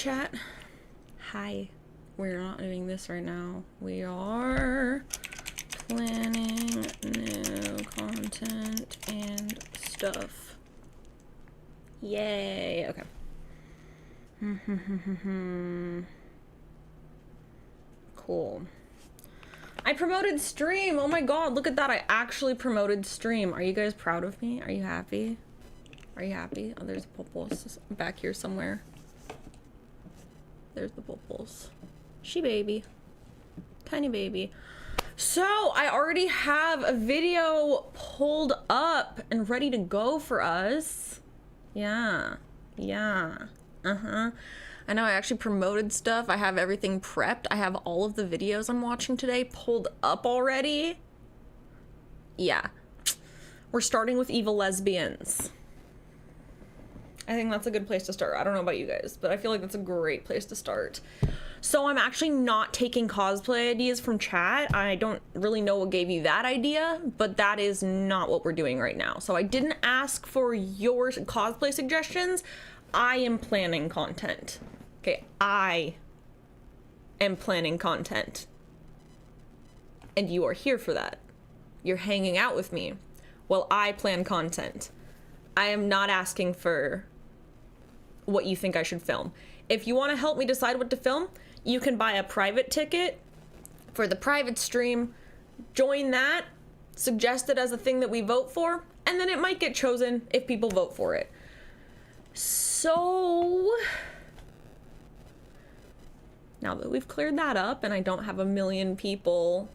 chat? Hi. We're not doing this right now. We are planning new content and stuff. Yay. Okay. Cool. I promoted stream. Oh my god, look at that. I actually promoted stream. Are you guys proud of me? Are you happy? Are you happy? Oh, there's Popos back here somewhere. There's the Popos. She baby. Tiny baby. So, I already have a video pulled up and ready to go for us. Yeah. Yeah. I know I actually promoted stuff. I have everything prepped. I have all of the videos I'm watching today pulled up already. Yeah. We're starting with evil lesbians. I think that's a good place to start. I don't know about you guys, but I feel like that's a great place to start. So I'm actually not taking cosplay ideas from chat. I don't really know what gave you that idea, but that is not what we're doing right now. So I didn't ask for your cosplay suggestions. I am planning content. Okay, I am planning content. And you are here for that. You're hanging out with me while I plan content. I am not asking for what you think I should film. If you want to help me decide what to film, you can buy a private ticket for the private stream, join that, suggest it as a thing that we vote for, and then it might get chosen if people vote for it. So, now that we've cleared that up and I don't have a million people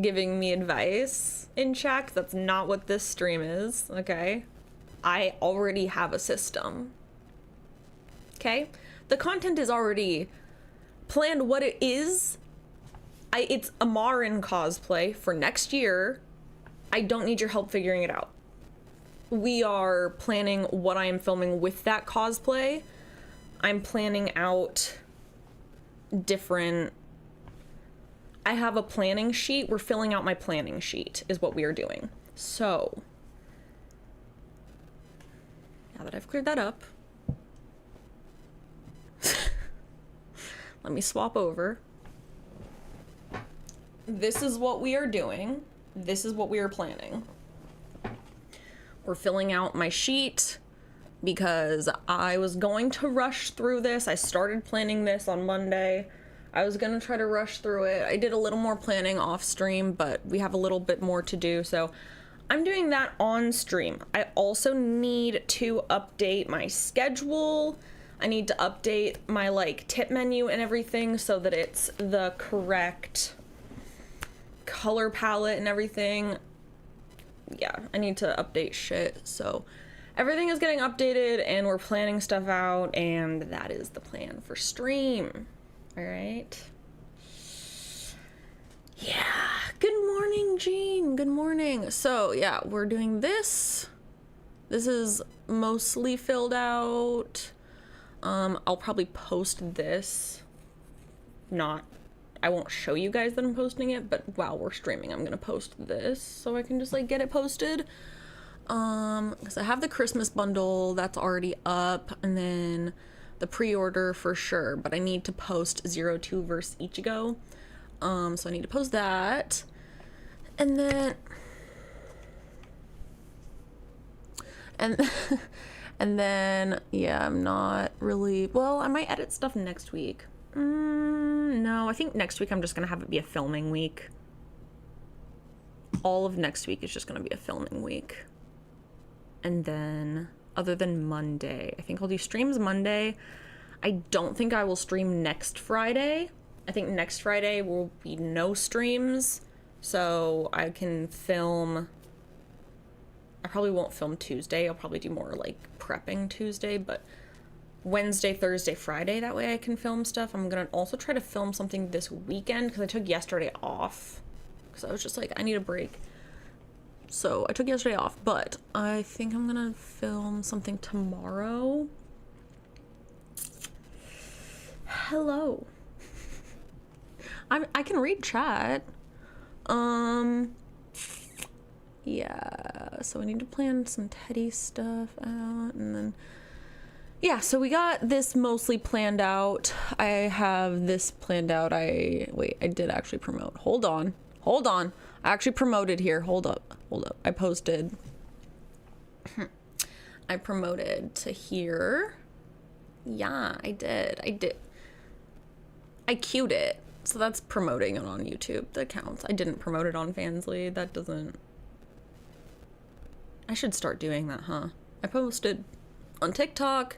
giving me advice in chat, 'cause that's not what this stream is, okay? I already have a system. Okay? The content is already planned what it is. It's a Marin cosplay for next year. I don't need your help figuring it out. We are planning what I am filming with that cosplay. I'm planning out different... I have a planning sheet. We're filling out my planning sheet is what we are doing. So, now that I've cleared that up, let me swap over. This is what we are doing. This is what we are planning. We're filling out my sheet because I was going to rush through this. I started planning this on Monday. I was gonna try to rush through it. I did a little more planning off stream, but we have a little bit more to do, so I'm doing that on stream. I also need to update my schedule. I need to update my tip menu and everything so that it's the correct color palette and everything. Yeah, I need to update shit. So everything is getting updated and we're planning stuff out, and that is the plan for stream. All right. Yeah. Good morning, Jean. Good morning. So yeah, we're doing this. This is mostly filled out. I'll probably post this. I won't show you guys that I'm posting it, but while we're streaming, I'm gonna post this so I can just get it posted. Because I have the Christmas bundle that's already up, and then the pre-order for sure, but I need to post 02 versus Ichigo. So I need to post that. And then and then yeah, I'm not really, well, I might edit stuff next week. No, I think next week I'm just gonna have it be a filming week. All of next week is just gonna be a filming week. And then other than Monday, I think I'll do streams Monday. I don't think I will stream next Friday. I think next Friday will be no streams, so I can film. I probably won't film Tuesday. I'll probably do more prepping Tuesday, but Wednesday, Thursday, Friday, that way I can film stuff. I'm gonna also try to film something this weekend because I took yesterday off because I was just I need a break. So I took yesterday off, but I think I'm gonna film something tomorrow. Hello. I can read chat. Yeah, so I need to plan some Teddy stuff out, and then yeah, so we got this mostly planned out. I have this planned out. I did actually promote. Hold on. I actually promoted here. Hold up. I posted. I promoted to here. Yeah, I did. I queued it. So that's promoting it on YouTube. That counts. I didn't promote it on Fansly. That doesn't... I should start doing that, huh? I posted on TikTok,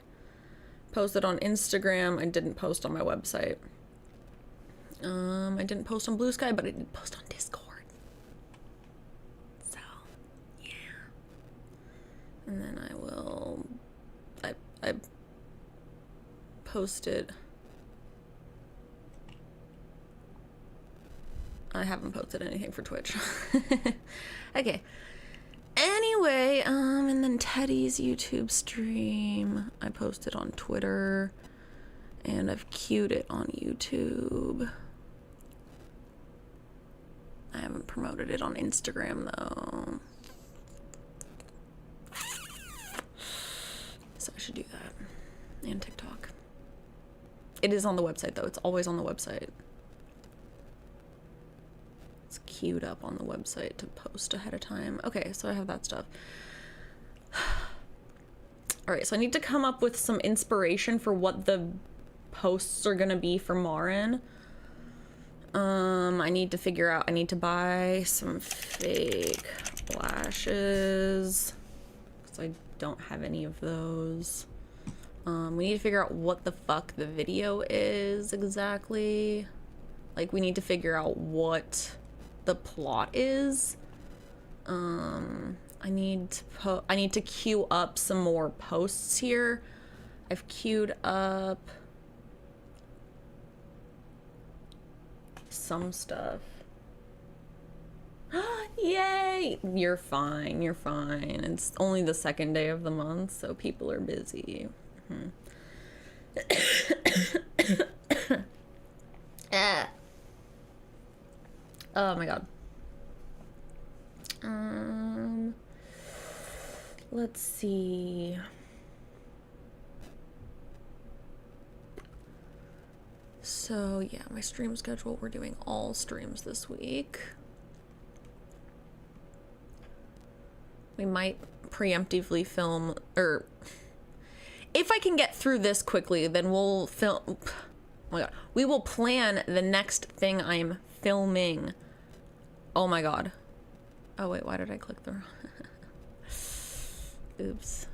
posted on Instagram. I didn't post on my website. I didn't post on Blue Sky, but I did post on Discord. So, yeah. And then I will... I posted... I haven't posted anything for Twitch. Okay. Anyway, and then Teddy's YouTube stream, I posted on Twitter, and I've queued it on YouTube. I haven't promoted it on Instagram, though. So I should do that. And TikTok. It is on the website, though. It's always on the website. It's queued up on the website to post ahead of time. Okay, so I have that stuff. Alright, so I need to come up with some inspiration for what the posts are gonna be for Marin. I need to figure out, I need to buy some fake lashes, because I don't have any of those. We need to figure out what the fuck the video is exactly. Like, we need to figure out what the plot is. I need to queue up some more posts here. I've queued up some stuff. Yay! You're fine. It's only the second day of the month, so people are busy. Oh my god. Let's see. So yeah, my stream schedule, we're doing all streams this week. We might preemptively film, or if I can get through this quickly, then we'll film. Oh my god. We will plan the next thing I'm filming. Oh my god. Oh wait, why did I click the wrong? Oops.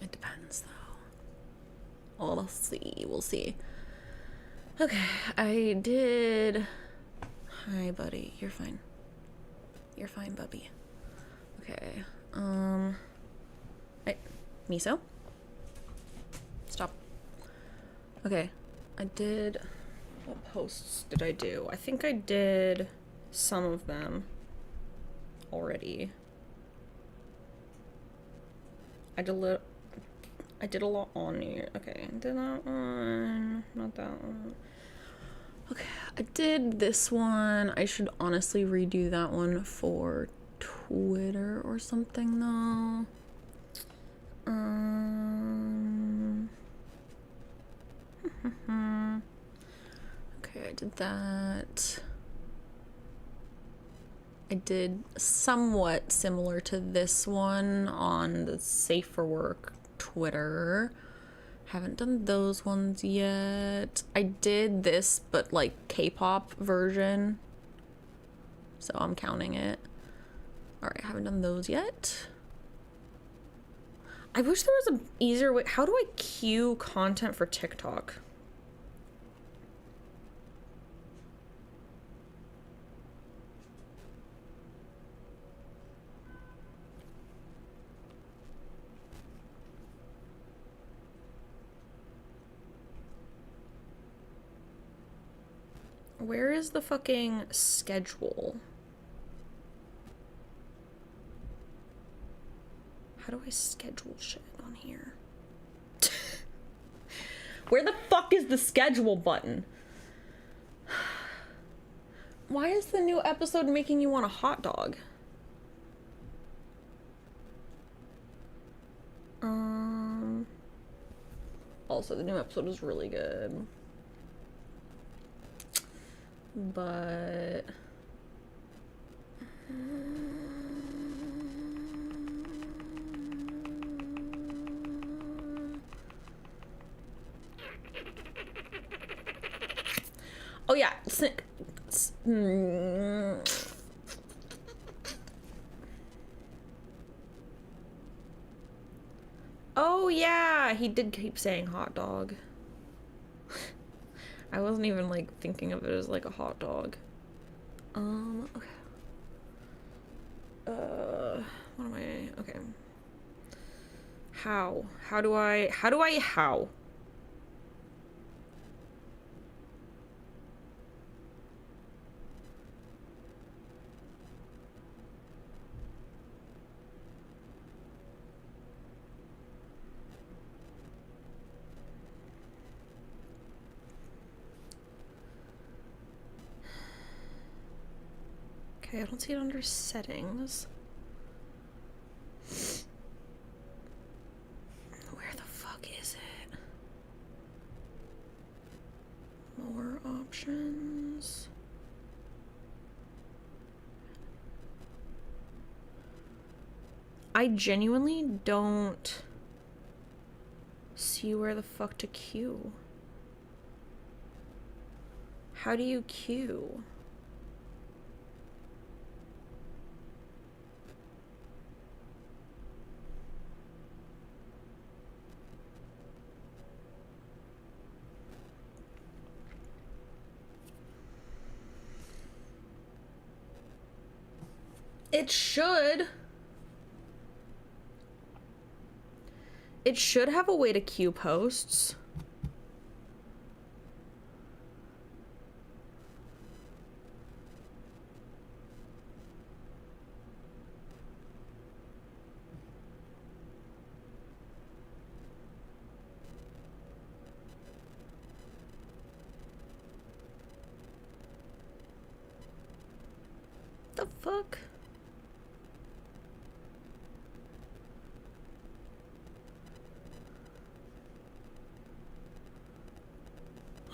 It depends though. We'll see. Okay, I did. Hi buddy, you're fine. You're fine, bubby. Okay. Hey, Miso? Stop. Okay, I did. What posts did I do? I think I did some of them already. I did a lot on here. Okay, I did that one. Not that one. Okay, I did this one. I should honestly redo that one for Twitter or something though. Okay, I did that. I did somewhat similar to this one on the Safe for Work Twitter. Haven't done those ones yet. I did this, but like K-pop version. So I'm counting it. Alright, haven't done those yet. I wish there was an easier way. How do I queue content for TikTok? Where is the fucking schedule? How do I schedule shit on here? Where the fuck is the schedule button? Why is the new episode making you want a hot dog? Also, the new episode is really good. But... oh yeah, oh yeah, he did keep saying hot dog. I wasn't even like thinking of it as like a hot dog. Okay. What am I? Okay. How do I? Okay, I don't see it under settings. Where the fuck is it? More options. I genuinely don't see where the fuck to queue. How do you queue? It should. It should have a way to queue posts. The fuck?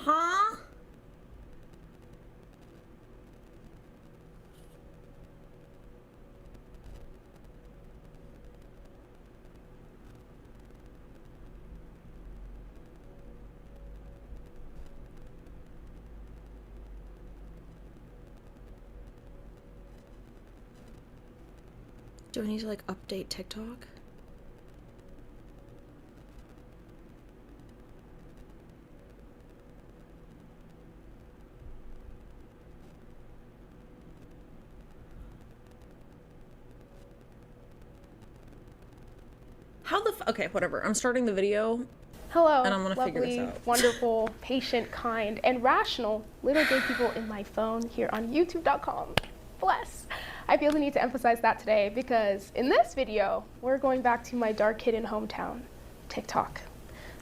Huh? Do I need to like update TikTok? How the okay, whatever. I'm starting the video. Hello, and I'm gonna lovely, figure this out. wonderful, patient, kind, and rational little gay people in my phone here on youtube.com. Bless. I feel the need to emphasize that today because in this video, we're going back to my dark hidden hometown, TikTok.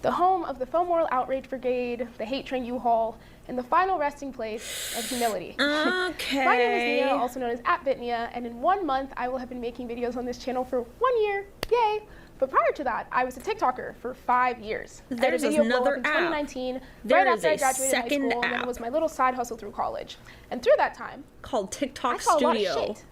The home of the faux moral outrage brigade, the hate train U-Haul, and the final resting place of humility. Okay. My name is Nia, also known as @BitNia, and in 1 month, I will have been making videos on this channel for 1 year. Yay! But prior to that, I was a TikToker for 5 years. There's I had a video blow up another in app. 2019, There right is after I a graduated high second school, and then app. it was my little side hustle through college. And through that time, Called TikTok I saw a lot of Studio. shit.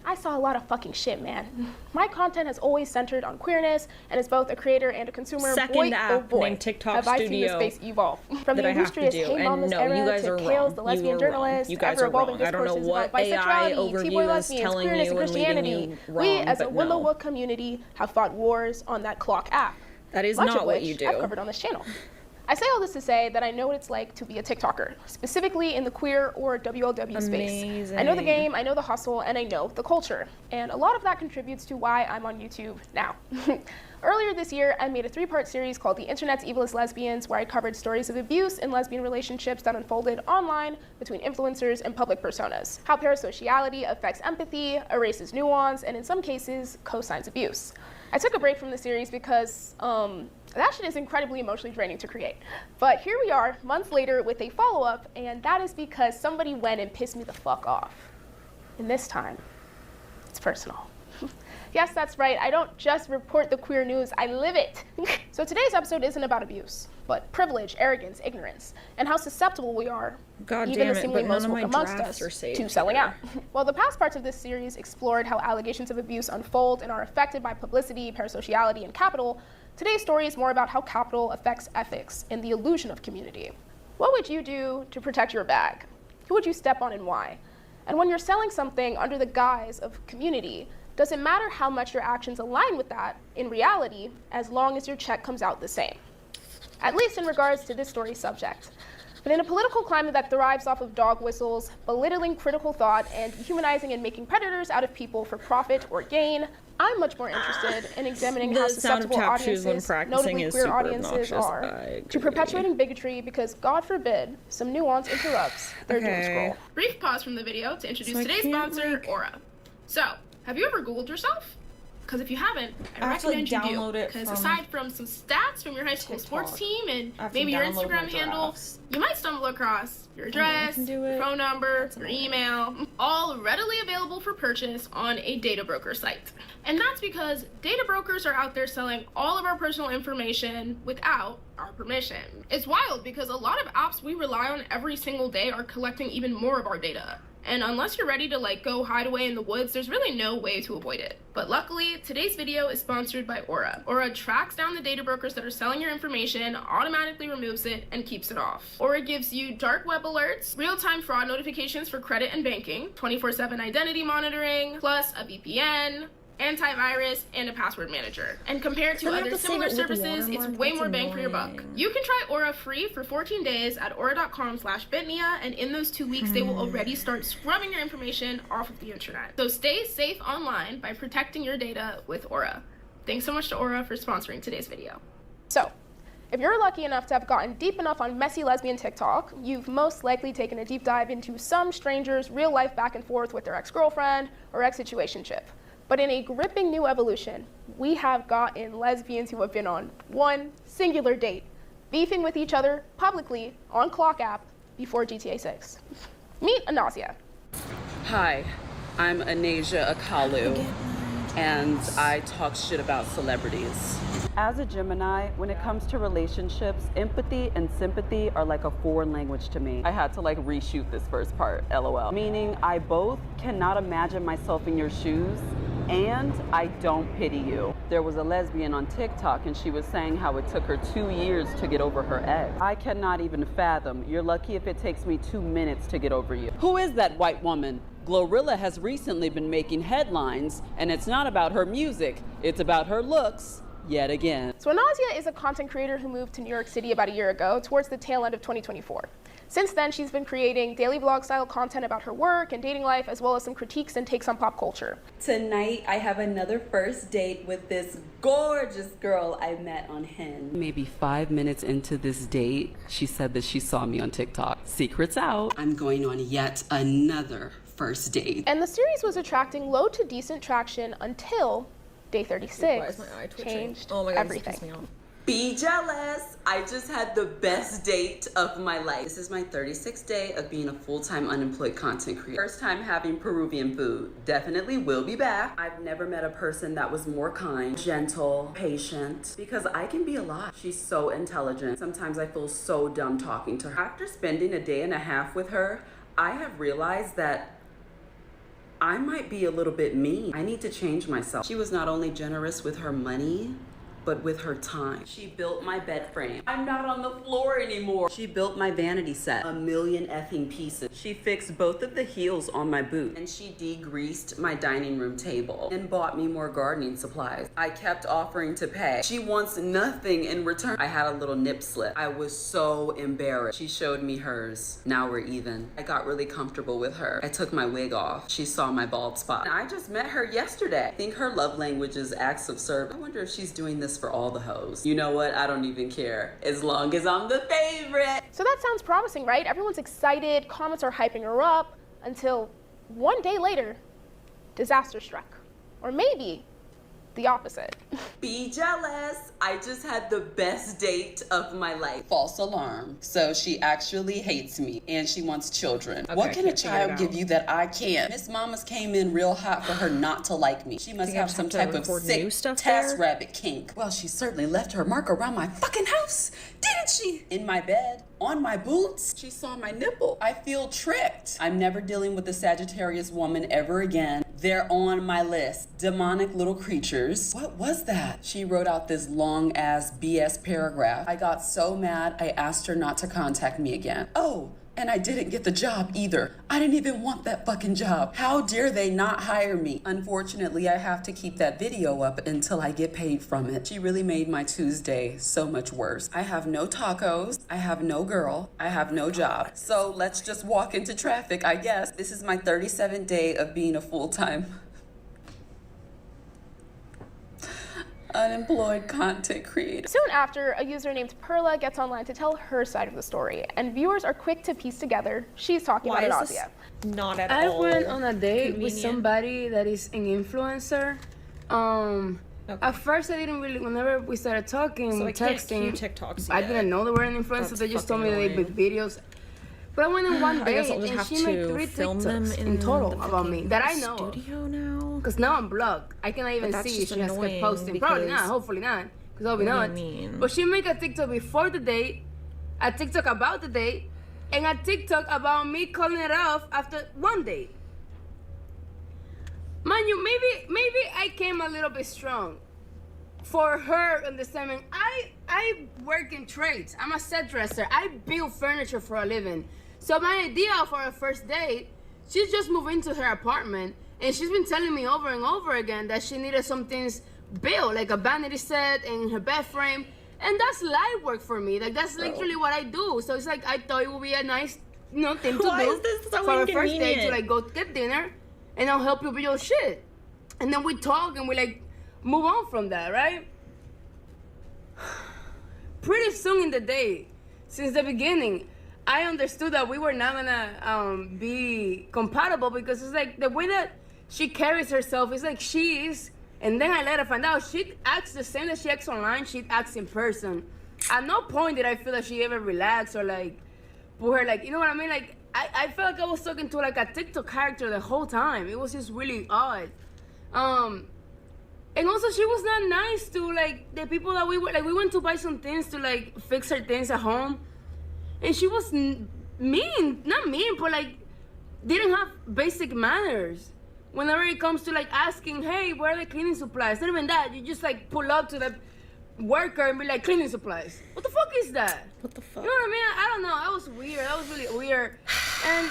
I saw a lot of fucking shit, man. My content has always centered on queerness, and as both a creator and a consumer, Second boy, app oh boy, named TikTok have I seen Studio this space evolve. From that the I have to illustrious do, Hey and Mamas no, era you guys to are Kales, wrong. the You lesbian are wrong. journalist, You guys ever are evolving wrong. I don't know discourses what about AI bisexuality, overview T-boy is lesbians, telling queerness, you and and leading Christianity. you We, wrong, as a but Willow no. Wood community, have fought wars on that clock app. That is Much not of what which you do. I've covered on this channel. I say all this to say that I know what it's like to be a TikToker, specifically in the queer or WLW space. I know the game, I know the hustle, and I know the culture. And a lot of that contributes to why I'm on YouTube now. Earlier this year, I made a 3-part series called The Internet's Evilest Lesbians, where I covered stories of abuse in lesbian relationships that unfolded online between influencers and public personas. How parasociality affects empathy, erases nuance, and in some cases, co-signs abuse. I took a break from the series because that shit is incredibly emotionally draining to create. But here we are, months later, with a follow-up, and that is because somebody went and pissed me the fuck off. And this time, it's personal. Yes, that's right. I don't just report the queer news, I live it. So today's episode isn't about abuse, but privilege, arrogance, ignorance, and how susceptible we are, God even damn the it, seemingly but none most of woke my amongst drafts us, are saved to selling here. out. While the past parts of this series explored how allegations of abuse unfold and are affected by publicity, parasociality, and capital, today's story is more about how capital affects ethics and the illusion of community. What would you do to protect your bag? Who would you step on and why? And when you're selling something under the guise of community, does it matter how much your actions align with that in reality, as long as your check comes out the same? At least in regards to this story's subject. But in a political climate that thrives off of dog whistles, belittling critical thought, and dehumanizing and making predators out of people for profit or gain, I'm much more interested in examining how susceptible audiences, notably queer audiences, are to perpetuating bigotry because, God forbid, some nuance interrupts their doom scroll. Brief pause from the video to introduce today's sponsor, Aura. So, have you ever Googled yourself? Because if you haven't, I recommend you do. Because aside from some stats from your high school sports team and maybe your Instagram handle, you might stumble across your address, your phone number, your email, all readily available for purchase on a data broker site. And that's because data brokers are out there selling all of our personal information without our permission. It's wild because a lot of apps we rely on every single day are collecting even more of our data. And unless you're ready to go hide away in the woods, there's really no way to avoid it. But luckily, today's video is sponsored by Aura. Aura tracks down the data brokers that are selling your information, automatically removes it, and keeps it off. Aura gives you dark web alerts, real-time fraud notifications for credit and banking, 24/7 identity monitoring, plus a VPN, antivirus, and a password manager. And compared to other similar services, it's way more bang for your buck. You can try Aura free for 14 days at aura.com/bitnia, and in those 2 weeks, they will already start scrubbing your information off of the internet. So stay safe online by protecting your data with Aura. Thanks so much to Aura for sponsoring today's video. So, if you're lucky enough to have gotten deep enough on messy lesbian TikTok, you've most likely taken a deep dive into some stranger's real life back and forth with their ex-girlfriend or ex-situationship. But in a gripping new evolution, we have gotten lesbians who have been on one singular date, beefing with each other publicly on Clock app before GTA 6. Meet Anasia. Hi, I'm Anasia Akalu, and I talk shit about celebrities. As a Gemini, when it comes to relationships, empathy and sympathy are like a foreign language to me. I had to reshoot this first part, LOL. Meaning I both cannot imagine myself in your shoes, and I don't pity you. There was a lesbian on TikTok and she was saying how it took her 2 years to get over her ex. I cannot even fathom. You're lucky if it takes me 2 minutes to get over you. Who is that white woman? Glorilla has recently been making headlines, and it's not about her music, it's about her looks. Yet again. So Anasia is a content creator who moved to New York City about a year ago, towards the tail end of 2024. Since then, she's been creating daily vlog-style content about her work and dating life, as well as some critiques and takes on pop culture. Tonight, I have another first date with this gorgeous girl I met on Hinge. Maybe 5 minutes into this date, she said that she saw me on TikTok. Secret's out. I'm going on yet another first date. And the series was attracting low to decent traction until day 36 changed everything. Be jealous. I just had the best date of my life. This is my 36th day of being a full-time unemployed content creator. First time having Peruvian food. Definitely will be back. I've never met a person that was more kind, gentle, patient, because I can be a lot. She's so intelligent. Sometimes I feel so dumb talking to her. After spending a day and a half with her, I have realized that I might be a little bit mean. I need to change myself. She was not only generous with her money, but with her time. She built my bed frame. I'm not on the floor anymore. She built my vanity set, 1,000,000 effing pieces. She fixed both of the heels on my boot, and she degreased my dining room table and bought me more gardening supplies. I kept offering to pay. She wants nothing in return. I had a little nip slip. I was so embarrassed. She showed me hers. Now we're even. I got really comfortable with her. I took my wig off. She saw my bald spot. And I just met her yesterday. I think her love language is acts of service. I wonder if she's doing this for all the hoes. You know what? I don't even care. As long as I'm the favorite. So that sounds promising, right? Everyone's excited, comments are hyping her up, until one day later, disaster struck. Or maybe the opposite. Be jealous. I just had the best date of my life. False alarm. So she actually hates me and she wants children. Okay, What I can a can't figure it child out. give you that I can't? Miss Mama's came in real hot for her not to like me. She must Think I have just some have to type of record sick new stuff task there? rabbit kink. Well, she certainly left her mark around my fucking house, didn't she? In my bed, on my boots. She saw my nipple. I feel tricked. I'm never dealing with a Sagittarius woman ever again. They're on my list. Demonic little creatures. What was that? She wrote out this long ass BS paragraph. I got so mad I asked her not to contact me again. Oh, and I didn't get the job either. I didn't even want that fucking job. How dare they not hire me? Unfortunately, I have to keep that video up until I get paid from it. She really made my Tuesday so much worse. I have no tacos. I have no girl. I have no job. So let's just walk into traffic, I guess. This is my 37th day of being a full-time unemployed content creator. Soon after, a user named Perla gets online to tell her side of the story, and viewers are quick to piece together she's talking Why about is nausea. this not at I all went on a date with convenient? somebody that is an influencer. At first I didn't really, whenever we started talking, So I can't texting, queue TikToks I yet. didn't know they were an influencer. That's they just told me fucking they made videos. But I went on one I date guess I'll just and have she made to 3 film them TikToks in in total the about me fucking that I know of. studio now. Because now I'm blocked. I cannot even that's see if just she has kept annoying posting. Probably not, because- hopefully not. Because I'll be What do you not. mean? But she make a TikTok before the date, a TikTok about the date, and a TikTok about me calling it off after one date. Mind you, maybe I came a little bit strong for her understanding. I work in trades. I'm a set dresser. I build furniture for a living. So my idea for our first date, she's just moved into her apartment, and she's been telling me over and over again that she needed some things built, like a vanity set and her bed frame. And that's light work for me. Like that's literally what I do. So it's like I thought it would be a nice, thing to Why do is this so for our first date, to inconvenient? like go get dinner, and I'll help you with your shit. And then we talk and we like move on from that, right? Pretty soon in the day, since the beginning, I understood that we were not gonna be compatible, because it's like the way that she carries herself is like she is. And then I let her find out she acts the same that she acts online, she acts in person. At no point did I feel that she ever relaxed or like put her, like, you know what I mean? Like I felt like I was talking to like a TikTok character the whole time. It was just really odd. And also she was not nice to like the people that we were, like we went to buy some things to like fix her things at home. And she was mean, not mean, but like didn't have basic manners. Whenever it comes to like asking, hey, where are the cleaning supplies? Not even that. You just like pull up to the worker and be like, cleaning supplies. What the fuck is that? What the fuck? You know what I mean? I don't know. That was weird. That was really weird. And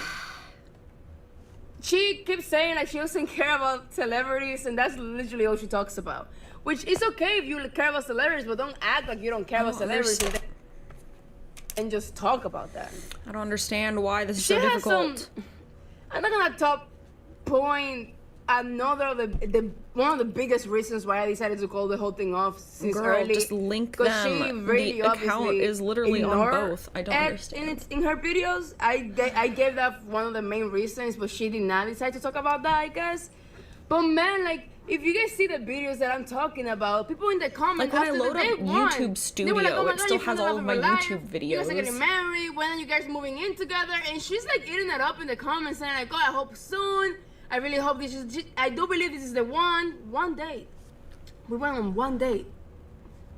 she keeps saying like she doesn't care about celebrities, and that's literally all she talks about. Which is okay if you care about celebrities, but don't act like you don't care about celebrities and just talk about that. I don't understand why this is She so has difficult. I'm not gonna top point another of the one of the biggest reasons why I decided to call the whole thing off since Girl, early. just link 'cause them. She really The account obviously is literally on ignored- both. I don't and understand. it's in her videos. I gave that one of the main reasons, but she did not decide to talk about that, I guess. But man, like, if you guys see the videos that I'm talking about, people in the comments, Like, when I after load the up day one, YouTube they were like, Studio, "Oh my it God, still you has found the all love of of my your life. YouTube You guys are videos." getting married. When are you guys moving in together?" And she's like eating it up in the comments, saying like, "Oh, I hope soon. I really hope this is. I do believe this is the one." One date. We went on one date.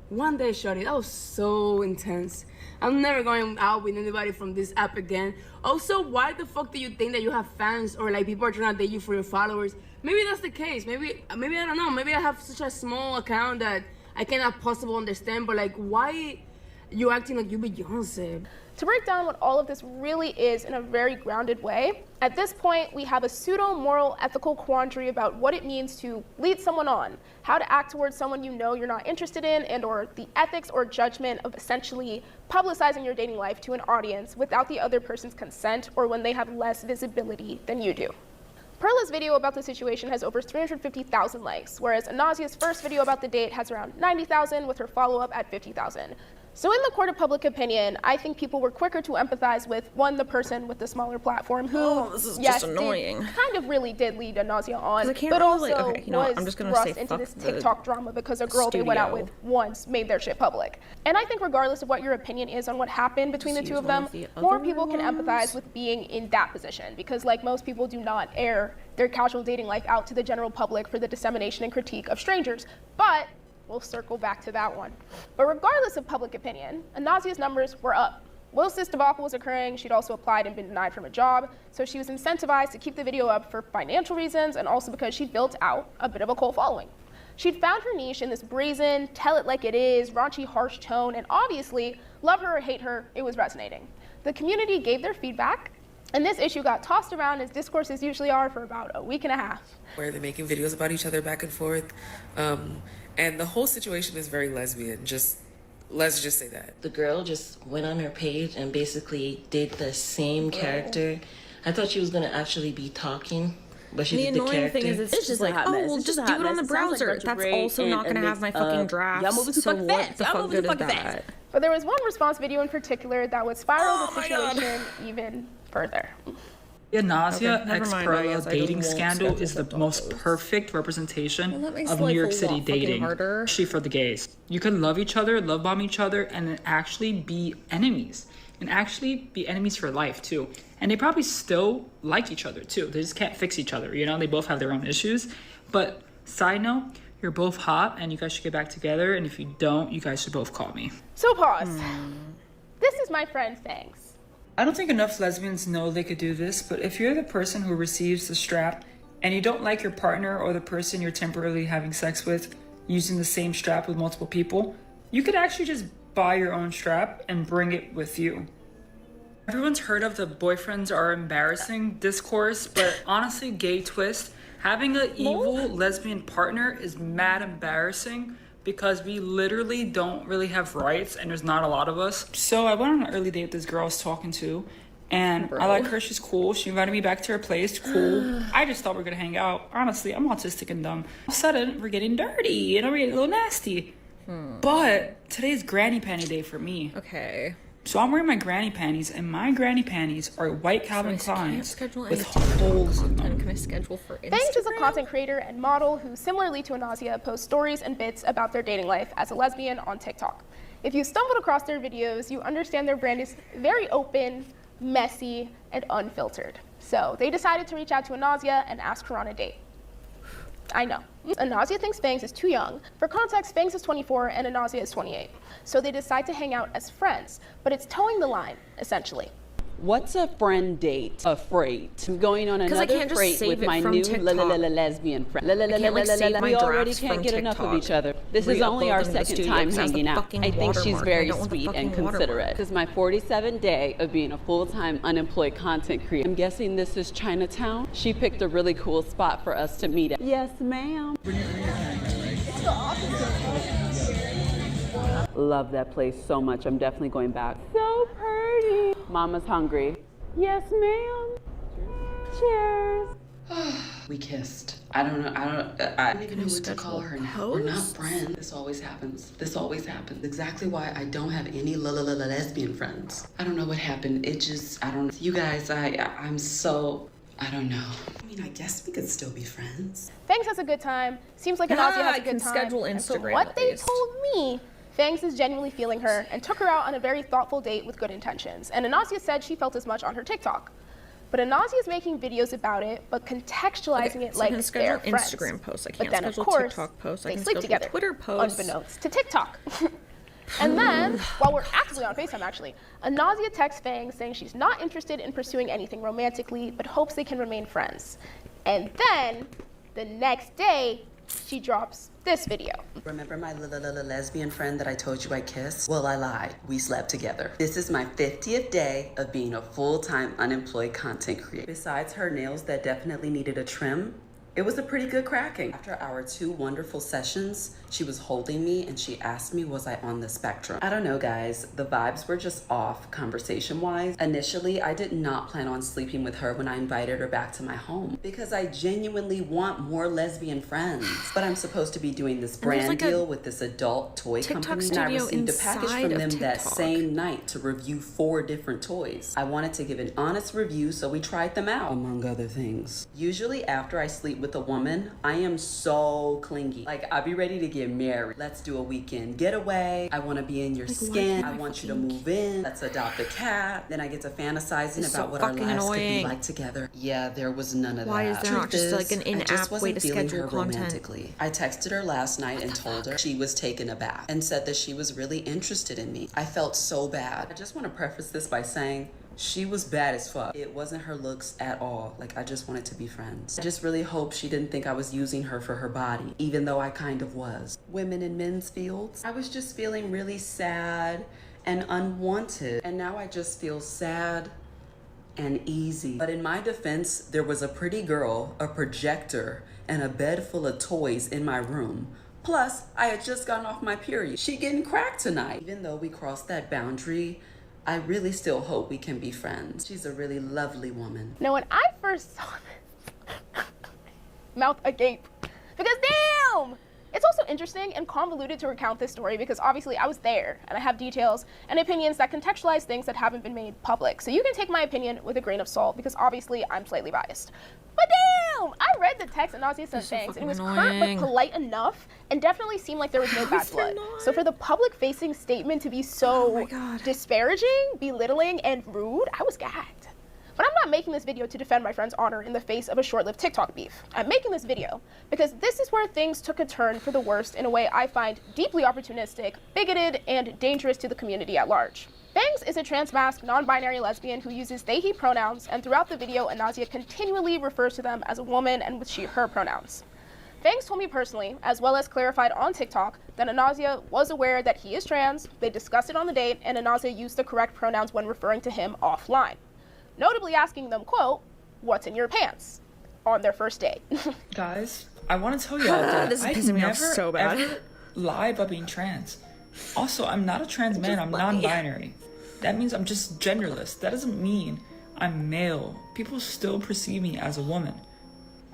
One day, shorty. That was so intense. I'm never going out with anybody from this app again. Also, why the fuck do you think that you have fans or like people are trying to date you for your followers? Maybe that's the case. Maybe I don't know. Maybe I have such a small account that I cannot possibly understand. But like, why you acting like you Beyonce? To break down what all of this really is in a very grounded way, at this point we have a pseudo-moral ethical quandary about what it means to lead someone on, how to act towards someone you know you're not interested in, and or the ethics or judgment of essentially publicizing your dating life to an audience without the other person's consent or when they have less visibility than you do. Perla's video about the situation has over 350,000 likes, whereas Anazia's first video about the date has around 90,000 with her follow-up at 50,000. So in the court of public opinion, I think people were quicker to empathize with, one, the person with the smaller platform who, this is yes, just annoying. kind of really did lead Nausea on, I can't but really, also okay, you know what, I'm was just gonna thrust say into fuck this the TikTok drama because a girl they went out studio. with once made their shit public. And I think regardless of what your opinion is on what happened between the Just two use of one them, of the more other people can ones. empathize with being in that position because like most people do not air their casual dating life out to the general public for the dissemination and critique of strangers. But we'll circle back to that one. But regardless of public opinion, Nausea's numbers were up. Whilst this debacle was occurring, she'd also applied and been denied from a job, so she was incentivized to keep the video up for financial reasons and also because she'd built out a bit of a cult following. She'd found her niche in this brazen, tell it like it is, raunchy, harsh tone, and obviously, love her or hate her, it was resonating. The community gave their feedback, and this issue got tossed around as discourses usually are for about a week and a half. Where they're making videos about each other back and forth. And the whole situation is very lesbian. Let's just say that. The girl just went on her page and basically did the same character. I thought she was gonna actually be talking, but she The did the annoying character. thing is it's just like, oh, well, just do it on the browser. That's also not going to have my fucking drafts. Y'all moving too So fucking what fast. the Y'all fuck moving good too is fucking fast. that? But there was one response video in particular that would spiral the situation even further. Yeah, Nausea Okay, never ex mind, I Perla guess I dating just won't scandal schedule is the TikTok most posts. perfect representation Well, that makes of life New York a City lot fucking dating, harder. especially for the gays. You can love each other, love bomb each other, and then actually be enemies. And actually be enemies for life, too. And they probably still like each other, too. They just can't fix each other, you know? They both have their own issues. But, side note, you're both hot, and you guys should get back together. And if you don't, you guys should both call me. So pause. This is my friend Thanks. I don't think enough lesbians know they could do this, but if you're the person who receives the strap and you don't like your partner or the person you're temporarily having sex with using the same strap with multiple people, you could actually just buy your own strap and bring it with you. Everyone's heard of the boyfriends are embarrassing discourse, but honestly, gay twist, having an evil lesbian partner is mad embarrassing because we literally don't really have rights and there's not a lot of us. So I went on an early date with this girl I was talking to, and I like her, she's cool. She invited me back to her place, cool. I just thought we were gonna hang out. Honestly, I'm autistic and dumb. All of a sudden, we're getting dirty, you know, we're getting a little nasty. But today's granny panty day for me. Okay. So I'm wearing my granny panties, and my granny panties are white Calvin Can I Kleins schedule any with TikTok holes in content? them. Can I schedule for Instagram? Thanks is a content creator and model who, similarly to Nausea, posts stories and bits about their dating life as a lesbian on TikTok. If you stumbled across their videos, you understand their brand is very open, messy, and unfiltered. So they decided to reach out to Nausea and ask her on a date. I know. Nausea thinks Fangs is too young. For context, Fangs is 24 and Nausea is 28. So they decide to hang out as friends, but it's towing the line, essentially. What's a friend date? A freight. I'm going on 'Cause I another can't just freight save with it my from new TikTok. lesbian friend. can't, like, save my We already drafts can't from get enough of TikTok. each other. This is only Re-upload our them to the second studio time 'cause it has the hanging out. fucking I think she's watermark. I very don't want the sweet and fucking considerate. watermark. This is my 47th day of being a full-time unemployed content creator. I'm guessing this is Chinatown. She picked a really cool spot for us to meet at. Yes, ma'am. Love that place so much. I'm definitely going back. So pretty. Mama's hungry. Yes, ma'am. Cheers. We kissed. I don't even know what to call her now. We're not friends. This always happens. This always happens. Exactly why I don't have any lesbian friends. I don't know what happened. It just, I don't know. You guys, I'm so, I don't know. I mean, I guess we could still be friends. Fangs has a good time. Seems like Nausea has I a good can time. schedule And from Instagram what at they least. told me, Fangs is genuinely feeling her and took her out on a very thoughtful date with good intentions. And Nausea said she felt as much on her TikTok. But Nausea is making videos about it, but contextualizing it so I like can schedule they're friends. Instagram posts. I But can't then, of schedule course, TikTok posts. I they can sleep schedule together, Twitter posts. unbeknownst to TikTok. And then, while we're actively on FaceTime actually, Nausea texts Fangs saying she's not interested in pursuing anything romantically, but hopes they can remain friends. And then, the next day, she drops this video. Remember my lesbian friend that I told you I kissed? Well, I lied. We slept together. This is my 50th day of being a full-time unemployed content creator. Besides her nails that definitely needed a trim, It was a pretty good cracking. After our 2 wonderful sessions, she was holding me and she asked me, was I on the spectrum? I don't know, guys. The vibes were just off conversation-wise. Initially, I did not plan on sleeping with her when I invited her back to my home because I genuinely want more lesbian friends. But I'm supposed to be doing this brand like deal with this adult toy company, and I received a package from them that same night to review 4 different toys. I wanted to give an honest review, so we tried them out, among other things. Usually after I sleep with a woman, I am so clingy. Like, I'll be ready to get married. Let's do a weekend getaway. I want to be in your skin. I want you to move in. Let's adopt a cat. Then I get to fantasizing about what our lives could be like together. Yeah, there was none of that. Why is there not just like an in-app way to schedule content? Romantically. I texted her last night and told her she was taken aback and said that she was really interested in me. I felt so bad. I just want to preface this by saying she was bad as fuck. It wasn't her looks at all. Like, I just wanted to be friends. I just really hope she didn't think I was using her for her body, even though I kind of was. Women in men's fields. I was just feeling really sad and unwanted. And now I just feel sad and easy. But in my defense, there was a pretty girl, a projector, and a bed full of toys in my room. Plus, I had just gotten off my period. She getting cracked tonight. Even though we crossed that boundary, I really still hope we can be friends. She's a really lovely woman. Now, when I first saw this, mouth agape, because damn! It's also interesting and convoluted to recount this story because obviously I was there and I have details and opinions that contextualize things that haven't been made public. So you can take my opinion with a grain of salt because obviously I'm slightly biased. But damn! I read the text and Nausea said thanks, and it was curt but polite enough and definitely seemed like there was no bad blood. So for the public-facing statement to be so disparaging, belittling, and rude, I was gagged. But I'm not making this video to defend my friend's honor in the face of a short-lived TikTok beef. I'm making this video because this is where things took a turn for the worst in a way I find deeply opportunistic, bigoted, and dangerous to the community at large. Bangs is a trans-masked, non-binary lesbian who uses they/he pronouns, and throughout the video, Anazia continually refers to them as a woman and with she/her pronouns. Fangs told me personally, as well as clarified on TikTok, that Anazia was aware that he is trans, they discussed it on the date, and Anazia used the correct pronouns when referring to him offline. Notably asking them, quote, "What's in your pants?" on their first date. Guys, I want to tell y'all that This is I pissing me never off so bad. ever lie about being trans. Also, I'm not a trans man, I'm non-binary. That means I'm just genderless. That doesn't mean I'm male. People still perceive me as a woman.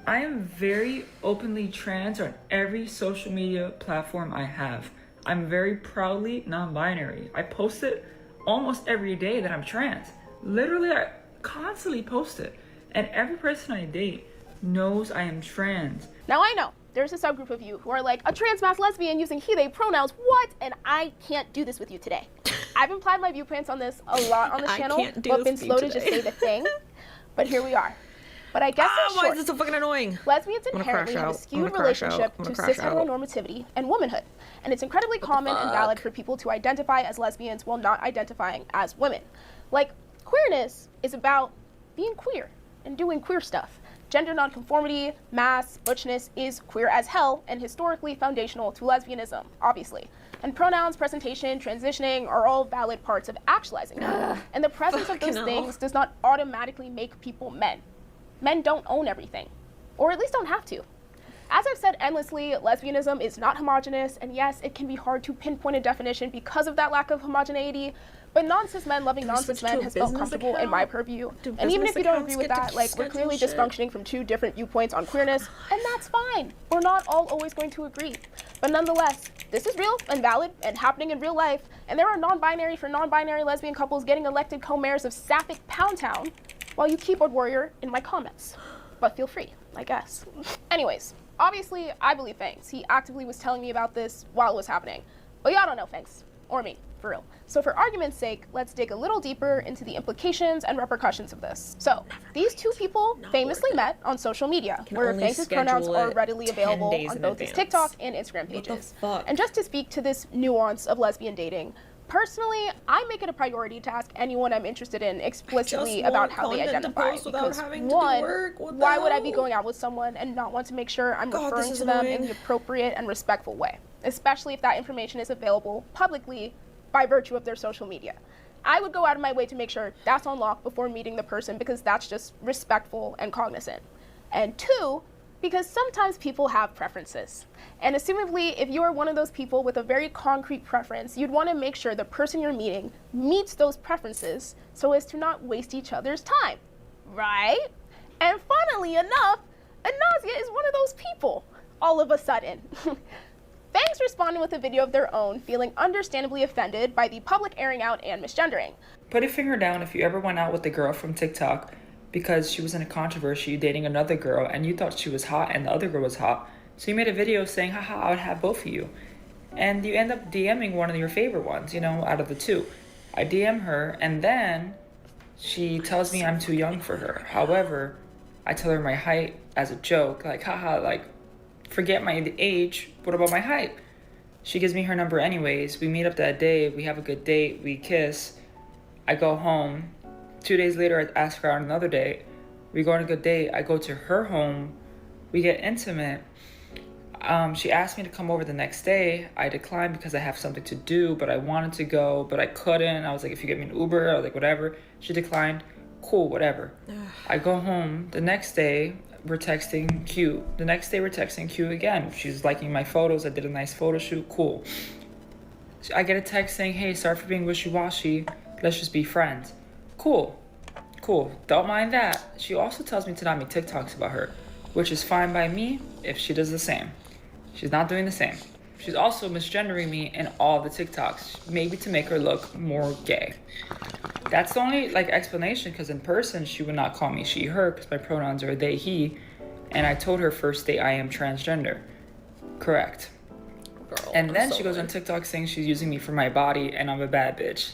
I am very openly trans on every social media platform I have. I'm very proudly non-binary. I post it almost every day that I'm trans. Literally, I constantly post it. And every person I date knows I am trans. Now I know, there's a subgroup of you who are like, a trans-masked lesbian using he/they pronouns, what? And I can't do this with you today. I've implied my viewpoints on this a lot on this channel, but been slow to just say the thing. But here we are. But I guess in short, why is this so fucking annoying? Lesbians inherently have a skewed relationship to cis heteronormativity and womanhood. And it's incredibly common and valid for people to identify as lesbians while not identifying as women. Like, queerness is about being queer and doing queer stuff. Gender nonconformity, mass, butchness is queer as hell and historically foundational to lesbianism, obviously. And pronouns, presentation, transitioning are all valid parts of actualizing them. And the presence of those things does not automatically make people men. Men don't own everything, or at least don't have to. As I've said endlessly, lesbianism is not homogenous, and yes, it can be hard to pinpoint a definition because of that lack of homogeneity, but non-cis men loving non-cis men has felt comfortable in my purview. And even if you don't agree with that, like, we're clearly just functioning from 2 different viewpoints on queerness, and that's fine. We're not all always going to agree. But nonetheless, this is real and valid and happening in real life, and there are non-binary for non-binary lesbian couples getting elected co-mayors of Sapphic Pound Town, while you keyboard warrior in my comments. But feel free, I guess. Anyways, obviously, I believe Fangs. He actively was telling me about this while it was happening. But y'all don't know Fangs, or me, for real. So for argument's sake, let's dig a little deeper into the implications and repercussions of this. So, these 2 people famously met on social media, where Fangs' pronouns are readily available on both his TikTok and Instagram pages. And just to speak to this nuance of lesbian dating, personally, I make it a priority to ask anyone I'm interested in explicitly about how they identify. Because one, why would I be going out with someone and not want to make sure I'm referring to them in the appropriate and respectful way? Especially if that information is available publicly by virtue of their social media. I would go out of my way to make sure that's on lock before meeting the person because that's just respectful and cognizant. And 2, Because sometimes people have preferences. And assumably, if you're one of those people with a very concrete preference, you'd want to make sure the person you're meeting meets those preferences so as to not waste each other's time, right? And funnily enough, Anazia is one of those people, all of a sudden. Fangs responded with a video of their own, feeling understandably offended by the public airing out and misgendering. Put a finger down if you ever went out with a girl from TikTok because she was in a controversy dating another girl and you thought she was hot and the other girl was hot. So you made a video saying, haha, I would have both of you. And you end up DMing one of your favorite ones, out of the two. I DM her and then she tells me I'm too young for her. However, I tell her my height as a joke, like, haha, like, forget my age, what about my height? She gives me her number anyways. We meet up that day, we have a good date, we kiss. I go home. 2 days later, I ask her on another date. We go on a good date. I go to her home. We get intimate. She asked me to come over the next day. I declined because I have something to do, but I wanted to go, but I couldn't. I was like, if you get me an Uber, I was like, whatever. She declined. Cool, whatever. I go home. The next day, we're texting Q. The next day, we're texting Q again. She's liking my photos. I did a nice photo shoot. Cool. I get a text saying, hey, sorry for being wishy-washy. Let's just be friends. Cool. Don't mind that. She also tells me to not make TikToks about her, which is fine by me if she does the same. She's not doing the same. She's also misgendering me in all the TikToks, maybe to make her look more gay. That's the only explanation, because in person she would not call me she, her, because my pronouns are they, he, and I told her first date I am transgender. Correct. Girl, and then so she goes on TikTok saying she's using me for my body and I'm a bad bitch.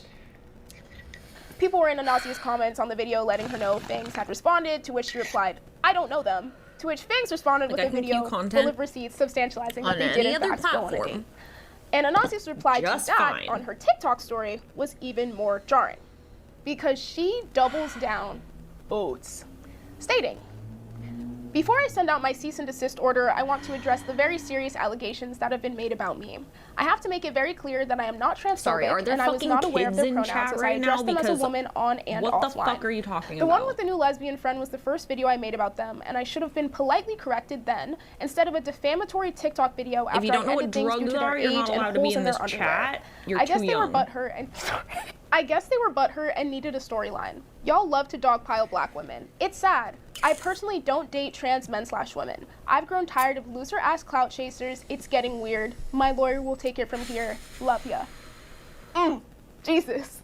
People were in Anazia's comments on the video letting her know Fangs had responded, to which she replied, I don't know them. To which Fangs responded with a video full of receipts substantializing that they did in fact go on a date. And Anazia's reply to that on her TikTok story was even more jarring, because she doubles down oaths, stating, before I send out my cease and desist order, I want to address the very serious allegations that have been made about me. I have to make it very clear that I am not transphobic, and I was not aware of their pronouns as I addressed them as a woman on and offline. What the fuck are you talking about? The one with the new lesbian friend was the first video I made about them, and I should have been politely corrected then, instead of a defamatory TikTok video after I ended things due to their age and holes in their underwear. I guess they were butthurt and I guess they were butthurt and needed a storyline. Y'all love to dogpile black women. It's sad. I personally don't date trans men/women. I've grown tired of loser-ass clout chasers. It's getting weird. My lawyer will take it from here. Love ya. Jesus.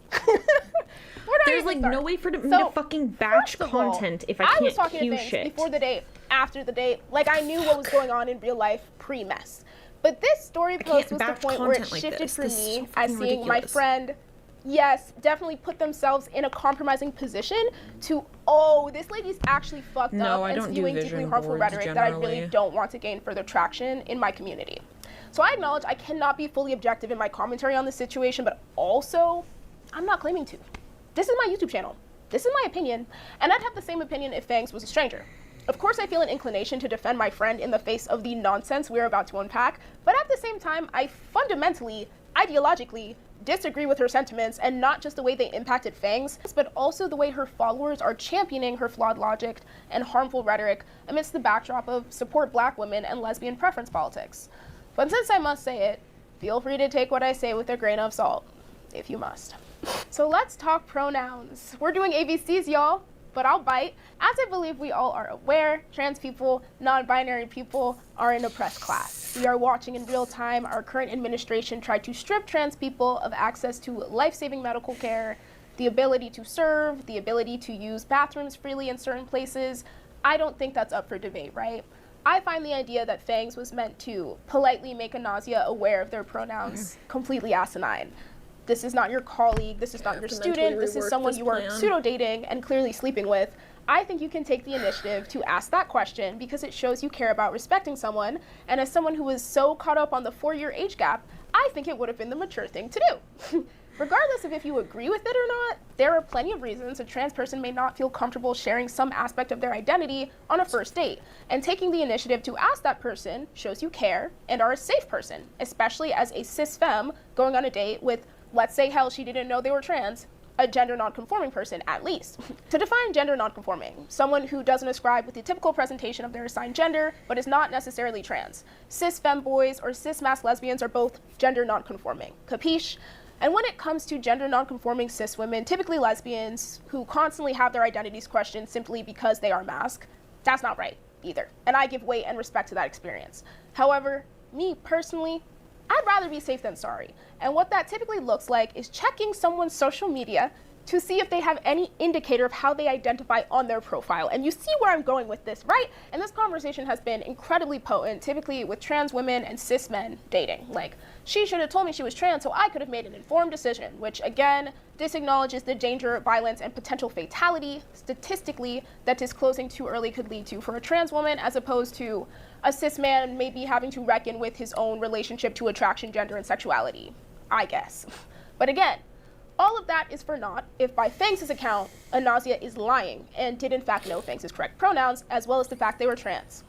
There's no way for me to fucking batch content if I can't was talking to shit. Before the date, after the date, I knew what was going on in real life pre-mess. But this story post was the point where it shifted for me as seeing my friend, yes, definitely put themselves in a compromising position to, this lady's actually fucked up and spewing deeply harmful rhetoric that I really don't want to gain further traction in my community. So I acknowledge I cannot be fully objective in my commentary on this situation, but also, I'm not claiming to. This is my YouTube channel. This is my opinion, and I'd have the same opinion if Fangs was a stranger. Of course, I feel an inclination to defend my friend in the face of the nonsense we're about to unpack, but at the same time, I fundamentally, ideologically, disagree with her sentiments, and not just the way they impacted Fangs, but also the way her followers are championing her flawed logic and harmful rhetoric amidst the backdrop of support black women and lesbian preference politics. But since I must say it, feel free to take what I say with a grain of salt, if you must. So let's talk pronouns. We're doing ABCs, y'all, but I'll bite. As I believe we all are aware, trans people, non-binary people are an oppressed class. We are watching in real time our current administration try to strip trans people of access to life-saving medical care, the ability to serve, the ability to use bathrooms freely in certain places. I don't think that's up for debate, right? I find the idea that Fangs was meant to politely make Anazia aware of their pronouns completely asinine. This is not your colleague, this is not your student, this is someone you are pseudo-dating and clearly sleeping with. I think you can take the initiative to ask that question because it shows you care about respecting someone, and as someone who was so caught up on the 4-year age gap, I think it would have been the mature thing to do. Regardless of if you agree with it or not, there are plenty of reasons a trans person may not feel comfortable sharing some aspect of their identity on a first date, and taking the initiative to ask that person shows you care and are a safe person, especially as a cis femme going on a date with, let's say hell she didn't know they were trans, a gender nonconforming person, at least. To define gender nonconforming, someone who doesn't ascribe with the typical presentation of their assigned gender, but is not necessarily trans. Cis femboys or cis mass lesbians are both gender nonconforming. Capiche? And when it comes to gender nonconforming cis women, typically lesbians, who constantly have their identities questioned simply because they are masc, that's not right either. And I give weight and respect to that experience. However, me personally, I'd rather be safe than sorry. And what that typically looks like is checking someone's social media to see if they have any indicator of how they identify on their profile. And you see where I'm going with this, right? And this conversation has been incredibly potent, typically with trans women and cis men dating. Like, she should have told me she was trans so I could have made an informed decision, which again, disacknowledges the danger, violence, and potential fatality, statistically, that disclosing too early could lead to for a trans woman, as opposed to a cis man maybe having to reckon with his own relationship to attraction, gender, and sexuality, I guess. But again, all of that is for naught if by Fangs' account, Anazia is lying and did in fact know Fangs' correct pronouns, as well as the fact they were trans.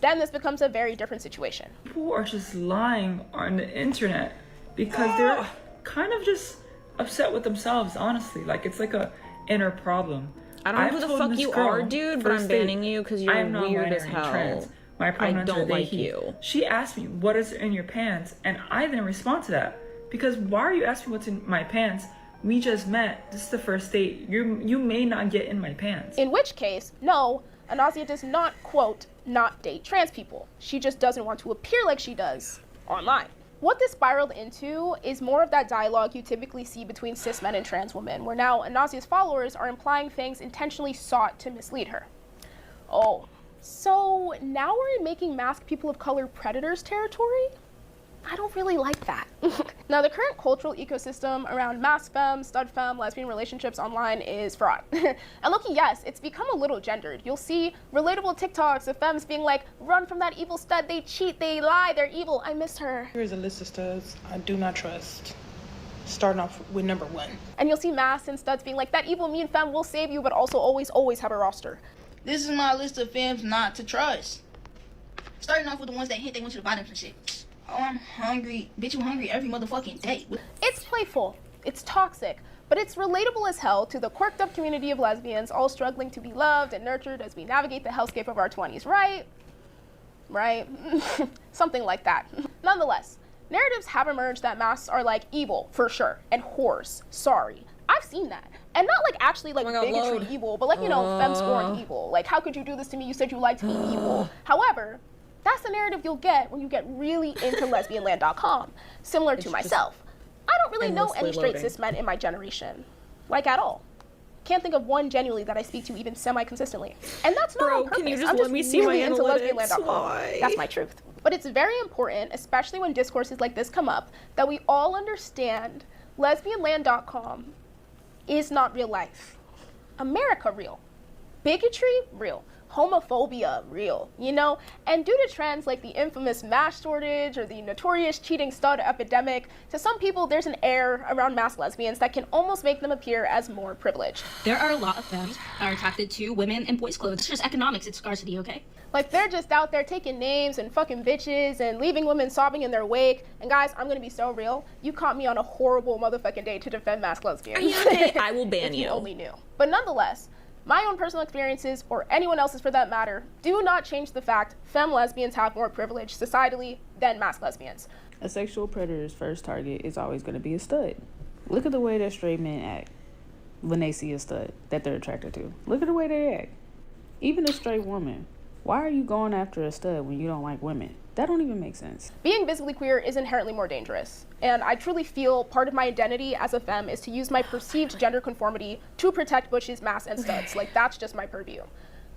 Then this becomes a very different situation. People are just lying on the internet because they're kind of just upset with themselves, honestly. Like, it's like a inner problem. I don't know who the fuck you are, dude, but I'm banning you because you're weird as hell. Trans. My pronouns I don't are they, like he. you. She asked me, what is in your pants? And I didn't respond to that. Because why are you asking what's in my pants? We just met. This is the first date. You may not get in my pants. In which case, no, Anazia does not, quote, not date trans people. She just doesn't want to appear like she does online. What this spiraled into is more of that dialogue you typically see between cis men and trans women, where now Anazia's followers are implying Fangs intentionally sought to mislead her. Oh, so now we're in making masked people of color predators territory? I don't really like that. Now, the current cultural ecosystem around masked femme, stud femme, lesbian relationships online is fraught. And looking, yes, it's become a little gendered. You'll see relatable TikToks of femmes being like, run from that evil stud, they cheat, they lie, they're evil, I miss her. Here's a list of studs I do not trust. Starting off with number 1. And you'll see masks and studs being like, that evil mean femme will save you, but also always have a roster. This is my list of femmes not to trust. Starting off with the ones that hit, they went to the bottom and shit. Oh, I'm hungry. Bitch, you hungry every motherfucking day. It's playful, it's toxic, but it's relatable as hell to the quirked up community of lesbians all struggling to be loved and nurtured as we navigate the hellscape of our 20s, right? Right? Something like that. Nonetheless, narratives have emerged that masks are like evil, for sure, and whores, sorry. I've seen that. And not like actually like bigotry evil, but like, you know, femme scorned evil. Like, how could you do this to me? You said you liked me evil. However, that's the narrative you'll get when you get really into lesbianland.com. Similar to myself. I don't really know any straight cis men in my generation. Like, at all. Can't think of one genuinely that I speak to even semi-consistently. And that's not on purpose. Can you just I'm let me see really my into analytics? lesbianland.com. Why? That's my truth. But it's very important, especially when discourses like this come up, that we all understand lesbianland.com is not real life. America real. Bigotry real. Homophobia real, you know? And due to trends like the infamous mask shortage or the notorious cheating stud epidemic, to some people there's an air around masked lesbians that can almost make them appear as more privileged. There are a lot of femmes that are attracted to women in boys' clothes. It's just economics, it's scarcity, okay? Like, they're just out there taking names and fucking bitches and leaving women sobbing in their wake. And guys, I'm gonna be so real. You caught me on a horrible motherfucking day to defend masked lesbians. I will ban if you. You only knew. But nonetheless, my own personal experiences, or anyone else's for that matter, do not change the fact femme lesbians have more privilege societally than masked lesbians. A sexual predator's first target is always going to be a stud. Look at the way that straight men act when they see a stud that they're attracted to. Look at the way they act. Even a straight woman. Why are you going after a stud when you don't like women? That don't even make sense. Being visibly queer is inherently more dangerous. And I truly feel part of my identity as a femme is to use my perceived gender conformity to protect bushes, masks, and studs. Like, that's just my purview.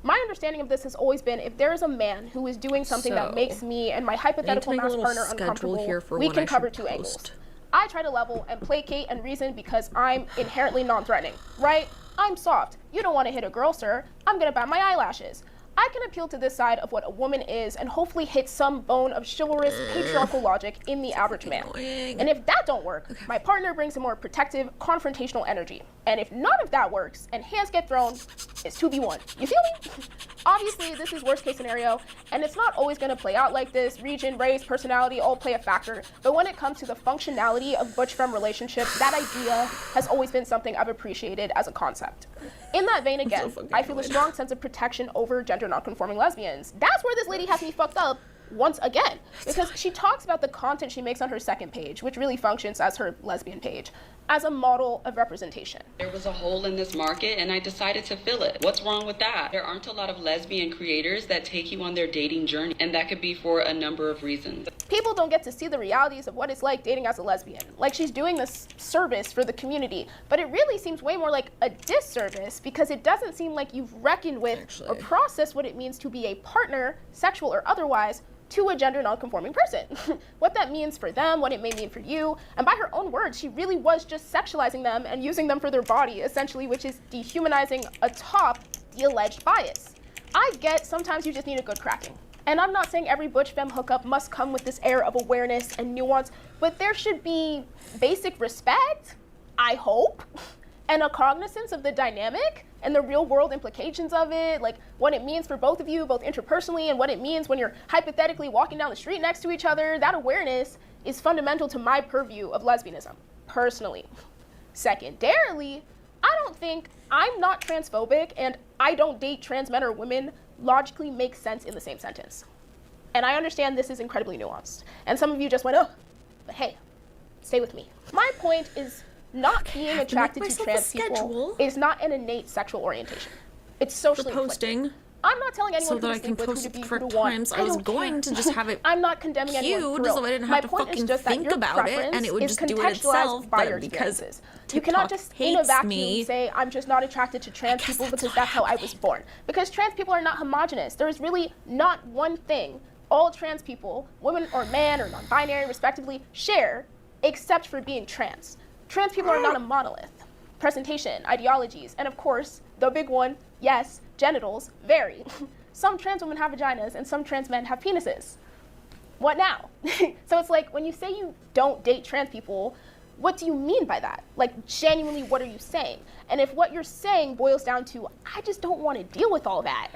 My understanding of this has always been, if there is a man who is doing something that makes me and my hypothetical masked partner uncomfortable, we can cover two angles. I try to level and placate and reason because I'm inherently non-threatening, right? I'm soft. You don't want to hit a girl, sir. I'm gonna bat my eyelashes. I can appeal to this side of what a woman is and hopefully hit some bone of chivalrous patriarchal logic in the average man. And if that don't work, my partner brings a more protective, confrontational energy. And if none of that works and hands get thrown, it's 2v1. You feel me? Obviously, this is worst case scenario, and it's not always going to play out like this. Region, race, personality all play a factor. But when it comes to the functionality of butch-femme relationships, that idea has always been something I've appreciated as a concept. In that vein, again, I feel a strong sense of protection over gender nonconforming lesbians. That's where this lady has me fucked up once again, because she talks about the content she makes on her second page, which really functions as her lesbian page, as a model of representation. There was a hole in this market and I decided to fill it. What's wrong with that? There aren't a lot of lesbian creators that take you on their dating journey, and that could be for a number of reasons. People don't get to see the realities of what it's like dating as a lesbian. Like, she's doing this service for the community, but it really seems way more like a disservice because it doesn't seem like you've reckoned with or processed what it means to be a partner, sexual or otherwise, to a gender nonconforming person. What that means for them, what it may mean for you, and by her own words, she really was just sexualizing them and using them for their body, essentially, which is dehumanizing atop the alleged bias. I get sometimes you just need a good cracking. And I'm not saying every butch femme hookup must come with this air of awareness and nuance, but there should be basic respect, I hope, and a cognizance of the dynamic and the real world implications of it, like what it means for both of you, both interpersonally, and what it means when you're hypothetically walking down the street next to each other. That awareness is fundamental to my purview of lesbianism, personally. Secondarily, I don't think I'm not transphobic and I don't date trans men or women logically makes sense in the same sentence. And I understand this is incredibly nuanced. And some of you just went, oh, but hey, stay with me. My point is not being attracted to trans people is not an innate sexual orientation. It's socially posting. I'm not telling anyone so that who I can to post sleep at with, the who to be, correct who to want. times. I was going to just have it I'm not condemning anyone for so I didn't have to fucking think about it, and it would just do it itself. But because you cannot just in a vacuum say I'm just not attracted to trans people because that's how I was born. Because trans people are not homogenous. There is really not one thing all trans people, women or man or non-binary respectively, share except for being trans. Trans people are not a monolith. Presentation, ideologies, and of course, the big one, yes, genitals vary. Some trans women have vaginas and some trans men have penises. What now? So it's like, when you say you don't date trans people, what do you mean by that? Like, genuinely, what are you saying? And if what you're saying boils down to, I just don't want to deal with all that.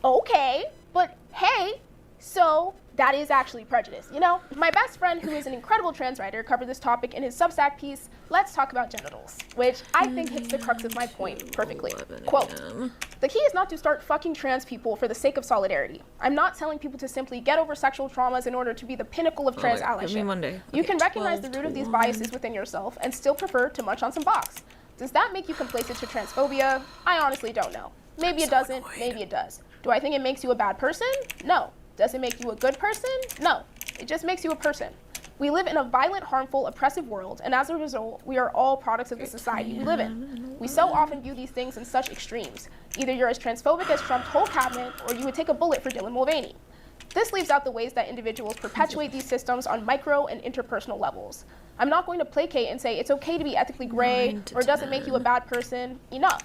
Okay, but hey, so that is actually prejudice, you know? My best friend, who is an incredible trans writer, covered this topic in his Substack piece, Let's Talk About Genitals, which I think hits the crux of my point perfectly. Quote, the key is not to start fucking trans people for the sake of solidarity. I'm not telling people to simply get over sexual traumas in order to be the pinnacle of trans allyship. You can recognize the root of these biases within yourself and still prefer to munch on some box. Does that make you complacent to transphobia? I honestly don't know. Maybe it doesn't, maybe it does. Do I think it makes you a bad person? No. Does it make you a good person? No. It just makes you a person. We live in a violent, harmful, oppressive world, and as a result, we are all products of the society we live in. We so often view these things in such extremes. Either you're as transphobic as Trump's whole cabinet, or you would take a bullet for Dylan Mulvaney. This leaves out the ways that individuals perpetuate these systems on micro and interpersonal levels. I'm not going to placate and say it's okay to be ethically gray, or it doesn't make you a bad person. Enough.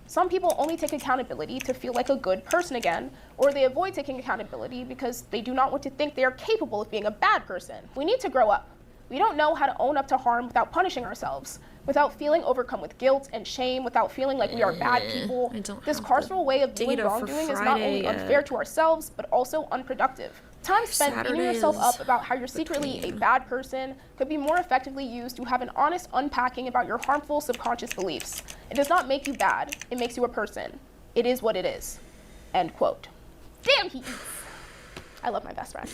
Some people only take accountability to feel like a good person again, or they avoid taking accountability because they do not want to think they are capable of being a bad person. We need to grow up. We don't know how to own up to harm without punishing ourselves, without feeling overcome with guilt and shame, without feeling like we are bad people. This carceral way of viewing wrongdoing is not only unfair to ourselves, but also unproductive. Time spent beating yourself up about how you're secretly a bad person could be more effectively used to have an honest unpacking about your harmful subconscious beliefs. It does not make you bad, it makes you a person. It is what it is. End quote. Damn, he eats. I love my best friend.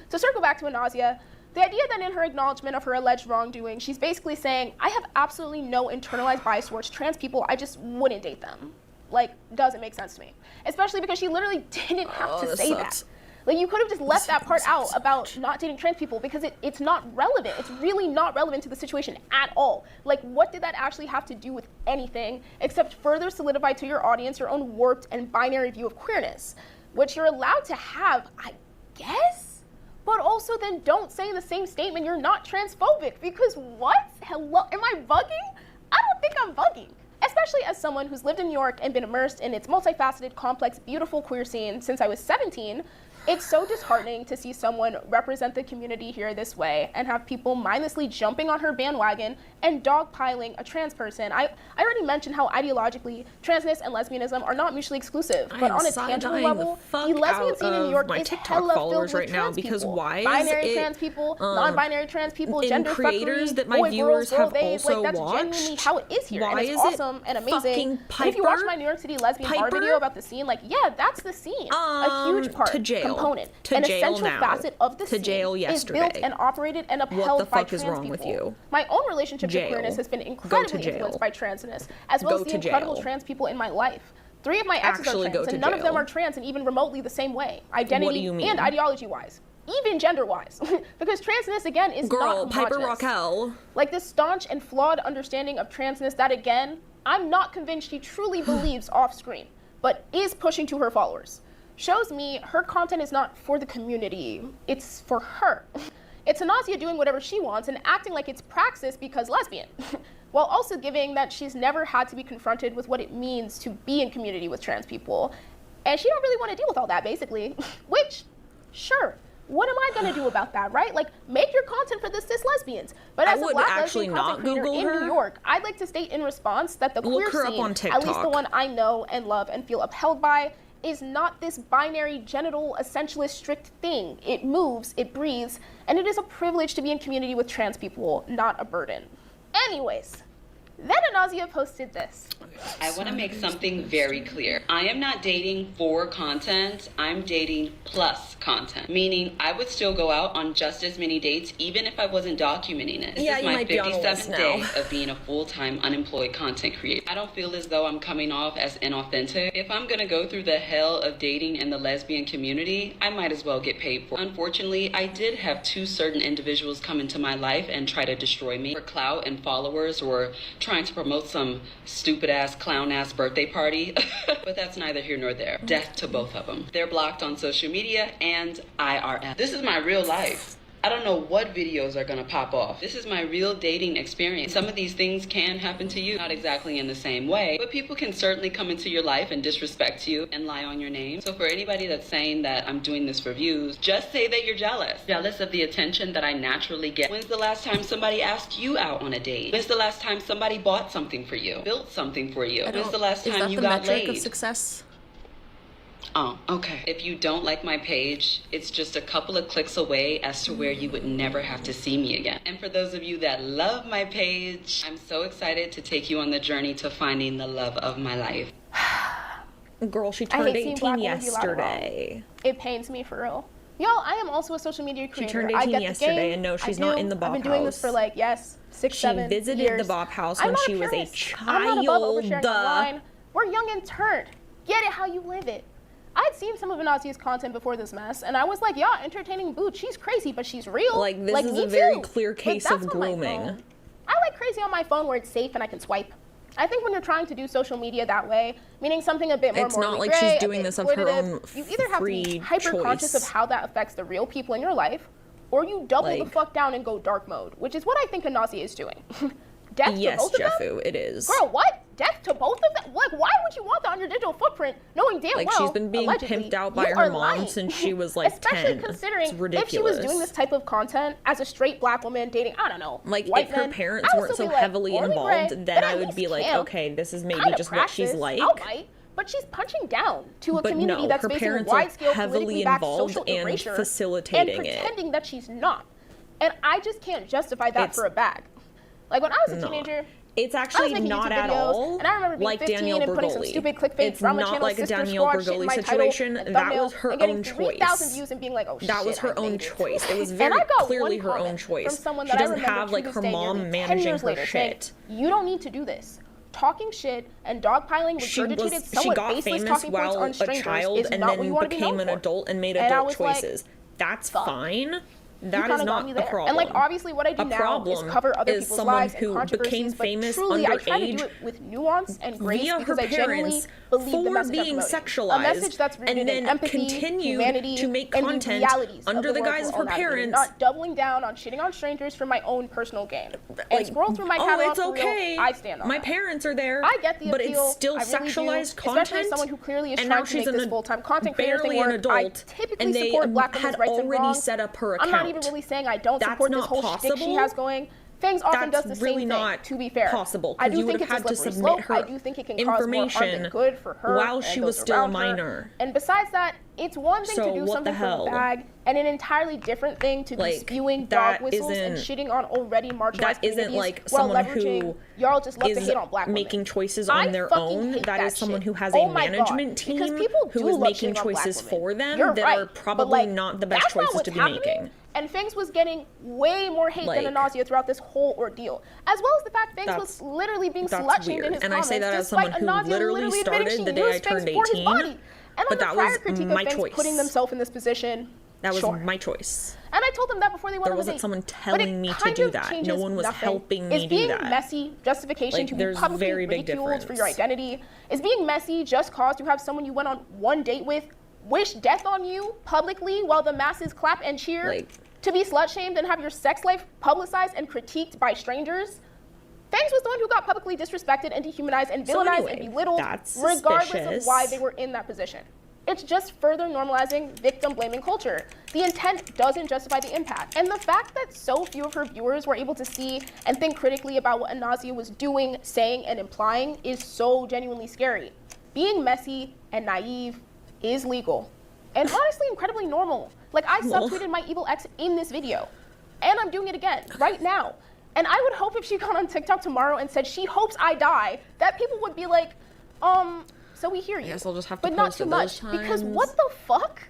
To circle back to Anazia, the idea that in her acknowledgement of her alleged wrongdoing, she's basically saying, I have absolutely no internalized bias towards trans people, I just wouldn't date them. Like, doesn't make sense to me. Especially because she literally didn't have to say that. Like, you could have just left that part out about not dating trans people because it's not relevant. It's really not relevant to the situation at all. Like, what did that actually have to do with anything except further solidify to your audience your own warped and binary view of queerness, which you're allowed to have, I guess? But also then don't say in the same statement you're not transphobic, because what? Hello, am I bugging? I don't think I'm bugging. Especially as someone who's lived in New York and been immersed in its multifaceted, complex, beautiful queer scene since I was 17, it's so disheartening to see someone represent the community here this way and have people mindlessly jumping on her bandwagon and dogpiling a trans person. I already mentioned how ideologically transness and lesbianism are not mutually exclusive, but on a tangible level, the lesbian scene in New York is hella filled with trans people. Binary trans people, non-binary trans people, gender creators fuckery, that my boy, viewers girls, have girl, also that's watched. genuinely how it is here, Why and it's is awesome it and amazing. fucking And if you watch Piper? my New York City lesbian bar Piper? video about the scene, like, yeah, that's the scene. A huge part, to jail. component, To an jail essential now. facet of the To scene jail is yesterday. built and operated and upheld the by fuck is trans wrong people. with you? My own relationship to Jail. queerness has been Go to incredibly jail. influenced by transness, as well Go as the to incredible jail. trans people in my life. 3 of my exes Actually are go trans, to and none of them jail. are trans and even remotely the same way, identity you mean? and ideology-wise. Even gender-wise, because transness, again, is Girl, not Piper homogenous. Raquel. Like this staunch and flawed understanding of transness that, again, I'm not convinced she truly believes off-screen, but is pushing to her followers, shows me her content is not for the community, it's for her. It's Anasia doing whatever she wants and acting like it's praxis because lesbian, while also giving that she's never had to be confronted with what it means to be in community with trans people. And she don't really want to deal with all that, basically, which, sure, what am I gonna do about that, right? Like, make your content for the cis lesbians. But as a would black actually lesbian content not creator Google in her. New York, I'd like to state in response that the Look queer her up scene, on at least the TikTok. one I know and love and feel upheld by, is not this binary, genital, essentialist, strict thing. It moves, it breathes, and it is a privilege to be in community with trans people, not a burden. Anyways, then Anasia posted this. I want to make something very clear. I am not dating for content. I'm dating plus content. Meaning I would still go out on just as many dates even if I wasn't documenting it. This Yeah, is you my might be on the list 57th day now. of being a full-time unemployed content creator. I don't feel as though I'm coming off as inauthentic. If I'm going to go through the hell of dating in the lesbian community, I might as well get paid for it. Unfortunately, I did have 2 certain individuals come into my life and try to destroy me for clout and followers or trying to promote some stupid-ass, clown-ass birthday party. But that's neither here nor there. Death to both of them. They're blocked on social media and IRL. This is my real life. I don't know what videos are gonna pop off. This is my real dating experience. Some of these things can happen to you, not exactly in the same way, but people can certainly come into your life and disrespect you and lie on your name. So for anybody that's saying that I'm doing this for views, just say that you're jealous. Jealous of the attention that I naturally get. When's the last time somebody asked you out on a date? When's the last time somebody bought something for you? Built something for you? When's the last time you got laid? Of success? Oh, okay. If you don't like my page, it's just a couple of clicks away as to where you would never have to see me again. And for those of you that love my page, I'm so excited to take you on the journey to finding the love of my life. Girl, she I turned hate seeing black 18 women do a lot of wrong. yesterday. It pains me for real. Y'all, I am also a social media creator. turned I 18 get the yesterday, game. and no, she's I not do. in the Bop I've been doing this house. for like, yes, 6, She 7 visited years. the Bop house I'm when not she was a purist. I'm not above oversharing child. online. We're young and turned. Get it how you live it. I'd seen some of Anasia's content before this mess, and I was like, yeah, entertaining boot. She's crazy, but she's real. Like, this is me a very too. clear But case that's of on my grooming. phone. I like crazy on my phone where it's safe and I can swipe. I think when you're trying to do social media that way, meaning something a bit more It's not morally like she's gray, a doing bit this of her exploitative, own you either have to be free hyper conscious of choice. how that affects the real people in your life, or you double the Like- fuck down and go dark mode, which is what I think Anasia is doing. Death Yes, to both of them? Jeffu, it is. Girl, what? Death to both of them? Like, why would you want that on your digital footprint, knowing damn Like, well, she's been being allegedly, pimped out by you her are mom lying. since she was, like, Especially 10. considering It's if she was doing ridiculous. this type of content as a straight black woman dating, I don't know, Like, white if her men, parents I would weren't still so be like, heavily morally involved, gray, then but I at would least be like, camp. okay, this is maybe Kinda just what she's praxis, like. I'll bite, but she's punching down to a But community no, that's her facing parents are wide-scale heavily politically backed involved social and erasure facilitating and it. pretending that she's not. And I just can't justify that It's for a bag. Like when I was a not. teenager, It's I was actually making not YouTube at videos, all and I remember being like 15 Danielle and putting some Bergoli. stupid clickbait It's drama not channel like a sister Danielle squad shit in Bergoli my situation. title and That thumbnail was her and getting own 3,000 choice. views and being like, oh shit, That was I her own made it. choice. It was And very I got clearly one her own comment choice. From someone She that I doesn't remember have to like this her day, mom nearly 10 managing years her later, saying, shit. you don't need to do this. Talking shit and dogpiling She regurgitated she somewhat got baseless famous talking points while on a strangers child is and not what you then want to be became known an for. adult and made And I adult was like, choices. That's fuck. fine. That is not a problem. And like obviously what I do now is cover other people's lives and controversies, but truly I try to do it with nuance and grace because I genuinely believe the message I'm promoting. A message that's rooted in empathy, humanity, to make and content the realities under the guise of her parents, not doubling down on shitting on strangers for my own personal gain. And scroll through my catalog it's okay. for real, I stand on my that. parents are there. I get the appeal, but it's still I really sexualized do, content. especially as someone who clearly is and trying now to make she's this full-time content creator thing barely an work. adult, I typically and they support Black women's had rights and already wrongs. set up her account. I'm not even really saying I don't That's support this not whole shtick she possible. has going. Fangs often does the really same not thing, to be fair. Possible, I do you think would it's a have had to slippery submit slope. her I do think it can cause more harm than good for her while and she those was still a around her. minor. And besides that, it's one thing So to do what something the for hell? the bag, and an entirely different thing to be spewing that dog whistles and isn't- shitting on already marginalized that isn't communities like while someone leveraging who y'all just love to is hate on Black making women. choices I on their fucking own. hate That is someone shit. who has Oh a my management God, team because people who do is love making shitting on Black choices women. for them You're that right, are but, probably like, not the best that's not choices what's to be happening. making. And Fangs was getting way more hate than a nausea throughout this whole ordeal, as well as the fact Fangs was literally being slut-shamed in his And I comments, say that as despite someone who Anazia literally admitting started she the day I used Fangs turned for his 18, body. And but on the that prior was critique my of Fangs choice. putting themselves in this position, That was sure. my choice. And I told them that before they went There on the wasn't date. someone But telling it me to kind do of that. changes No one was nothing. helping me Is do being that. messy justification Like, to be there's publicly very big ridiculed for your difference. identity? Is being messy just cause to have someone you went on one date with wish death on you publicly while the masses clap and cheer? To be slut-shamed and have your sex life publicized and critiqued by strangers? Fangs was the one who got publicly disrespected and dehumanized and villainized and belittled regardless of why they were in that position. It's just further normalizing victim-blaming culture. The intent doesn't justify the impact. And the fact that so few of her viewers were able to see and think critically about what Anazia was doing, saying, and implying is so genuinely scary. Being messy and naive is legal. And honestly, incredibly normal. Like, I subtweeted my evil ex in this video. And I'm doing it again, right now. And I would hope if she got on TikTok tomorrow and said she hopes I die, that people would be like, so we hear you. I guess I'll just have to but not post too it much, those because times. what the fuck?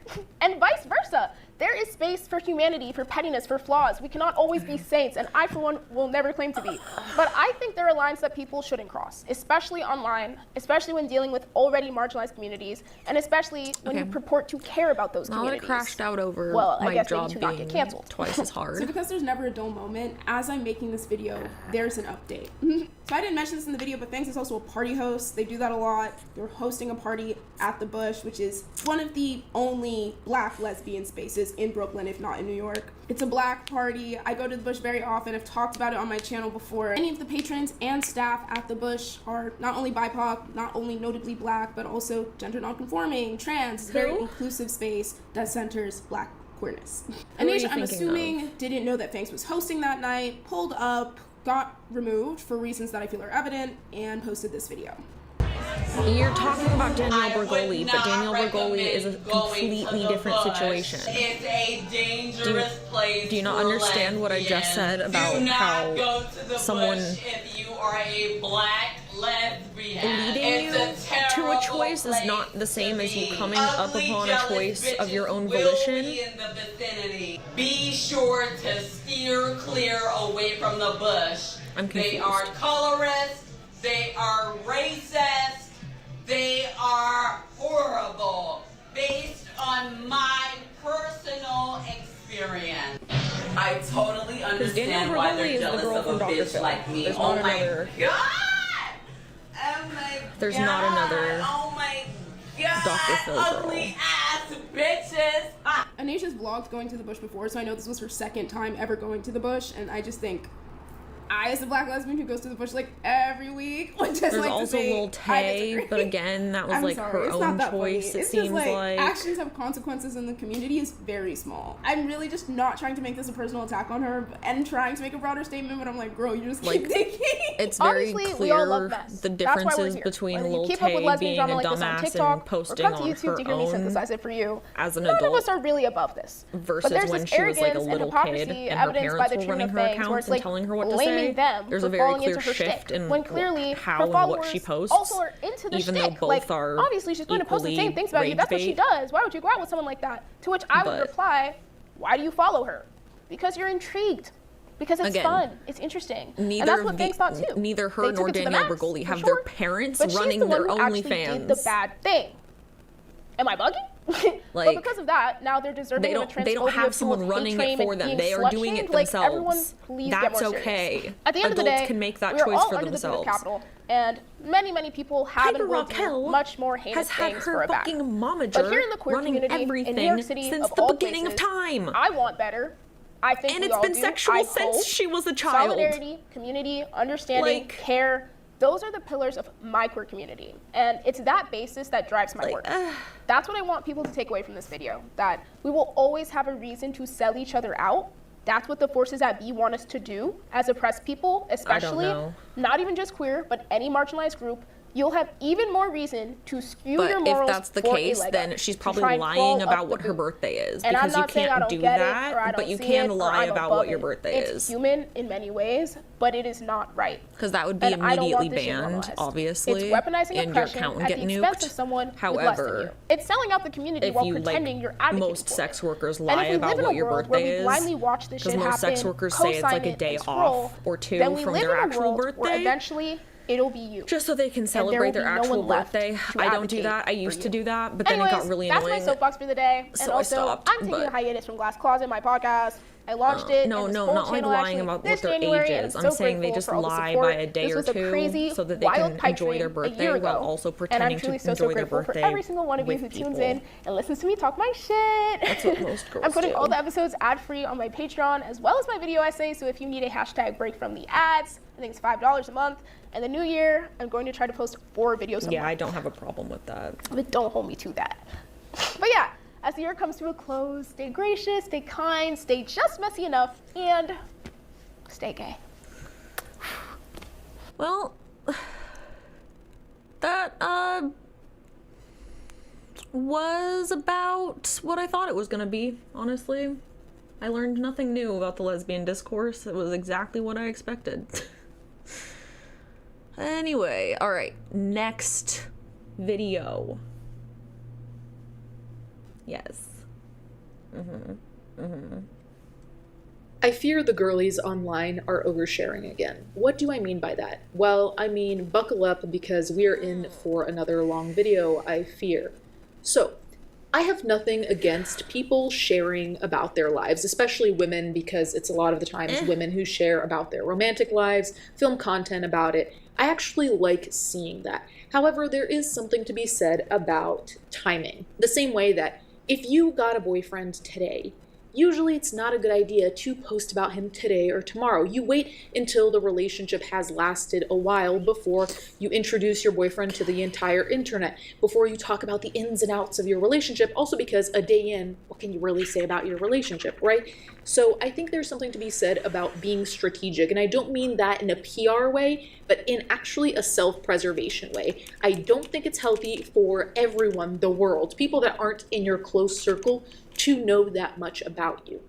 And vice versa. There is space for humanity, for pettiness, for flaws. We cannot always be saints, and I, for one, will never claim to be. But I think there are lines that people shouldn't cross, especially online, especially when dealing with already marginalized communities, and especially when you purport to care about those Now that I communities. crashed out over well, I my guess job maybe to not being get canceled. twice as hard. So because there's never a dull moment, as I'm making this video, there's an update. So I didn't mention this in the video, but Fangs is also a party host. They do that a lot. They're hosting a party at the Bush, which is one of the only Black lesbian spaces in Brooklyn, if not in New York. It's a Black party. I go to the Bush very often. I've talked about it on my channel before. Many of the patrons and staff at the Bush are not only BIPOC, not only notably Black, but also gender nonconforming, trans. It's a very inclusive space that centers Black queerness. Anisha, I'm assuming, didn't know that Fangs was hosting that night, pulled up, got removed for reasons that I feel are evident, and posted this video. You're talking about Danielle Bergoli, but Danielle Bergoli is a completely different situation. It's a dangerous place. Do you not understand what I just said about how someone if you are a Black lesbian? leading you to a choice is not the same as you coming up upon a choice of your own volition? Be sure to steer clear away from the Bush. I'm confused. They are colorist. They are racist. They are horrible. Based on my personal experience. I totally understand why they're jealous of a bitch like me. Oh my God! Oh my God! There's not another Oh my God! Dr. Phil girl. Ugly ass bitches! Anisha's vlogged going to the Bush before, so I know this was her second time ever going to the Bush, and I just think I, as a Black lesbian who goes to the Bush like every week, would just There's like also to say, Lil Tay, but again, that was I'm like sorry, her it's not own that choice. funny. It It's seems just like actions have consequences, and the community is very small. I'm really just not trying to make this a personal attack on her and trying to make a broader statement, but I'm like, girl, you just keep thinking. It's very Honestly, clear we all love mess. the That's why we're differences here. between Whether you Lil keep up with Tay lesbian being a drama like this on dumbass TikTok, and posting or come to on YouTube her to hear me own synthesize it for you. as an None adult of us are really above this. versus But there's when this she was like a arrogance and little hypocrisy kid and her evidenced by parents the were treatment running of her Fangs, where accounts it's and like telling her what to blaming say. them There's for a very falling clear into her shift shtick, in when clearly how her and followers what she posts, also are into the even though shtick. both Like, are obviously she's going to post the equally same things about you. rage That's what she bait. does. Why would you go out with someone like that? To which I would But- reply, why do you follow her? Because you're intrigued. Because it's Again, fun. It's interesting. And Neither that's of what Fangs thought too. neither her They took nor it to the Danielle max, Bergoli for have sure. their parents But she's running the one their who actually did the OnlyFans. bad thing. Am I bugging? Like, but because of that, now they're deserving of a transphobia they don't have someone fueled running hate it shame for and them. being They are slut doing it shamed. Like, themselves. everyone, please get That's more serious. okay. At the end Adults of the day, can make that we are choice all for under the boot of themselves. capital, and many people have Piper and will Raquel do much more heinous has had things her for a back. fucking momager But here in the queer running community everything in New York City, since of the all beginning of places, time. I want better. I think And we it's all been do. sexual I since hope. she was a child. Solidarity, community, understanding, Like, care. Those are the pillars of my queer community. And it's that basis that drives my work. That's what I want people to take away from this video. That we will always have a reason to sell each other out. That's what the forces at B want us to do as oppressed people, especially. Not even just queer, but any marginalized group. You'll have even more reason to skew But your morals. if that's the for case, a leg then up, she's to probably try and lying crawl up about the what her boot. birthday is. And I'm Because you not saying I can't don't do get it, or I that, don't but you see can it, or lie I'm about above what your it. birthday It's is. human in many ways, but it is not right. Because that would be And I don't immediately want this shit banned, normalized. obviously. It's weaponizing and your oppression account would at get the expense of nuked. someone with less than However, you. It's selling out the community if while you, pretending like, you're advocating most for sex it. workers And lie if we about live in what a your world where birthday we is. blindly watch this shit Because most happen, sex workers say it's like co-sign a it, day and scroll, off or two then we from live their in a actual world where birthday. eventually it'll be you. Just so they can And there will celebrate their be no actual one left birthday. to I don't do advocate that. I for used to you. do that, but then Anyways, it got really that's annoying. my soapbox for the day. And So I also, stopped, I'm taking a but- hiatus from Glass Closet, my podcast. I launched it. No, and this no, whole not like channel lying actually about this what their January, age and is. I'm I'm so saying they grateful just for all the lie support. by a day This or was a two crazy, so that they wild can pipe enjoy dream their a birthday year while ago. also And I'm pretending truly to so enjoy their grateful for birthday every single one of you with who tunes people. in and listens to me talk my shit. That's what most girls I'm putting do. all the episodes ad-free on my Patreon as well as my video essays, so if you need a hashtag break from the ads, I think it's $5 a month. And the new year, I'm going to try to post 4 videos a month. Yeah, I don't have a problem with that. But don't hold me to that. But yeah, as the year comes to a close, stay gracious, stay kind, stay just messy enough, and stay gay. Well, that was about what I thought it was gonna be, honestly. I learned nothing new about the lesbian discourse. It was exactly what I expected. Anyway, alright, next video. Yes. I fear the girlies online are oversharing again. What do I mean by that? Well, I mean buckle up because we are in for another long video, I fear. So, I have nothing against people sharing about their lives, especially women, because it's a lot of the times women who share about their romantic lives, film content about it. I actually like seeing that. However, there is something to be said about timing. The same way that if you got a boyfriend today, usually it's not a good idea to post about him today or tomorrow. You wait until the relationship has lasted a while before you introduce your boyfriend to the entire internet, before you talk about the ins and outs of your relationship. Also because a day in, what can you really say about your relationship, right? So I think there's something to be said about being strategic, and I don't mean that in a PR way, but in actually a self-preservation way. I don't think it's healthy for everyone, the world, people that aren't in your close circle, to know that much about you.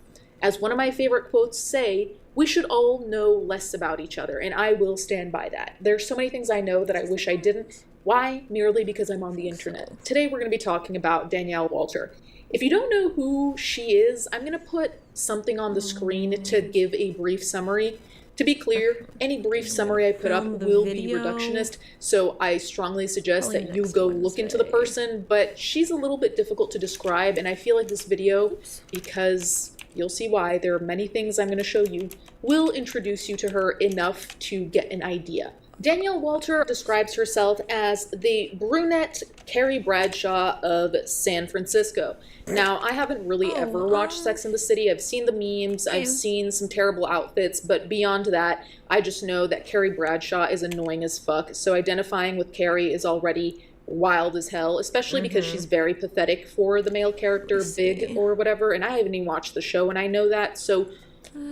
As one of my favorite quotes say, we should all know less about each other, and I will stand by that. There's so many things I know that I wish I didn't. Why? Merely because I'm on the internet. Today we're going to be talking about Danielle Walter. If you don't know who she is, I'm going to put something on the screen to give a brief summary. To be clear, any brief summary I put up will be reductionist, so I strongly suggest that you go look into the person, but she's a little bit difficult to describe, and I feel like this video, because you'll see why, there are many things I'm going to show you, will introduce you to her enough to get an idea. Danielle Walter describes herself as the brunette Carrie Bradshaw of San Francisco. Now, I haven't really ever watched Sex and the City. I've seen the memes, I've seen some terrible outfits, but beyond that, I just know that Carrie Bradshaw is annoying as fuck, so identifying with Carrie is already wild as hell, especially because she's very pathetic for the male character, Big or whatever, and I haven't even watched the show and I know that, so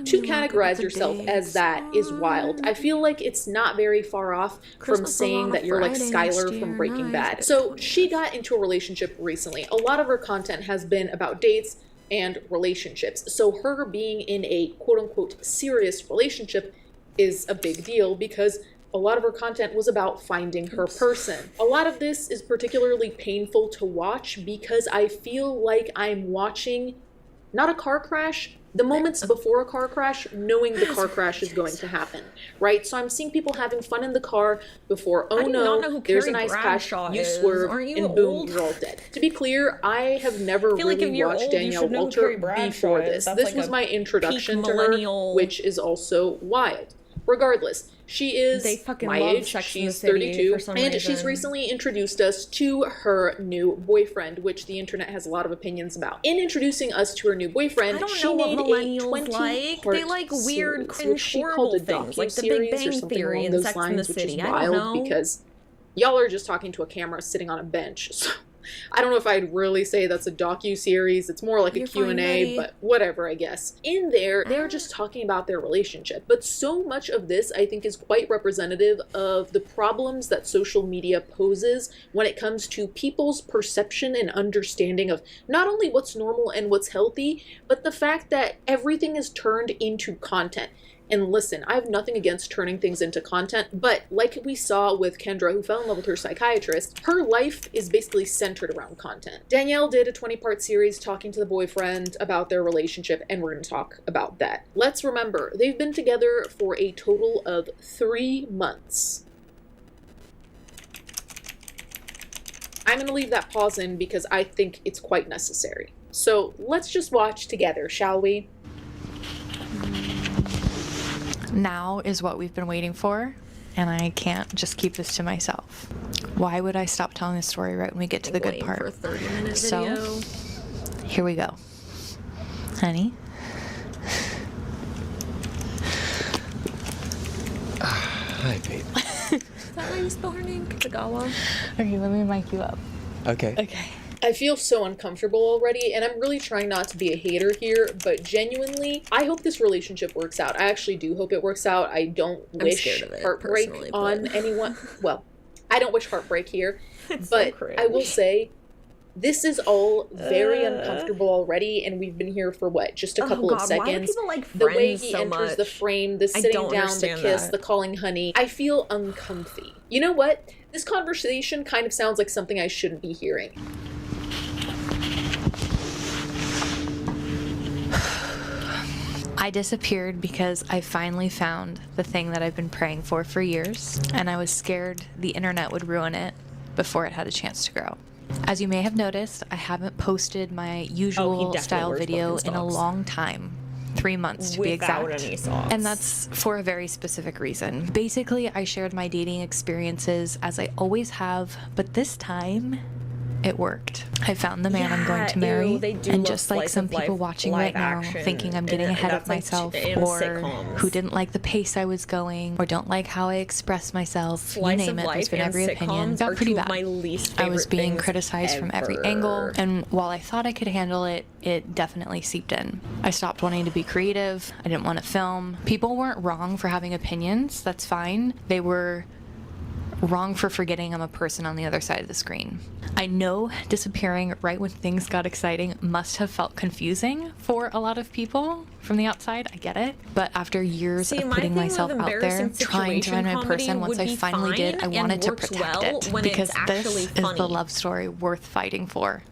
to categorize yourself as that is wild. I feel like it's not very far off from saying that you're like Skylar from Breaking Bad. So she got into a relationship recently. A lot of her content has been about dates and relationships. So her being in a quote-unquote serious relationship is a big deal because a lot of her content was about finding her person. A lot of this is particularly painful to watch because I feel like I'm watching not a car crash, The moments before a car crash, knowing the car crash is going to happen, right? So I'm seeing people having fun in the car before, oh no, there's an ice patch, you swerve, and boom, you're all dead. To be clear, I have never really watched Danielle Walter before this. This was my introduction to her, which is also wild. Regardless, she is my age, she's 32, and she's recently introduced us to her new boyfriend, which the internet has a lot of opinions about. In introducing us to her new boyfriend, she made a 20-part They like weird, series, which she called a docu-series or something along those lines, which is wild because y'all are just talking to a camera sitting on a bench. So I don't know if I'd really say that's a docu-series. It's more like a Q&A, but whatever, I guess. In there, they're just talking about their relationship. But so much of this, I think, is quite representative of the problems that social media poses when it comes to people's perception and understanding of not only what's normal and what's healthy, but the fact that everything is turned into content. And listen, I have nothing against turning things into content, but like we saw with Kendra, who fell in love with her psychiatrist, her life is basically centered around content. Danielle did a 20-part series talking to the boyfriend about their relationship, and we're going to talk about that. Let's remember, they've been together for a total of 3 months. I'm going to leave that pause in because I think it's quite necessary. So let's just watch together, shall we? Now is what we've been waiting for, and I can't just keep this to myself. Why would I stop telling the story right when we get to the good part? For a 30-minute so, video. Here we go. Honey? Hi, babe. Is that how you spell her name? Kagawa? Okay, let me mic you up. Okay. Okay. I feel so uncomfortable already, and I'm really trying not to be a hater here, but genuinely, I hope this relationship works out. I actually do hope it works out. I don't wish heartbreak on anyone. Well, I don't wish heartbreak here, but I will say, this is all very uncomfortable already, and we've been here for what, just a couple of seconds. Why do people like the way Friends he so enters much? the frame, the sitting down, the kiss, the calling honey. I feel uncomfy. You know what? This conversation kind of sounds like something I shouldn't be hearing. I disappeared because I finally found the thing that I've been praying for years, and I was scared the internet would ruin it before it had a chance to grow. As you may have noticed, I haven't posted my usual style video in a long time. 3 months to be exact. Without any socks. And that's for a very specific reason. Basically, I shared my dating experiences as I always have, but this time it worked. I found the man I'm going to marry, and just like some people watching right now thinking I'm getting ahead of myself, or who didn't like the pace I was going, or don't like how I express myself, you name it, there's been every opinion. Got pretty bad. I was being criticized from every angle, and while I thought I could handle it, it definitely seeped in. I stopped wanting to be creative. I didn't want to film. People weren't wrong for having opinions, that's fine. They were wrong for forgetting I'm a person on the other side of the screen. I know disappearing right when things got exciting must have felt confusing for a lot of people from the outside. I get it. But after years of putting myself out there, trying to find my person, once I finally did, I wanted to protect it. Because this is the love story worth fighting for.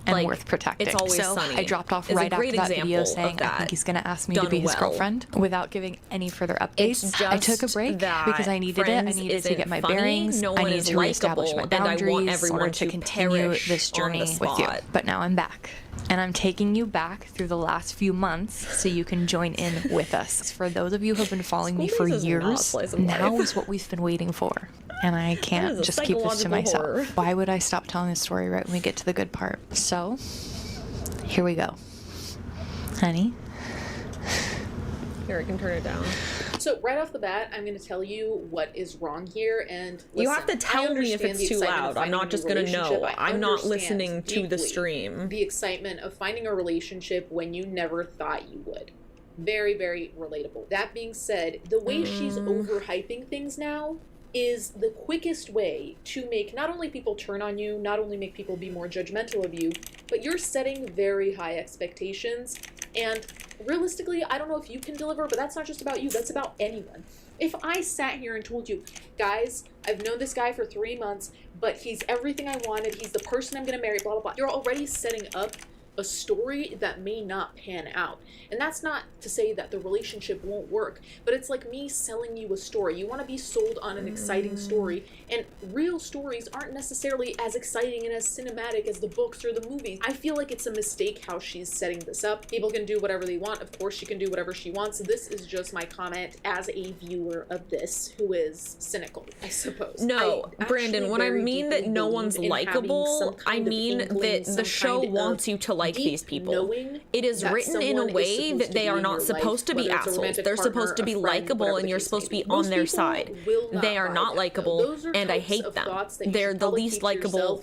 And worth protecting. It's Always so Sunny I dropped off is a right after great that video example saying of I think that he's going to ask me to done be his well. girlfriend without giving any further updates. It's I took a just break that because I needed it. I Friends needed to isn't get my funny, bearings. no I one needed is to reestablish my likable, and I want boundaries in everyone order to to continue perish this journey on the with you. spot. But now I'm back. And I'm taking you back through the last few months so you can join in with us. For those of you who have been following me for years, now is what we've been waiting for. And I can't just keep this to myself. Horror. Why would I stop telling the story right when we get to the good part? So, here we go. Honey? Here, I can turn it down. So right off the bat, I'm going to tell you what is wrong here, and listen, You have to tell me if it's too loud. I'm not just going to know. I'm not listening to the stream. The excitement of finding a relationship when you never thought you would. Very, very relatable. That being said, the way she's overhyping things now is the quickest way to make not only people turn on you, not only make people be more judgmental of you, but you're setting very high expectations. And realistically, I don't know if you can deliver, but that's not just about you, that's about anyone. If I sat here and told you, guys, I've known this guy for 3 months, but he's everything I wanted, he's the person I'm gonna marry, blah, blah, blah, you're already setting up a story that may not pan out. And that's not to say that the relationship won't work, but it's like me selling you a story. You want to be sold on an exciting story, and real stories aren't necessarily as exciting and as cinematic as the books or the movies. I feel like it's a mistake how she's setting this up. People can do whatever they want. Of course she can do whatever she wants. This is just my comment as a viewer of this who is cynical, I suppose. No, Brandon, when I mean that no one's likable, I mean that the show wants you to like these people. It is written in a way that they are not supposed to be assholes. They're supposed to be likable, and you're supposed to be on their side. They are not likable, and I hate them. They're the least likable,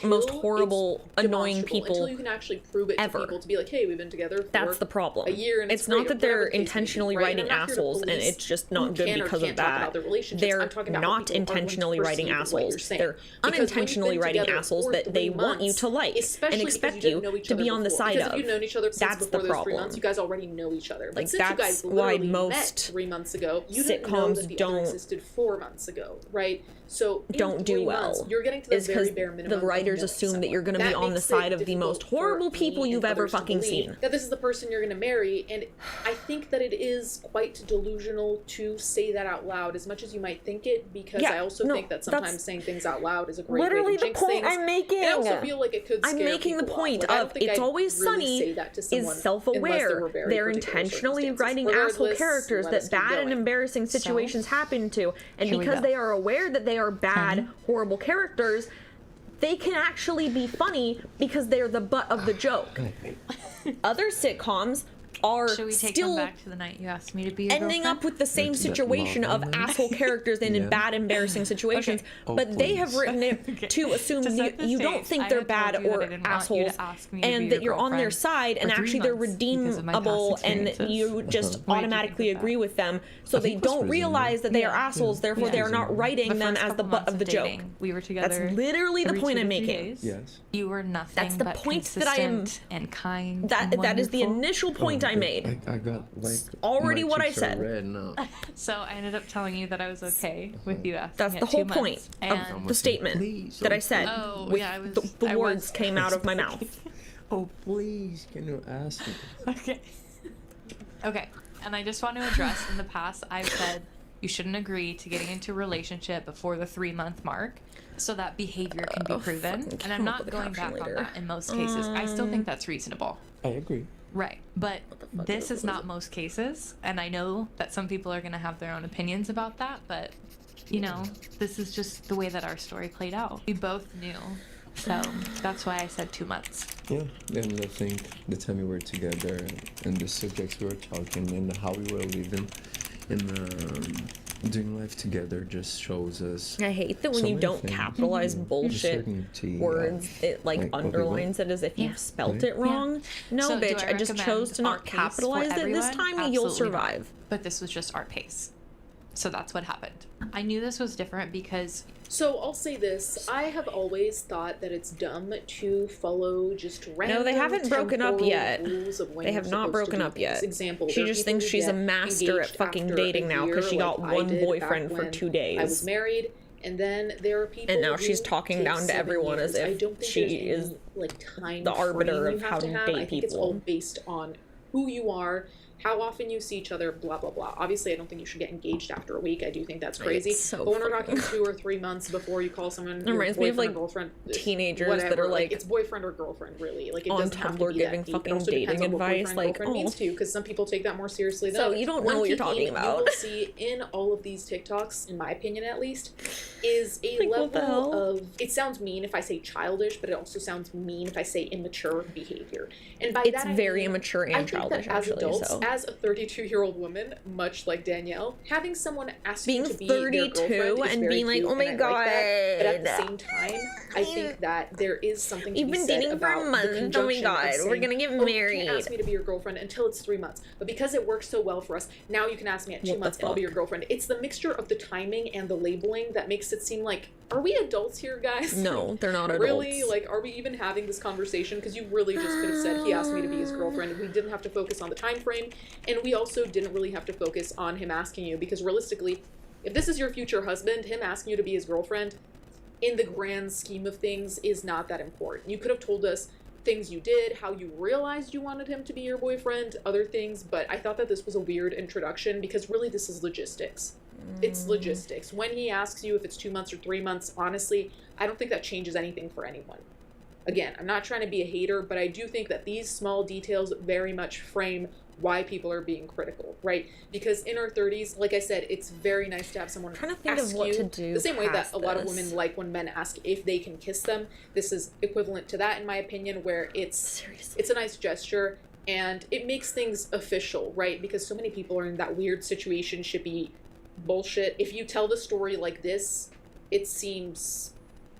most horrible, annoying people until you can actually prove it ever. To people to be like, hey, we've been together for That's the problem. a year, and it's not that they're intentionally writing assholes, and it's just not good because of that. They're not intentionally writing assholes. They're unintentionally writing assholes that they want you to like and expect you to be on the side of. If you've known each other That's the problem. 3 months, you guys already know each other. Like, since you guys that's why literally most met 3 months ago, you didn't know that the other existed 4 months ago, right? So don't do well. You're getting to the is very because bare minimum. the writers assume that you're going to be on the side of the most horrible people you've ever fucking seen. That this is the person you're going to marry, and I think that it is quite delusional to say that out loud, as much as you might think it, because I also think that sometimes saying things out loud is a great way to jinx things. I'm making. And I also feel like it could scare I'm making the point of It's Always Sunny is self-aware. They're intentionally writing asshole characters that bad and embarrassing situations happen to, and because they are aware that they are bad, horrible characters, they can actually be funny because they're the butt of the joke. Other sitcoms are Should we take still them back to the night you asked me to be your ending girlfriend? up with the same situation of asshole characters in bad, embarrassing situations, but they have written it to assume you don't think they're bad or assholes, and that you're on their side, and actually they're redeemable, and you just automatically agree with them, so they don't realize that they are assholes, therefore they are not writing them as the butt of the joke. We were together. That's literally the point I'm making. Yes. You were nothing That's the but point that I am. and kind. That is the initial point I made. I got like already what I said. Red now. So I ended up telling you that I was okay with you asking. That's the whole point of the statement that I said. The words came out of my mouth. Oh, please, can you ask me? Okay. Okay. And I just want to address, in the past, I've said you shouldn't agree to getting into a relationship before the 3-month mark, so that behavior can be proven. And I'm not going back on that in most cases. I still think that's reasonable. I agree. Right. But this is not most cases. And I know that some people are going to have their own opinions about that. But, you know, this is just the way that our story played out. We both knew. So that's why I said 2 months. Yeah. And I think the time we were together and the subjects we were talking and how we were living and doing life together just shows us. I hate that when you don't capitalize bullshit words, it like underlines it as if you've spelt it wrong. No, So do bitch, I just chose to not capitalize it this time. You'll survive. But this was just our pace. So that's what happened. I knew this was different because... So I'll say this, I have always thought that it's dumb to follow just random No, they haven't broken up yet. rules of when They you're have not supposed to broken do up things. yet. Example, She there are just people thinks who she's a get master at engaged fucking after dating a now because she year, got like I one did boyfriend back for when 2 days. I was married, and then there are people And now who she's talking take down to 7 everyone years. as if I don't think she there's any, is like time the arbiter frame of you how have to have. date I think it's people. all based on who you are, how often you see each other, blah blah blah. Obviously, I don't think you should get engaged after a week. I do think that's crazy. It's so but when we're fucking- talking 2 or 3 months before you call someone It your reminds me of, boyfriend or like, girlfriend, teenagers whatever, that are, like, it's boyfriend or girlfriend, really. Like it on doesn't have to Tumblr be giving that deep. It fucking also depends dating on what advice, boyfriend, like, girlfriend means oh. to you, because some people take that more seriously than So others. you don't know One what you're key talking theme about. You will see in all of these TikToks, in my opinion at least, is a Like, what the hell? level of, it sounds mean if I say childish, but it also sounds mean if I say immature behavior. And by It's that I very mean, immature and I think childish, that as actually, adults, so. as a 32-year-old woman, much like Danielle, having someone ask you Being to be their 32 girlfriend is and very being like, cute, oh my and I like that. But at the God. same time, I think that there is something to You've be been said dating for a about the month. Oh my conjunction God, of we're saying, gonna get "Oh, you married." can't ask me to be your girlfriend until it's 3 months, but because it works so well for us, now you can ask me at 2 What the months and I'll be fuck? your girlfriend. It's the mixture of the timing and the labeling that makes it seem like, are we adults here, guys? No, they're not Really? adults. Like, are we even having this conversation? Because you really just could have said he asked me to be his girlfriend. We didn't have to focus on the time frame, and we also didn't really have to focus on him asking you, because realistically, if this is your future husband, him asking you to be his girlfriend, in the grand scheme of things, is not that important. You could have told us things you did, how you realized you wanted him to be your boyfriend, other things, but I thought that this was a weird introduction because really this is logistics. It's logistics. When he asks you if it's 2 months or 3 months, honestly, I don't think that changes anything for anyone. Again, I'm not trying to be a hater, but I do think that these small details very much frame why people are being critical, right? Because in our 30s, like I said, it's very nice to have someone ask you the same way that a lot of women like when men ask if they can kiss them. This is equivalent to that, in my opinion, where it's a nice gesture and it makes things official, right? Because so many people are in that weird situationshipy bullshit. If you tell the story like this, it seems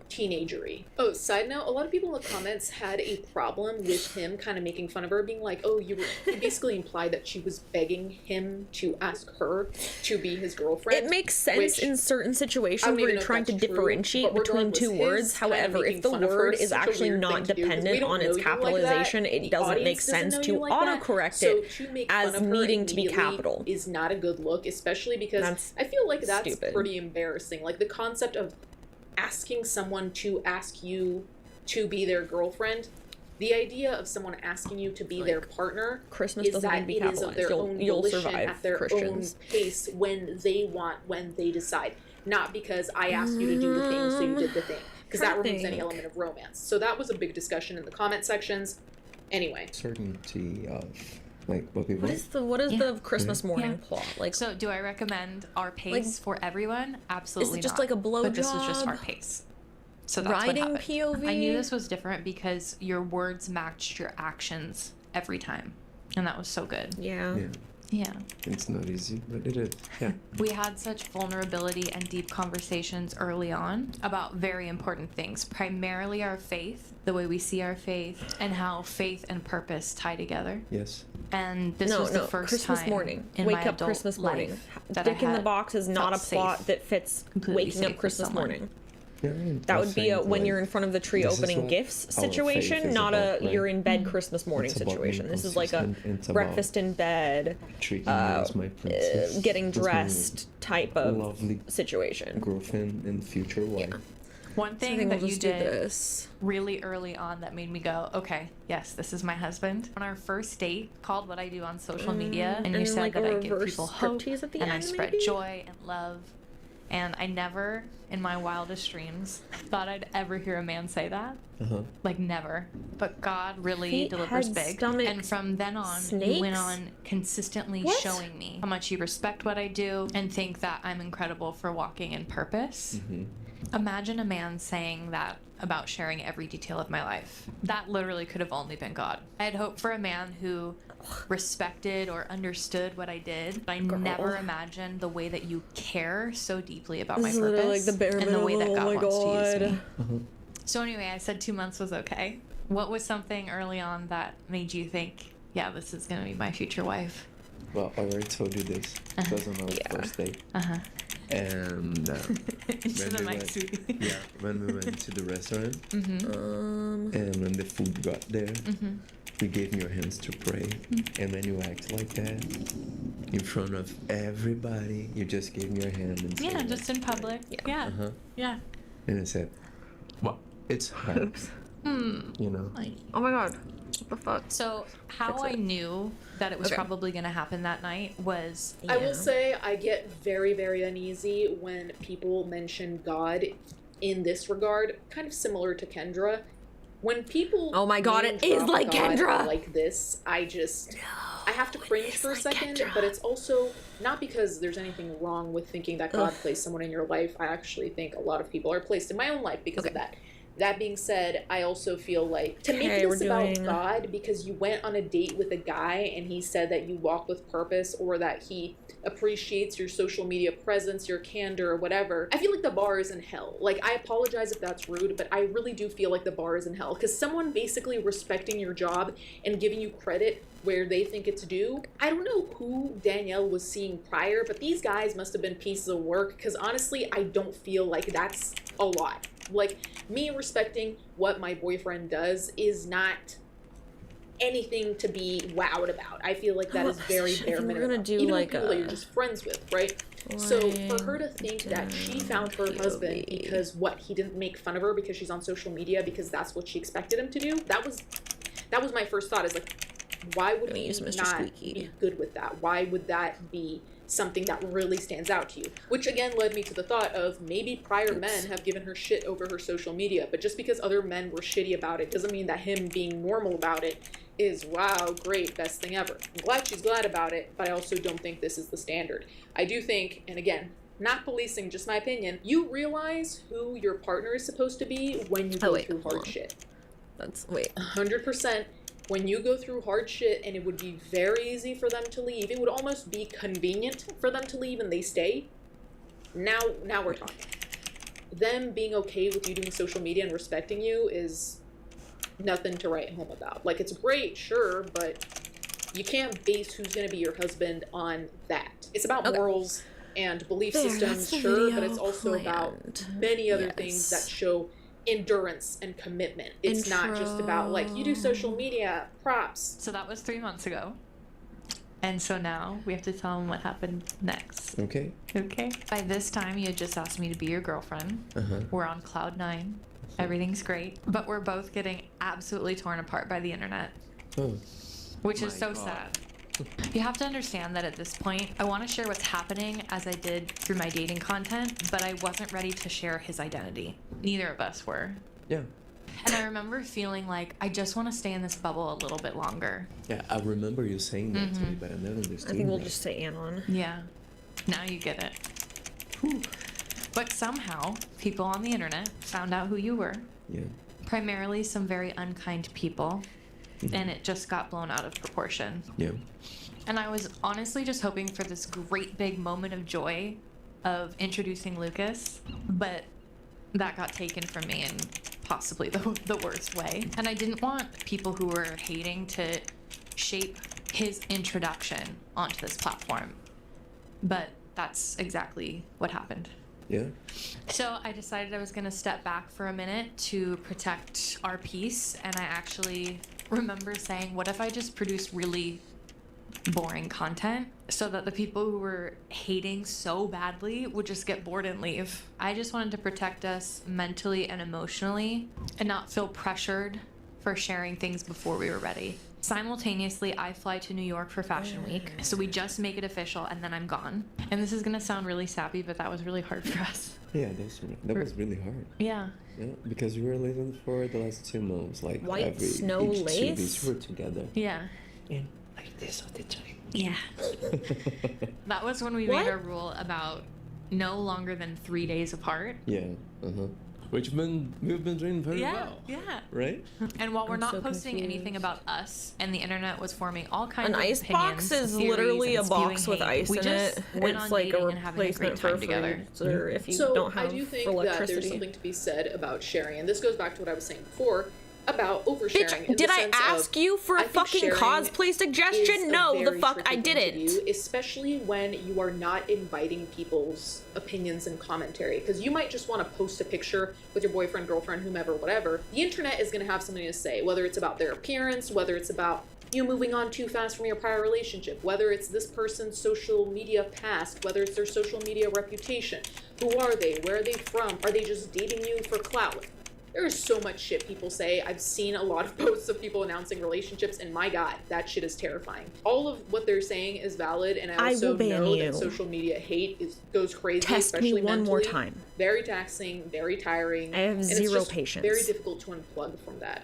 teenagery. Oh, side note, a lot of people in the comments had a problem with him kind of making fun of her, being like, oh, you basically implied that she was begging him to ask her to be his girlfriend. It makes sense in certain situations where you're trying to differentiate between two words. However, if the word is actually not dependent on its capitalization, it doesn't make sense to autocorrect it as needing to be capital. Is not a good look, especially because I feel like that's pretty embarrassing. Like the concept of asking someone to ask you to be their girlfriend, the idea of someone asking you to be their partner Christmas is that it is of their own volition at their own pace when they want, when they decide, not because I asked you to do the thing so you did the thing, because that removes any element of romance. So that was a big discussion in the comment sections. Anyway, certainty of like what people what is the Christmas morning plot like? So do I recommend our pace for everyone? Absolutely Is it just not. like a blowjob? But this was just our pace. So that's Writing what happened. POV? I knew this was different because your words matched your actions every time, and that was so good. Yeah. It's not easy, but it is. Yeah. We had such vulnerability and deep conversations early on about very important things, primarily our faith, the way we see our faith, and how faith and purpose tie together. Yes. And this was the first Christmas time morning. in Wake my up adult Christmas morning. life that Dick I in the had box is not a felt plot safe, that fits completely waking safe up with Christmas someone. morning. Yeah, That would be a think, when like, you're in front of the tree this is opening what gifts our situation, faith is not about, a right? you're in bed Christmas morning It's about being situation. This is like a consistent. It's about breakfast in bed, treating you as my princess, getting as my dressed type of lovely situation. girlfriend and future wife. One So I thing think that we'll you just do did this. really early on that made me go, okay, yes, this is my husband. On our first date, called What I Do on Social Media, and you and said like that a I give reverse people hope, striptease at the and I end, spread maybe? joy and love. And I never, in my wildest dreams, thought I'd ever hear a man say that. Like, never. But God really Feet, delivers head, big. stomach, And from then on, you snakes? went on consistently What? showing me how much you respect what I do and think that I'm incredible for walking in purpose. Imagine a man saying that about sharing every detail of my life. That literally could have only been God. I had hoped for a man who respected or understood what I did, but I never imagined the way that you care so deeply about my This is literally purpose like the bare and the way that minimum. God Oh my wants to use God. me. So anyway, I said 2 months was okay. What was something early on that made you think, yeah, this is gonna be my future wife? Well, I already told you this. It was on our first date. And when we went to the restaurant, and when the food got there, we gave your hands to pray, and when you act like that in front of everybody, you just gave me your hand and said, Yeah, just in public. Yeah. Yeah. and I said, "Well, it's hard, you know." Oh my God. What the fuck? So how I knew that it was probably going to happen that night was... I will say I get very, very uneasy when people mention God in this regard, kind of similar to Kendra. When people Oh my God, name it is drop like God Kendra! like this, I have to cringe for a second, but it's also not because there's anything wrong with thinking that God placed someone in your life. I actually think a lot of people are placed in my own life because of that. That being said, I also feel like to make this about God because you went on a date with a guy and he said that you walk with purpose or that he appreciates your social media presence, your candor, or whatever. I feel like the bar is in hell. Like, I apologize if that's rude, but I really do feel like the bar is in hell because someone basically respecting your job and giving you credit where they think it's due. I don't know who Danielle was seeing prior, but these guys must have been pieces of work because honestly, I don't feel like that's a lot. Like, me respecting what my boyfriend does is not anything to be wowed about. I feel like that is very bare minimum. Even with people that you're just friends with, right? So for her to think that she found her husband because he didn't make fun of her because she's on social media because that's what she expected him to do, that was that was my first thought, is like, why would he not be good with that? Why would that be something that really stands out to you? Which again led me to the thought of maybe prior men have given her shit over her social media, but just because other men were shitty about it doesn't mean that him being normal about it is, wow, great, best thing ever. I'm glad she's glad about it, but I also don't think this is the standard. I do think, and again, not policing, just my opinion, you realize who your partner is supposed to be when you go through hard shit. That's, wait. 100%. When you go through hard shit, and it would be very easy for them to leave, it would almost be convenient for them to leave and they stay. Now we're talking. Them being okay with you doing social media and respecting you is nothing to write home about. Like, it's great, sure, but you can't base who's going to be your husband on that. It's about morals and belief systems, sure, but it's also about many other things that show endurance and commitment. It's not just about, like, you do social media, props. So that was 3 months ago. And so now we have to tell him what happened next. Okay. Okay. By this time, you had just asked me to be your girlfriend. We're on cloud 9. Everything's great. But we're both getting absolutely torn apart by the internet. Which is so sad. You have to understand that at this point, I want to share what's happening as I did through my dating content, but I wasn't ready to share his identity. Neither of us were. Yeah. And I remember feeling like I just want to stay in this bubble a little bit longer. Yeah, I remember you saying that to me, but I never understood. I think we'll just say Anon. Yeah. Now you get it. Whew. But somehow, people on the internet found out who you were. Yeah. Primarily some very unkind people. And it just got blown out of proportion. Yeah. And I was honestly just hoping for this great big moment of joy of introducing Lucas, but that got taken from me in possibly the worst way. And I didn't want people who were hating to shape his introduction onto this platform. But that's exactly what happened. Yeah. So I decided I was going to step back for a minute to protect our peace, and I actually remember saying, what if I just produce really boring content so that the people who were hating so badly would just get bored and leave. I just wanted to protect us mentally and emotionally and not feel pressured for sharing things before we were ready. Simultaneously, I fly to New York for Fashion Week, so we just make it official and then I'm gone. And this is gonna sound really sappy, but that was really hard for us. Yeah, that was really hard. Yeah. Yeah, because we were living for the last 2 months, like White snow each 2 lace? weeks we were together. Yeah. And like this all the time. Yeah. That was when we made our rule about no longer than 3 days apart. Yeah. Which we've been doing very well. Yeah. Right? And while we're not posting anything about us, and the internet was forming all kinds An of ice opinions, box is theories, literally and a box spewing with hate, ice we in just it. went It's on like a dating and having a great replacement time for together. freezer if you So don't have I do think electricity. that there's something to be said about sharing, and this goes back to what I was saying before about oversharing. Bitch, did I ask you for a fucking cosplay suggestion? No, the fuck I didn't. Especially when you are not inviting people's opinions and commentary, because you might just want to post a picture with your boyfriend, girlfriend, whomever, whatever. The internet is going to have something to say, whether it's about their appearance, whether it's about you moving on too fast from your prior relationship, whether it's this person's social media past, whether it's their social media reputation. Who are they? Where are they from? Are they just dating you for clout? There is so much shit people say. I've seen a lot of posts of people announcing relationships, and my God, that shit is terrifying. All of what they're saying is valid, and I also know that social media hate goes crazy, Test especially me one more mentally. time. Very taxing, very tiring. I have and zero it's just patience. very difficult to unplug from that.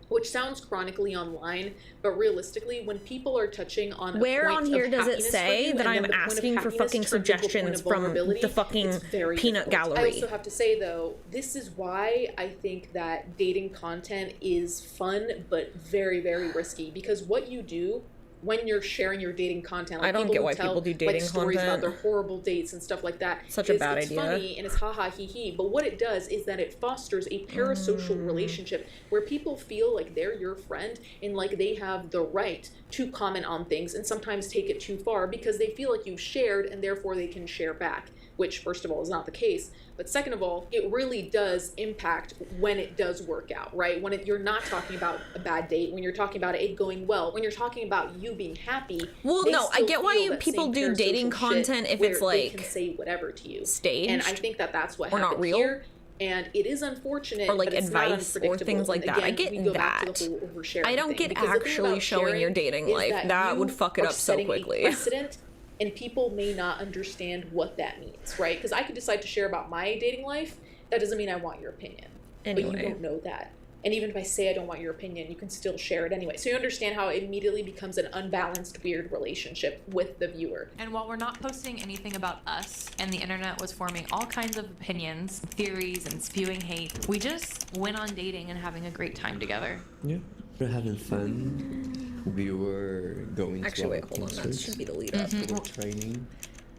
Which sounds chronically online, but realistically, when people are touching on a Where point on here of does it happiness for say you, that and then I'm the point of asking for happiness fucking turns into a point suggestions of from vulnerability? the fucking It's very peanut difficult. gallery? I also have to say, though, this is why I think that dating content is fun, but very, very risky. Because what you do when you're sharing your dating content, like I don't people get who why tell, people do dating like, stories content. about their horrible dates and stuff like that. Such a bad it's idea. funny and it's haha he he, but what it does is that it fosters a parasocial relationship where people feel like they're your friend and like they have the right to comment on things and sometimes take it too far because they feel like you've shared and therefore they can share back, which first of all is not the case. But second of all, it really does impact when it does work out, right? When you're not talking about a bad date, when you're talking about it going well, when you're talking about you being happy. Well, no, I get why people do dating content if it's like they can say whatever to you. staged, and I think that that's what or happened not real. here. And it is unfortunate, or like but it's not advice or unpredictable. things like And that. again, I get we go that. back to the whole oversharing I don't thing, get because the thing actually about showing sharing your dating is life. That you would fuck it are up so setting a quickly. precedent, and people may not understand what that means, right? Because I could decide to share about my dating life. That doesn't mean I want your opinion. Anyway. But you don't know that. And even if I say I don't want your opinion, you can still share it anyway. So you understand how it immediately becomes an unbalanced, weird relationship with the viewer. And while we're not posting anything about us, and the internet was forming all kinds of opinions, theories, and spewing hate, we just went on dating and having a great time together. Yeah. We're having fun. We were going to Actually, wait, hold on. That concerts. should be the lead up. We were training.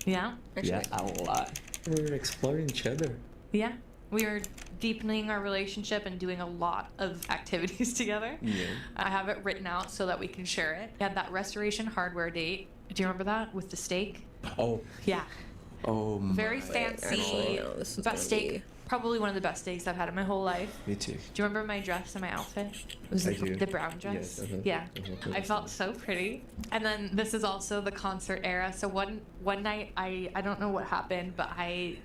Yeah? Yeah, a lot. We were exploring each other. Yeah. We were deepening our relationship and doing a lot of activities together. Yeah. I have it written out so that we can share it. We had that restoration hardware date. Do you remember that? With the steak? Oh. Yeah. Oh my. Very fancy. Best steak. Probably one of the best steaks I've had in my whole life. Me too. Do you remember my dress and my outfit? It was I do. the brown dress. Yes, Yeah. I felt so pretty. And then this is also the concert era. So one night, I don't know what happened, but I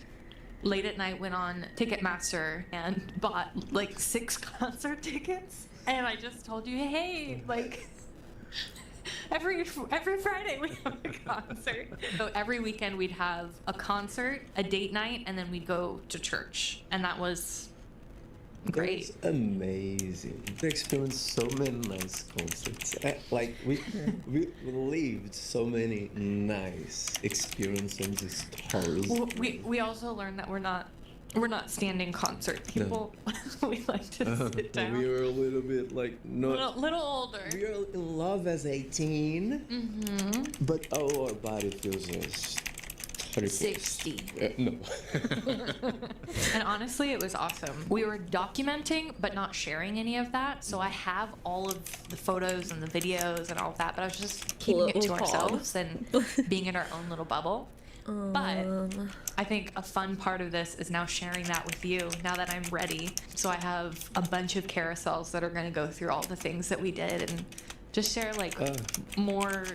late at night went on Ticketmaster and bought like 6 concert tickets. And I just told you, hey, like every Friday we have a concert. So every weekend we'd have a concert, a date night, and then we'd go to church. And that was great. It was amazing. We experienced so many nice concerts. Like we lived so many nice experiences and stories. Well, we also learned that we're not standing concert people. No. We like to sit down. We were a little bit like not little older. We are in love as 18, but our body feels as 60. No. And honestly, it was awesome. We were documenting, but not sharing any of that. So I have all of the photos and the videos and all of that, but I was just keeping it to ourselves and being in our own little bubble. But I think a fun part of this is now sharing that with you now that I'm ready. So I have a bunch of carousels that are going to go through all the things that we did and just share like more.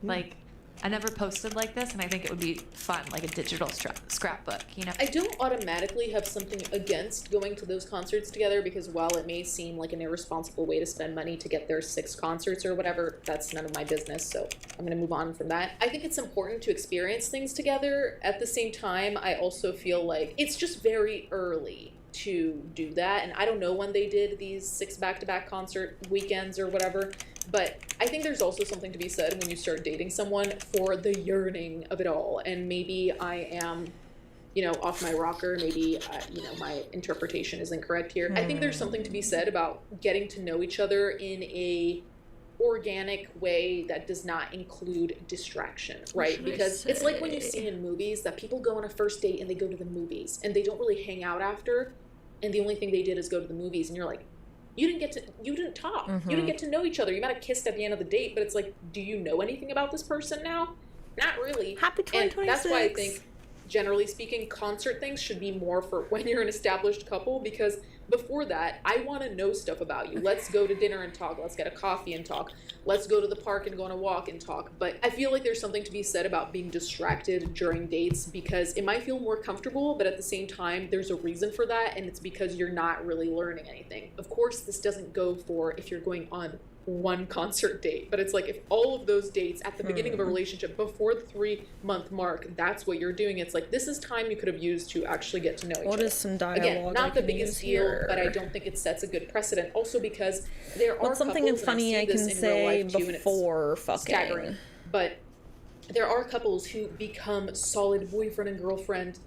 Like I never posted like this, and I think it would be fun, like a digital scrapbook, you know? I don't automatically have something against going to those concerts together, because while it may seem like an irresponsible way to spend money to get their 6 concerts or whatever, that's none of my business, so I'm gonna move on from that. I think it's important to experience things together. At the same time, I also feel like it's just very early to do that, and I don't know when they did these 6 back-to-back concert weekends or whatever, but I think there's also something to be said when you start dating someone for the yearning of it all. And maybe I am, off my rocker. Maybe, my interpretation is incorrect here. I think there's something to be said about getting to know each other in a organic way that does not include distraction, right? Because it's like when you see in movies that people go on a first date and they go to the movies and they don't really hang out after, and the only thing they did is go to the movies, and you're like, you didn't talk. You didn't get to know each other. You might have kissed at the end of the date, but it's like, do you know anything about this person now? Not really. Happy 2026. And that's why I think, generally speaking, concert things should be more for when you're an established couple, because before that, I want to know stuff about you. Let's go to dinner and talk. Let's get a coffee and talk. Let's go to the park and go on a walk and talk. But I feel like there's something to be said about being distracted during dates, because it might feel more comfortable, but at the same time, there's a reason for that, and it's because you're not really learning anything. Of course, this doesn't go for if you're going on one concert date, but it's like if all of those dates at the beginning of a relationship before the 3-month mark, that's what you're doing. It's like, this is time you could have used to actually get to know each other. What is some dialogue? Again, not the biggest deal, here? but I don't think it sets a good precedent. Also because there are something couples, funny and I can say before fucking. Staggering, but there are couples who become solid boyfriend and girlfriend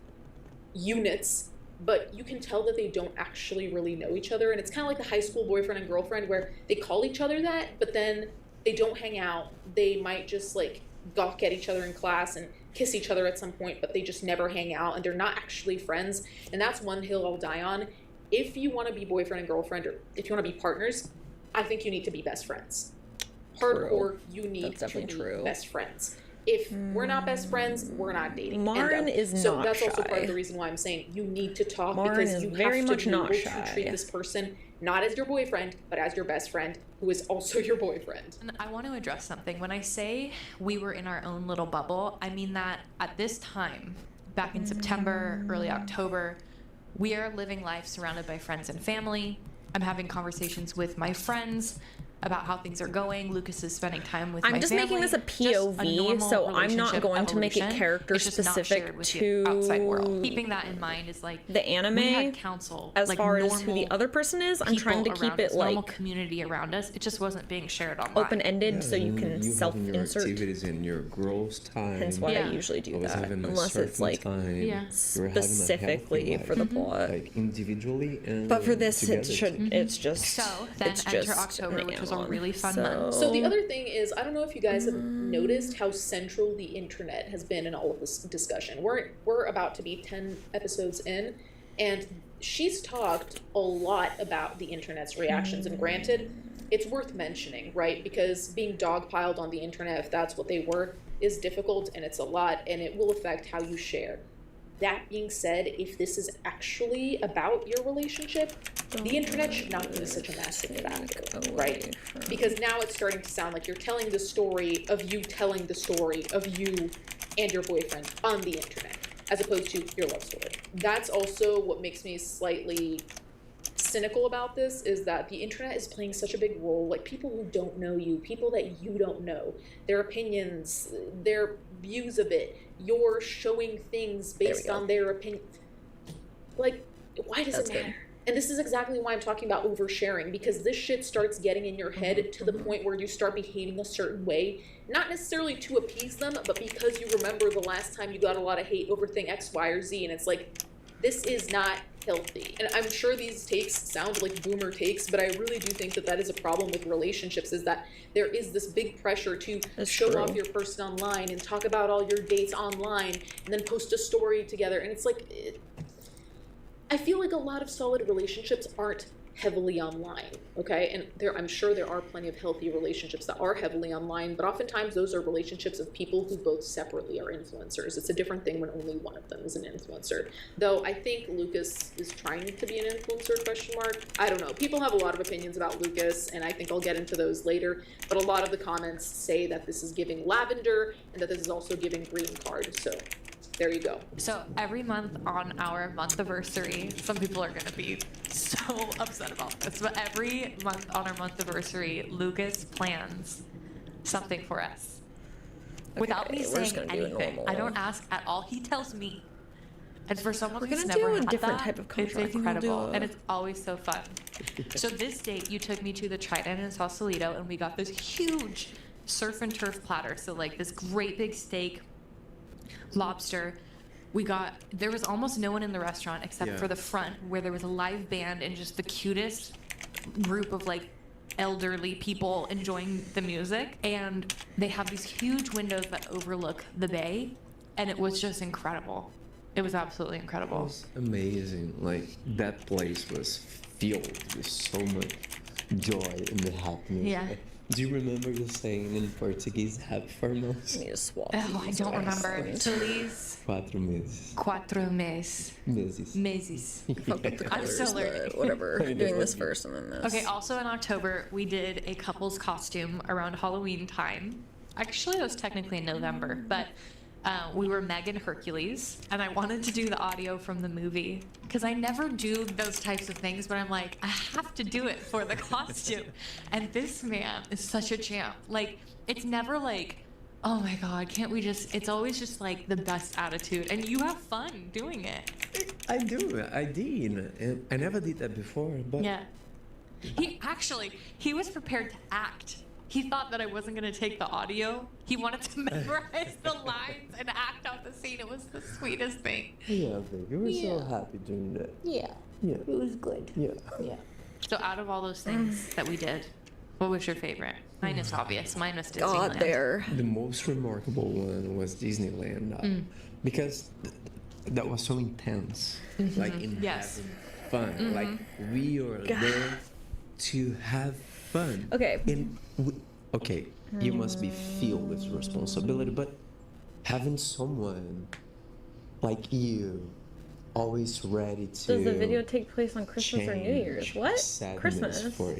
units, but you can tell that they don't actually really know each other. And it's kind of like the high school boyfriend and girlfriend where they call each other that, but then they don't hang out. They might just like gawk at each other in class and kiss each other at some point, but they just never hang out, and they're not actually friends. And that's one hill I'll die on. If you want to be boyfriend and girlfriend, or if you want to be partners, I think you need to be best friends. Hardcore, you need to be best friends. If we're not best friends, we're not dating. Marin is so not that's also shy. part of the reason why I'm saying you need to talk, Marin because is you very have much to be not able shy. to treat this person not as your boyfriend, but as your best friend, who is also your boyfriend. And I want to address something. When I say we were in our own little bubble, I mean that at this time, back in September, early October, We are living life surrounded by friends and family. I'm having conversations with my friends about how things are going. Lucas is spending time with my family. I'm just making this a POV, so I'm not going to make it character specific to the outside world. Keeping that in mind is like the anime. We had counsel as far as who the other person is, I'm trying to keep it like normal community around us. It just wasn't being shared online. Open-ended, so you can you self-insert. Your activities in your growth time. Hence why I usually do that, unless it's like specifically for the plot. Like individually and but for this, it's just so then enter October, which was a really fun month. So the other thing is, I don't know if you guys have noticed how central the internet has been in all of this discussion. We're about to be 10 episodes in, and she's talked a lot about the internet's reactions. And granted, it's worth mentioning, right? Because being dogpiled on the internet, if that's what they were, is difficult, and it's a lot, and it will affect how you share. That being said, if this is actually about your relationship, the internet should not be such a massive factor, right? Because now it's starting to sound like you're telling the story of you telling the story of you and your boyfriend on the internet, as opposed to your love story. That's also what makes me slightly cynical about this, is that the internet is playing such a big role. Like, people who don't know you, people that you don't know, their opinions, their views of it, you're showing things based on their opinion. Like, why does it matter? And this is exactly why I'm talking about oversharing, because this shit starts getting in your head to the point where you start behaving a certain way, not necessarily to appease them, but because you remember the last time you got a lot of hate over thing X, Y, or Z, and it's like, this is not healthy. And I'm sure these takes sound like boomer takes, but I really do think that that is a problem with relationships, is that there is this big pressure to show off your person online and talk about all your dates online and then post a story together. And it's like, I feel like a lot of solid relationships aren't heavily online, okay? And I'm sure there are plenty of healthy relationships that are heavily online, but oftentimes those are relationships of people who both separately are influencers. It's a different thing when only one of them is an influencer. Though I think Lucas is trying to be an influencer, question mark. I don't know. People have a lot of opinions about Lucas, and I think I'll get into those later, but a lot of the comments say that this is giving lavender and that this is also giving green card, so there you go. So every month on our month anniversary, some people are going to be so upset about this, but every month on our month anniversary, Lucas plans something for us. Without me saying anything. I don't ask at all. He tells me. And for someone who's never had different that, type of contract. it's incredible, and it's always so fun. So this date, you took me to the Trident in Sausalito, and we got this huge surf and turf platter. So like this great big steak, lobster. There was almost no one in the restaurant except for the front, where there was a live band and just the cutest group of like elderly people enjoying the music. And they have these huge windows that overlook the bay, and it was just incredible. It was absolutely incredible. It was amazing. Like, that place was filled with so much joy and the happiness. Yeah. Do you remember the saying in Portuguese, have 4 months? I need to swap. Oh, I don't remember. Feliz 4 meses. 4 meses. Meses. I'm still learning. Whatever. Doing this first and then this. Okay, also in October, we did a couple's costume around Halloween time. Actually, it was technically in November, but we were Meg and Hercules, and I wanted to do the audio from the movie because I never do those types of things, but I'm like, I have to do it for the costume. And this man is such a champ. Like, it's never like, oh my God, can't we just, it's always just like the best attitude, and you have fun doing it. I do. I did. And I never did that before, but... Yeah. He was prepared to act. He thought that I wasn't going to take the audio. He wanted to memorize the lines and act out the scene. It was the sweetest thing. Yeah, baby. You were so happy doing that. Yeah. Yeah. It was good. Yeah. Yeah. So out of all those things that we did, what was your favorite? Mine is obvious. Mine was Disneyland. God, there. The most remarkable one was Disneyland. Because that was so intense. Like, in having fun. Like, we are there to have fun. Okay. You must be filled with responsibility, but having someone like you always ready to... Does the video take place on Christmas or New Year's? What? Sadness for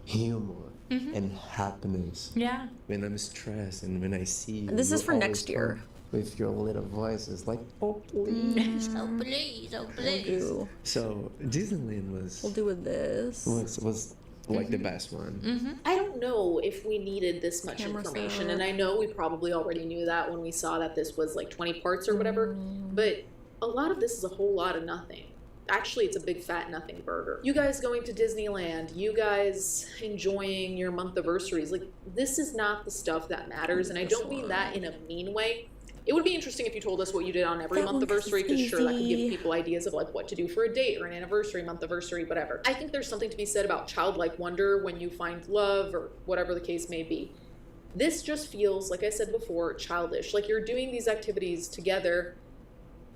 humor and happiness. Yeah. When I'm stressed and when I see you... This is for next year. with your little voices, like, oh please, oh please, oh please. So Disneyland was. We'll do with this. Was like the best one. I don't know if we needed this much Camera information, setup. and I know we probably already knew that when we saw that this was like 20 parts or whatever, but a lot of this is a whole lot of nothing. Actually, it's a big fat nothing burger. You guys going to Disneyland, you guys enjoying your month-iversarys, like, this is not the stuff that matters, and I don't mean that in a mean way. It would be interesting if you told us what you did on every month-iversary, because sure, that could give people ideas of like what to do for a date or an anniversary, month-iversary, whatever. I think there's something to be said about childlike wonder when you find love or whatever the case may be. This just feels, like I said before, childish. Like you're doing these activities together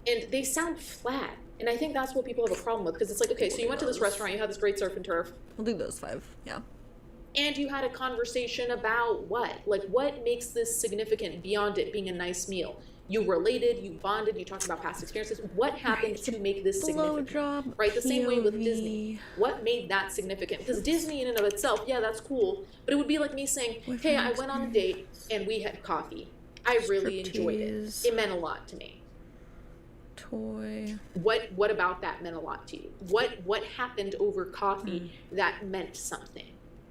and they sound flat. And I think that's what people have a problem with, because it's like, okay, so you went to this restaurant, you had this great surf and turf. We'll do those 5, yeah. And you had a conversation about what? Like, what makes this significant beyond it being a nice meal? You related, you bonded, you talked about past experiences. What happened to make this significant? Right, the same way with Disney. What made that significant? Because Disney in and of itself, yeah, that's cool. But it would be like me saying, hey, I went on a date and we had coffee. I really enjoyed it. It meant a lot to me. Toy. What about that meant a lot to you? What happened over coffee that meant something?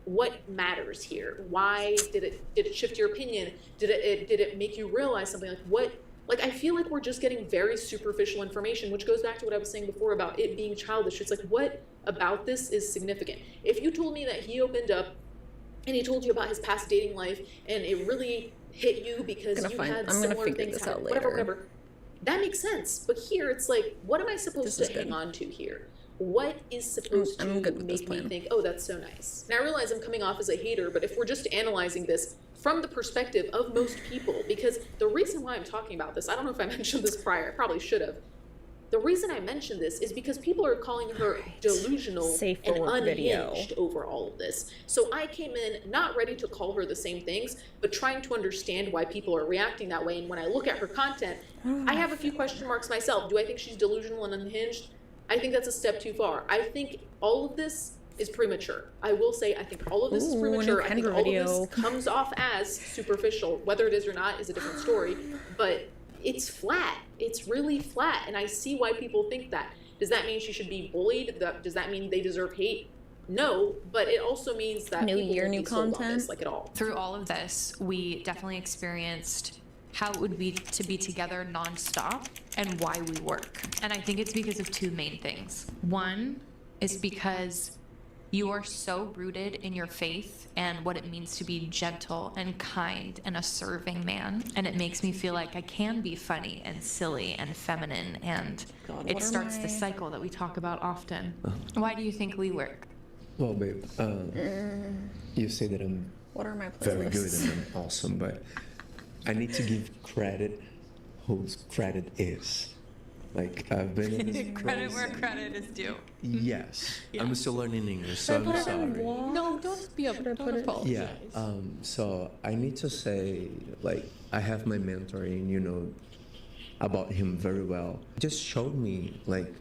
What matters here? Why did it shift your opinion? Did it make you realize something? Like what? Like I feel like we're just getting very superficial information, which goes back to what I was saying before about it being childish. It's like, what about this is significant? If you told me that he opened up and he told you about his past dating life and it really hit you because you had similar things happen, whatever, that makes sense. But here it's like, what am I supposed to hang on to here? What is supposed to make me think, oh, that's so nice? And I realize I'm coming off as a hater, but if we're just analyzing this from the perspective of most people, because the reason why I'm talking about this, I don't know if I mentioned this prior, I probably should have. The reason I mentioned this is because people are calling her delusional and unhinged over all of this. So I came in not ready to call her the same things, but trying to understand why people are reacting that way. And when I look at her content, I have a few question marks myself. Do I think she's delusional and unhinged? I think that's a step too far. I think all of this is premature. I will say I think all of this is premature. I think all of this comes off as superficial. Whether it is or not is a different story. But it's flat. It's really flat. And I see why people think that. Does that mean she should be bullied? Does that mean they deserve hate? No, but it also means that new people year, won't new be sold content. on this, like at all. Through all of this, we definitely experienced how it would be to be together nonstop and why we work. And I think it's because of 2 main things. One is because you are so rooted in your faith and what it means to be gentle and kind and a serving man. And it makes me feel like I can be funny and silly and feminine, and it starts the cycle that we talk about often. Why do you think we work? Well, babe, you say that I'm what are my very good and I'm awesome, but I need to give credit whose credit is. Like, I've been in this Credit where credit is due. Yes. I'm still learning English, so I'm sorry. No, don't be don't apologize. Yeah, so I need to say, like, I have my mentor and you know about him very well. Just showed me, like,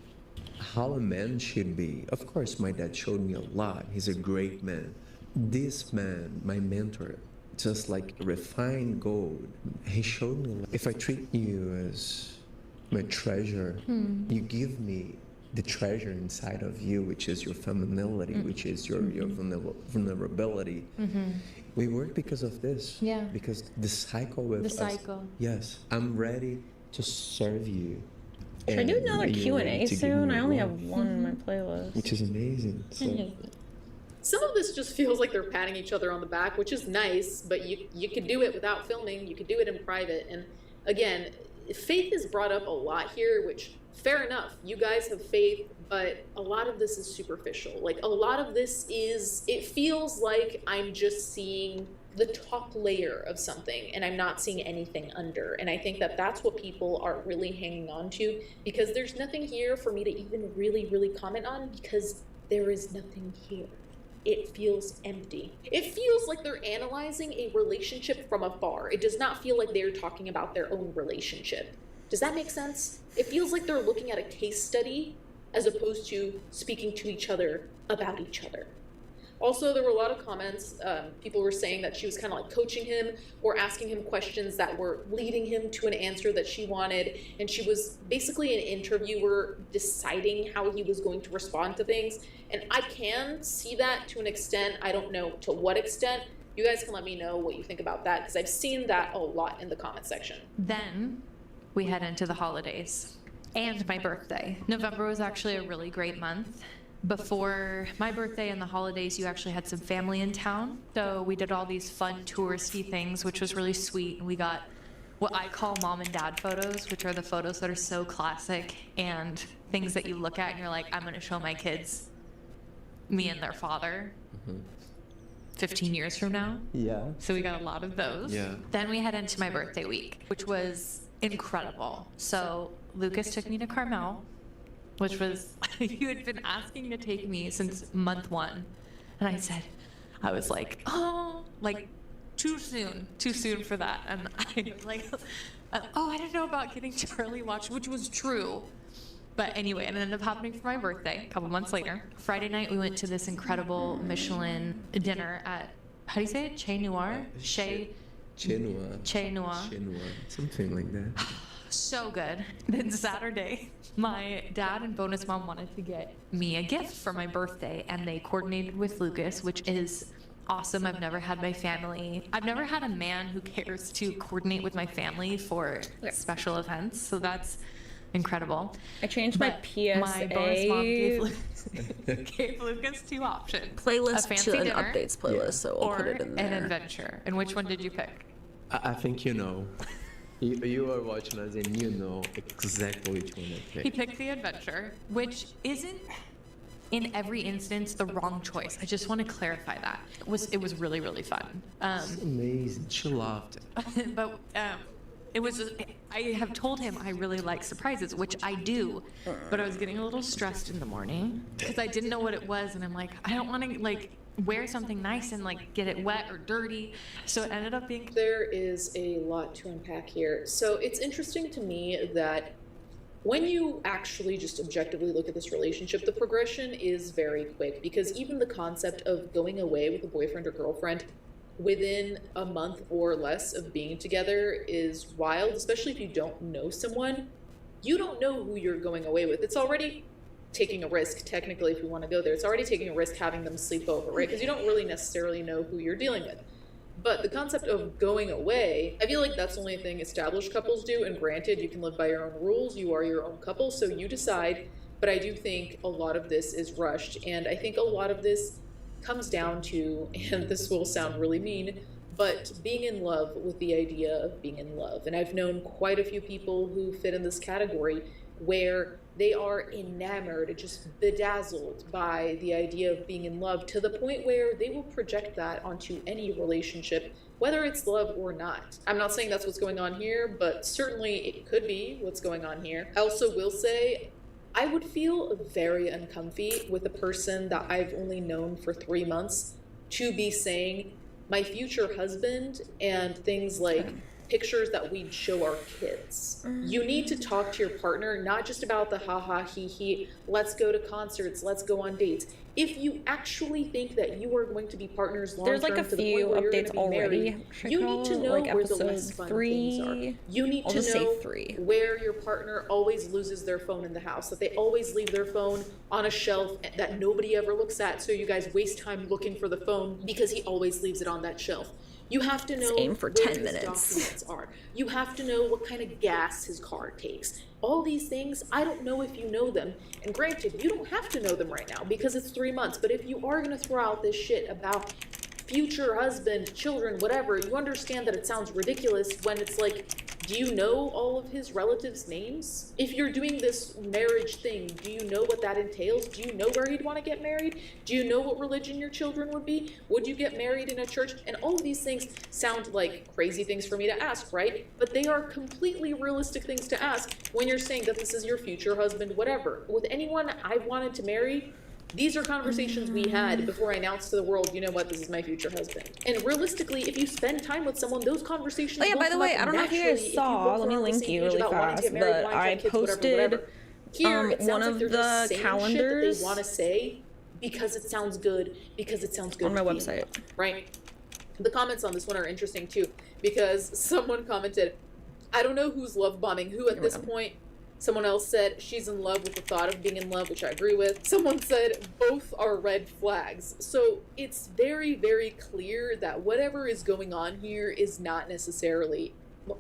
how a man should be. Of course, my dad showed me a lot. He's a great man. This man, my mentor, just like refined gold. He showed me, if I treat you as my treasure, you give me the treasure inside of you, which is your femininity, which is your vulnerability. We work because of this. Yeah. Because the cycle with us. Yes. I'm ready to serve you. Should I do another Q&A soon? I only have one on my playlist. Which is amazing. So. Some of this just feels like they're patting each other on the back, which is nice, but you could do it without filming. You could do it in private. And again, faith is brought up a lot here, which fair enough. You guys have faith, but a lot of this is superficial. Like a lot of this is, it feels like I'm just seeing the top layer of something and I'm not seeing anything under. And I think that that's what people are really hanging on to, because there's nothing here for me to even really comment on, because there is nothing here. It feels empty. It feels like they're analyzing a relationship from afar. It does not feel like they're talking about their own relationship. Does that make sense? It feels like they're looking at a case study as opposed to speaking to each other about each other. Also, there were a lot of comments. People were saying that she was kind of like coaching him or asking him questions that were leading him to an answer that she wanted. And she was basically an interviewer deciding how he was going to respond to things. And I can see that to an extent. I don't know to what extent. You guys can let me know what you think about that, because I've seen that a lot in the comment section. Then we head into the holidays and my birthday. November was actually a really great month. Before my birthday and the holidays, you actually had some family in town. So we did all these fun touristy things, which was really sweet. And we got what I call mom and dad photos, which are the photos that are so classic and things that you look at and you're like, I'm going to show my kids me and their father 15 years from now. Yeah. So we got a lot of those. Yeah. Then we head into my birthday week, which was incredible. So Lucas took me to Carmel, which was, you had been asking to take me since month 1. And I was like, oh, like too soon for that. And I was like, oh, I don't know about getting Charlie watched, which was true. But anyway, it ended up happening for my birthday a couple months later. Friday night, we went to this incredible Michelin dinner at, how do you say it? Chez Noir? Chez Noir. Something like that. So good. Then Saturday, my dad and bonus mom wanted to get me a gift for my birthday, and they coordinated with Lucas, which is awesome. I've never had a man who cares to coordinate with my family for special events, so that's incredible. I changed my PSA. My bonus mom gave Lucas 2 options. Playlist a fancy to an dinner, updates playlist, so I'll or put it in there. an adventure. And which one did you pick? I think you know. You are watching us and you know exactly which one I picked. He picked the adventure, which isn't in every instance the wrong choice. I just want to clarify that. It was really, really fun. It's amazing. She loved it. But I have told him I really like surprises, which I do, but I was getting a little stressed in the morning because I didn't know what it was, and I'm like, I don't want to wear something nice and get it wet or dirty. So it ended up being... There is a lot to unpack here. So it's interesting to me that when you actually just objectively look at this relationship, the progression is very quick, because even the concept of going away with a boyfriend or girlfriend within a month or less of being together is wild, especially if you don't know someone. You don't know who you're going away with. It's already taking a risk, technically, if you want to go there. It's already taking a risk having them sleep over, right? Because you don't really necessarily know who you're dealing with. But the concept of going away, I feel like that's the only thing established couples do. And granted, you can live by your own rules. You are your own couple, so you decide. But I do think a lot of this is rushed. And I think a lot of this comes down to, and this will sound really mean, but being in love with the idea of being in love. And I've known quite a few people who fit in this category where they are enamored, just bedazzled by the idea of being in love, to the point where they will project that onto any relationship, whether it's love or not. I'm not saying that's what's going on here, but certainly it could be what's going on here. I also will say, I would feel very uncomfy with a person that I've only known for 3 months to be saying my future husband and things like pictures that we'd show our kids. You need to talk to your partner, not just about the haha, he, let's go to concerts, let's go on dates. If you actually think that you are going to be partners long term, there's a to the few point where you're updates going to be married, already. you need to know where the less fun things are. You need to know where your partner always loses their phone in the house, that they always leave their phone on a shelf that nobody ever looks at, so you guys waste time looking for the phone because he always leaves it on that shelf. You have to know aim for where 10 his minutes. documents are. You have to know what kind of gas his car takes. All these things, I don't know if you know them. And granted, you don't have to know them right now because it's 3 months. But if you are going to throw out this shit about future husband, children, whatever, you understand that it sounds ridiculous when it's like, do you know all of his relatives' names? If you're doing this marriage thing, do you know what that entails? Do you know where he'd want to get married? Do you know what religion your children would be? Would you get married in a church? And all of these things sound like crazy things for me to ask, right? But they are completely realistic things to ask when you're saying that this is your future husband, whatever. With anyone I've wanted to marry, these are conversations we had before I announced to the world, you know what, this is my future husband. And realistically, if you spend time with someone, those conversations will by the way, I don't know if you guys saw, let me link you really fast, but I posted Here, it sounds one like of they're just the saying calendars shit that they want to say, because it sounds good, because it sounds good on my to be website, right? The comments on this one are interesting too, because someone commented, I don't know who's love bombing who at this point. Someone else said she's in love with the thought of being in love, which I agree with. Someone said both are red flags. So it's very, very clear that whatever is going on here is not necessarily, well,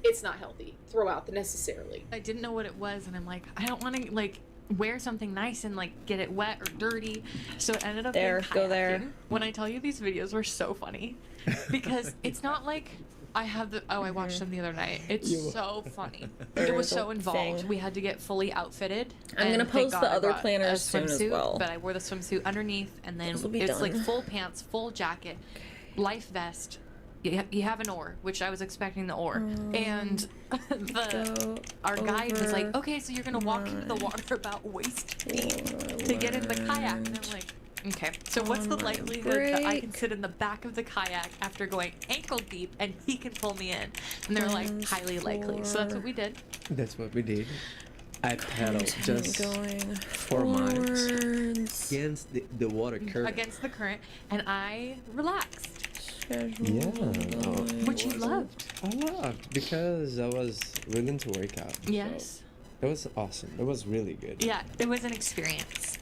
it's not healthy. Throw out the necessarily. I didn't know what it was, and I'm like, I don't want to like wear something nice and like get it wet or dirty. So it ended up being kayaking. When I tell you, these videos were so funny because it's not like I have the I watched them the other night. It's so funny. It was so involved. We had to get fully outfitted. I'm gonna post the other planners soon as well. But I wore the swimsuit underneath, and then it's like full pants, full jacket, life vest. You have an oar, which I was expecting the oar, and our guide was like, "Okay, so you're gonna walk into the water about waist deep to get in the kayak," and I'm like, "Okay, so what's the likelihood that I can sit in the back of the kayak after going ankle deep and he can pull me in?" And they're like, "Highly likely." So that's what we did. That's what we did. I paddled just 4 miles against the water current. Against the current, and I relaxed. Yeah. Which you loved. I loved because I was willing to work out. Yes. So it was awesome. It was really good. Yeah, it was an experience.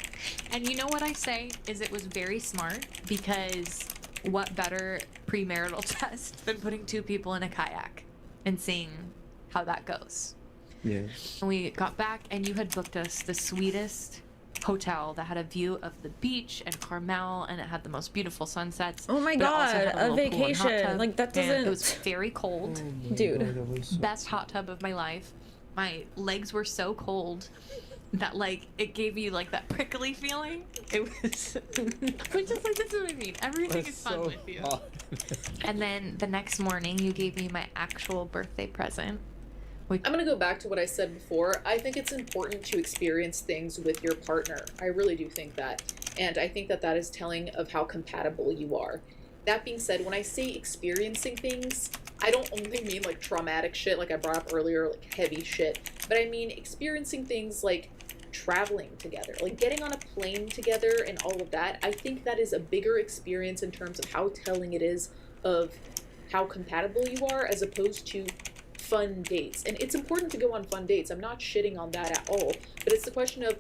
And you know what I say is it was very smart, because what better premarital test than putting 2 people in a kayak and seeing how that goes. Yeah. And we got back, and you had booked us the sweetest hotel that had a view of the beach and Carmel, and it had the most beautiful sunsets. Oh my but it also god, had a little pool and hot vacation. tub, Like, that doesn't... and it was very cold. Dude. Best hot tub of my life. My legs were so cold that, like, it gave you, like, that prickly feeling. It was... Which is, like, that's what I mean. Everything is fun with you. And then the next morning, you gave me my actual birthday present. I'm going to go back to what I said before. I think it's important to experience things with your partner. I really do think that. And I think that that is telling of how compatible you are. That being said, when I say experiencing things, I don't only mean like traumatic shit like I brought up earlier, like heavy shit, but I mean experiencing things like traveling together, like getting on a plane together and all of that. I think that is a bigger experience in terms of how telling it is of how compatible you are, as opposed to fun dates. And it's important to go on fun dates. I'm not shitting on that at all, but it's the question of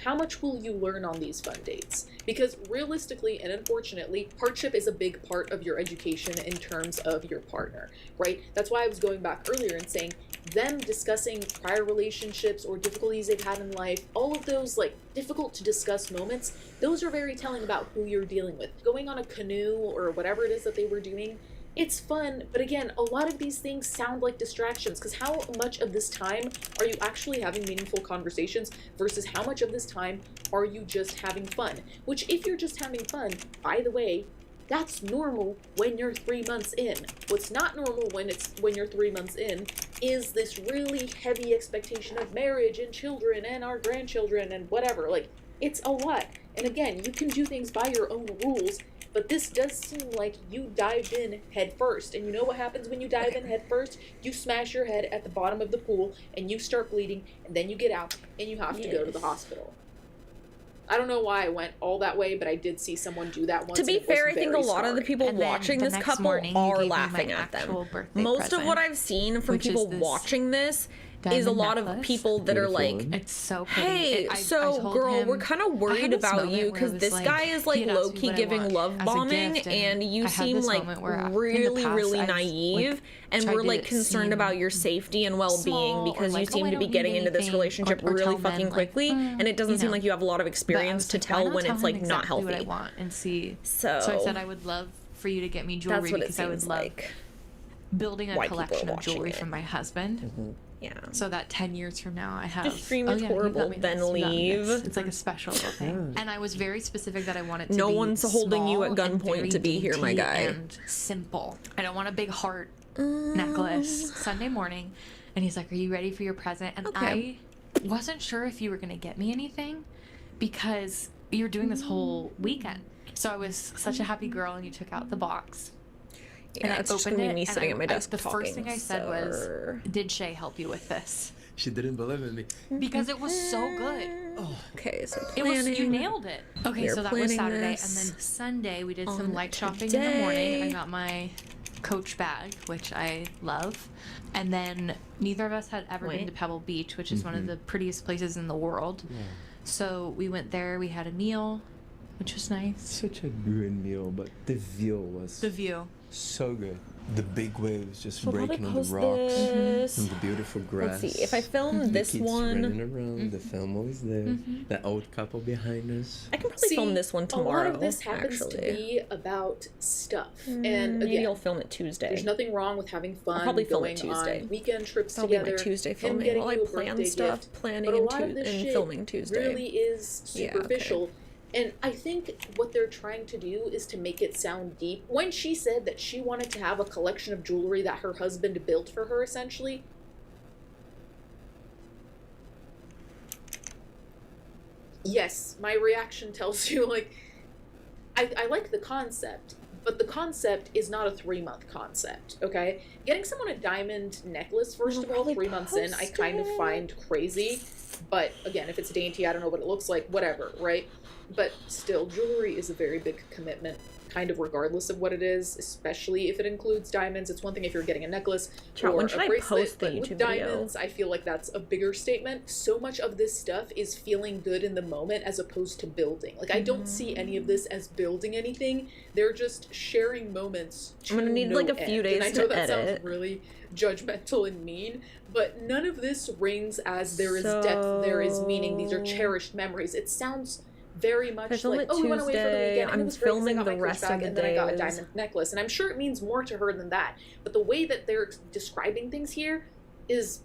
how much will you learn on these fun dates? Because realistically and unfortunately, hardship is a big part of your education in terms of your partner, right? That's why I was going back earlier and saying them discussing prior relationships or difficulties they've had in life, all of those like difficult to discuss moments, those are very telling about who you're dealing with. Going on a canoe or whatever it is that they were doing, it's fun, but again, a lot of these things sound like distractions, because how much of this time are you actually having meaningful conversations versus how much of this time are you just having fun? Which, if you're just having fun, by the way, that's normal when you're 3 months in. What's not normal when you're 3 months in is this really heavy expectation of marriage and children and our grandchildren and whatever. Like, it's a lot. And again, you can do things by your own rules, but this does seem like you dived in head first. And you know what happens when you dive in head first? You smash your head at the bottom of the pool and you start bleeding, and then you get out and you have to go to the hospital. I don't know why I went all that way, but I did see someone do that once. To be fair, I think a lot of the people watching this couple are laughing at them. Most of what I've seen from people watching this is a lot of people that are like, it's so pretty. Hey, so girl, we're kind of worried about you because this guy is like low-key giving love bombing, and you seem like really naive, and we're like concerned about your safety and well-being because you seem to be getting into this relationship really fucking quickly, and it doesn't seem like you have a lot of experience to tell when it's like not healthy. What I want and see. So I said I would love for you to get me jewelry because I would love building a collection of jewelry from my husband. Yeah. So that 10 years from now I have... The stream is horrible, then leave. It's like a special little thing. And I was very specific that I want it to be no one's holding you at gunpoint to be here, my guy. And simple. I don't want a big heart necklace. Sunday morning. And he's like, are you ready for your present? And I wasn't sure if you were going to get me anything because you're doing this whole weekend. So I was such a happy girl, and you took out the box. Yeah, it's just gonna be me sitting at my desk the talking. first thing I said was, did Shay help you with this? She didn't believe in me. Because it was so good. Okay, so It was, you planning. nailed it. Okay, We're so that was planning Saturday, this and then Sunday we did some on light shopping in the morning. I today. got my Coach bag, which I love, and then neither of us had ever been to Pebble Beach, which is one of the prettiest places in the world. Yeah. So we went there. We had a meal, which was nice. Such a good meal, but the view was so good. The big waves just So I'll breaking on probably the post rocks this. and the beautiful grass. Let's see, if I film the this kids one- running around, the family is there, the old couple behind us. I can probably film this one tomorrow. A lot of this happens actually. to be about stuff. And Maybe again, I'll film it Tuesday. there's nothing wrong with having fun, I'll probably film going it Tuesday. on weekend trips That'll be together, my Tuesday him filming getting while I you a plan birthday stuff, gift, planning but a and, lot of this and shit filming Tuesday. really is Yeah, okay. superficial. And I think what they're trying to do is to make it sound deep. When she said that she wanted to have a collection of jewelry that her husband built for her, essentially, yes, my reaction tells you, like, I like the concept, but the concept is not a 3-month concept, okay? Getting someone a diamond necklace, first of all, 3 months in, I kind of find crazy. But again, if it's dainty, I don't know what it looks like, whatever, right? But still, jewelry is a very big commitment, kind of regardless of what it is, especially if it includes diamonds. It's one thing if you're getting a necklace Chat, or when a should I bracelet, post the but with YouTube video? diamonds, I feel like that's a bigger statement. So much of this stuff is feeling good in the moment as opposed to building. Like, I don't see any of this as building anything. They're just sharing moments to I'm gonna need, no like, a few end. days And I know to that edit. sounds really judgmental and mean, but none of this rings as there is depth, there is meaning, these are cherished memories. It sounds very much I film like, it oh, we went away for the Tuesday, weekend, and I'm it was great 'cause I filming got the my Coach rest of bag, the and then I got a days. diamond necklace, and I'm sure it means more to her than that, but the way that they're describing things here is,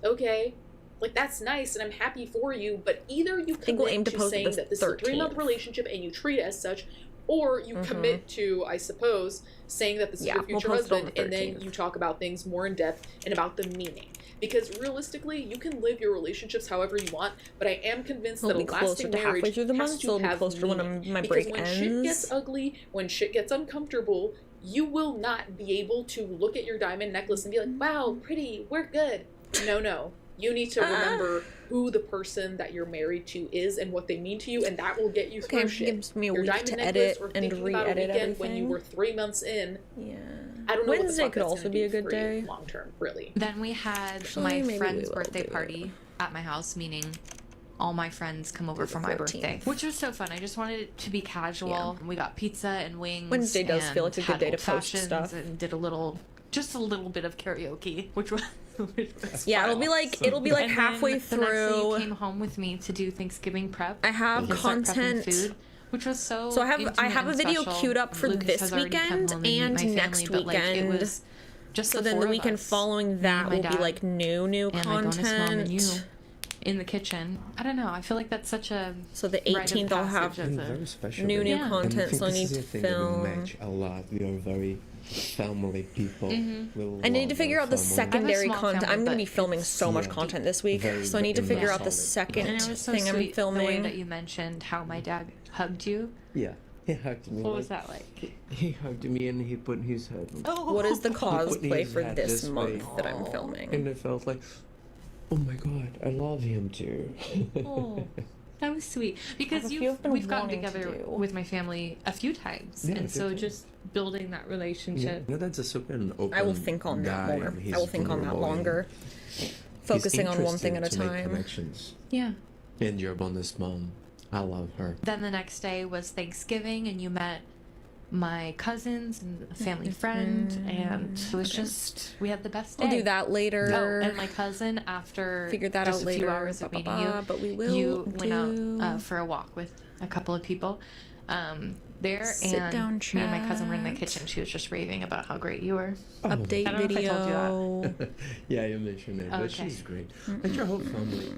okay, like, that's nice, and I'm happy for you, but either you think we'll aim commit to to post saying this that this is a 3-month 13th. relationship and you treat it as such, or you commit to, I suppose, saying that this is your we'll future post it on husband, the and then 13th. you talk about things more in depth and about the meaning. Because realistically, you can live your relationships however you want, but I am convinced It'll that a be closer lasting to halfway marriage through the month, has so it'll to be have closer to when meaning. my Because break when shit ends. gets ugly, when shit gets uncomfortable, you will not be able to look at your diamond necklace and be like, wow, pretty, we're good. No. You need to remember who the person that you're married to is and what they mean to you, and that will get you through shit. Gives me a Your week diamond to necklace edit or and thinking about a re-edit weekend when you everything. were 3 months in. Yeah. I don't know what the Wednesday fuck could that's also gonna be do a good for day. you long term, really. Then we had Actually, my maybe we friend's will birthday do party at my house, meaning all my friends come over for my 14th. birthday, which was so fun. I just wanted it to be casual. We got pizza and wings. Wednesday does feel like a and good had day to post old-fashions stuff. and did just a little bit of karaoke, which was Yeah, it'll be like And halfway then the next day through. you came home with me to do Thanksgiving prep. I have We start prepping content. food, which was so. So I have intimate a and video special. queued up for Lucas this has already come weekend home meet and my family, next but, like, it weekend. was just So the then four the of weekend us. following Me, that my will be dad, like new and my bonus mom and content. you in the kitchen. I don't know. I feel like that's such a. So the rite of 18th I'll have passage as a- Very special. new day. content, And I think so I this need is to a thing that we film. match a lot. We are very family people. Mm-hmm. I need to figure out the secondary content. I'm going to be filming so much content this week, so I need to figure out the second And it was so thing I'm sweet, the way filming. that you mentioned how my dad hugged you. Yeah, he hugged me. What was that like? He hugged me and he put his head. What is the He put cosplay his for head this way. month that I'm filming? And I felt like, oh my god, I love him too. Oh, that was sweet. Because we've gotten together with my family a few times, Yeah, and so 15. just building that relationship. No, that's a super open I will think on that guy, more. and he's I will think on that vulnerable and longer. he's Focusing on one thing at a interested to make time. Connections. Yeah. And your bonus mom, I love her. Then the next day was Thanksgiving, and you met my cousins and a family friend, and it was just, we had the best day. I'll do that later. Oh, and my cousin, after Figure that just out a few later, hours of blah, meeting blah, you, blah, but we will you went do- out for a walk with a couple of people there, Sit and down me and my cousin were in the chat. kitchen. She was just raving about how great you were. Update I don't know if I told you video. Yeah, you mentioned it, but Okay. she's great. Like your whole family.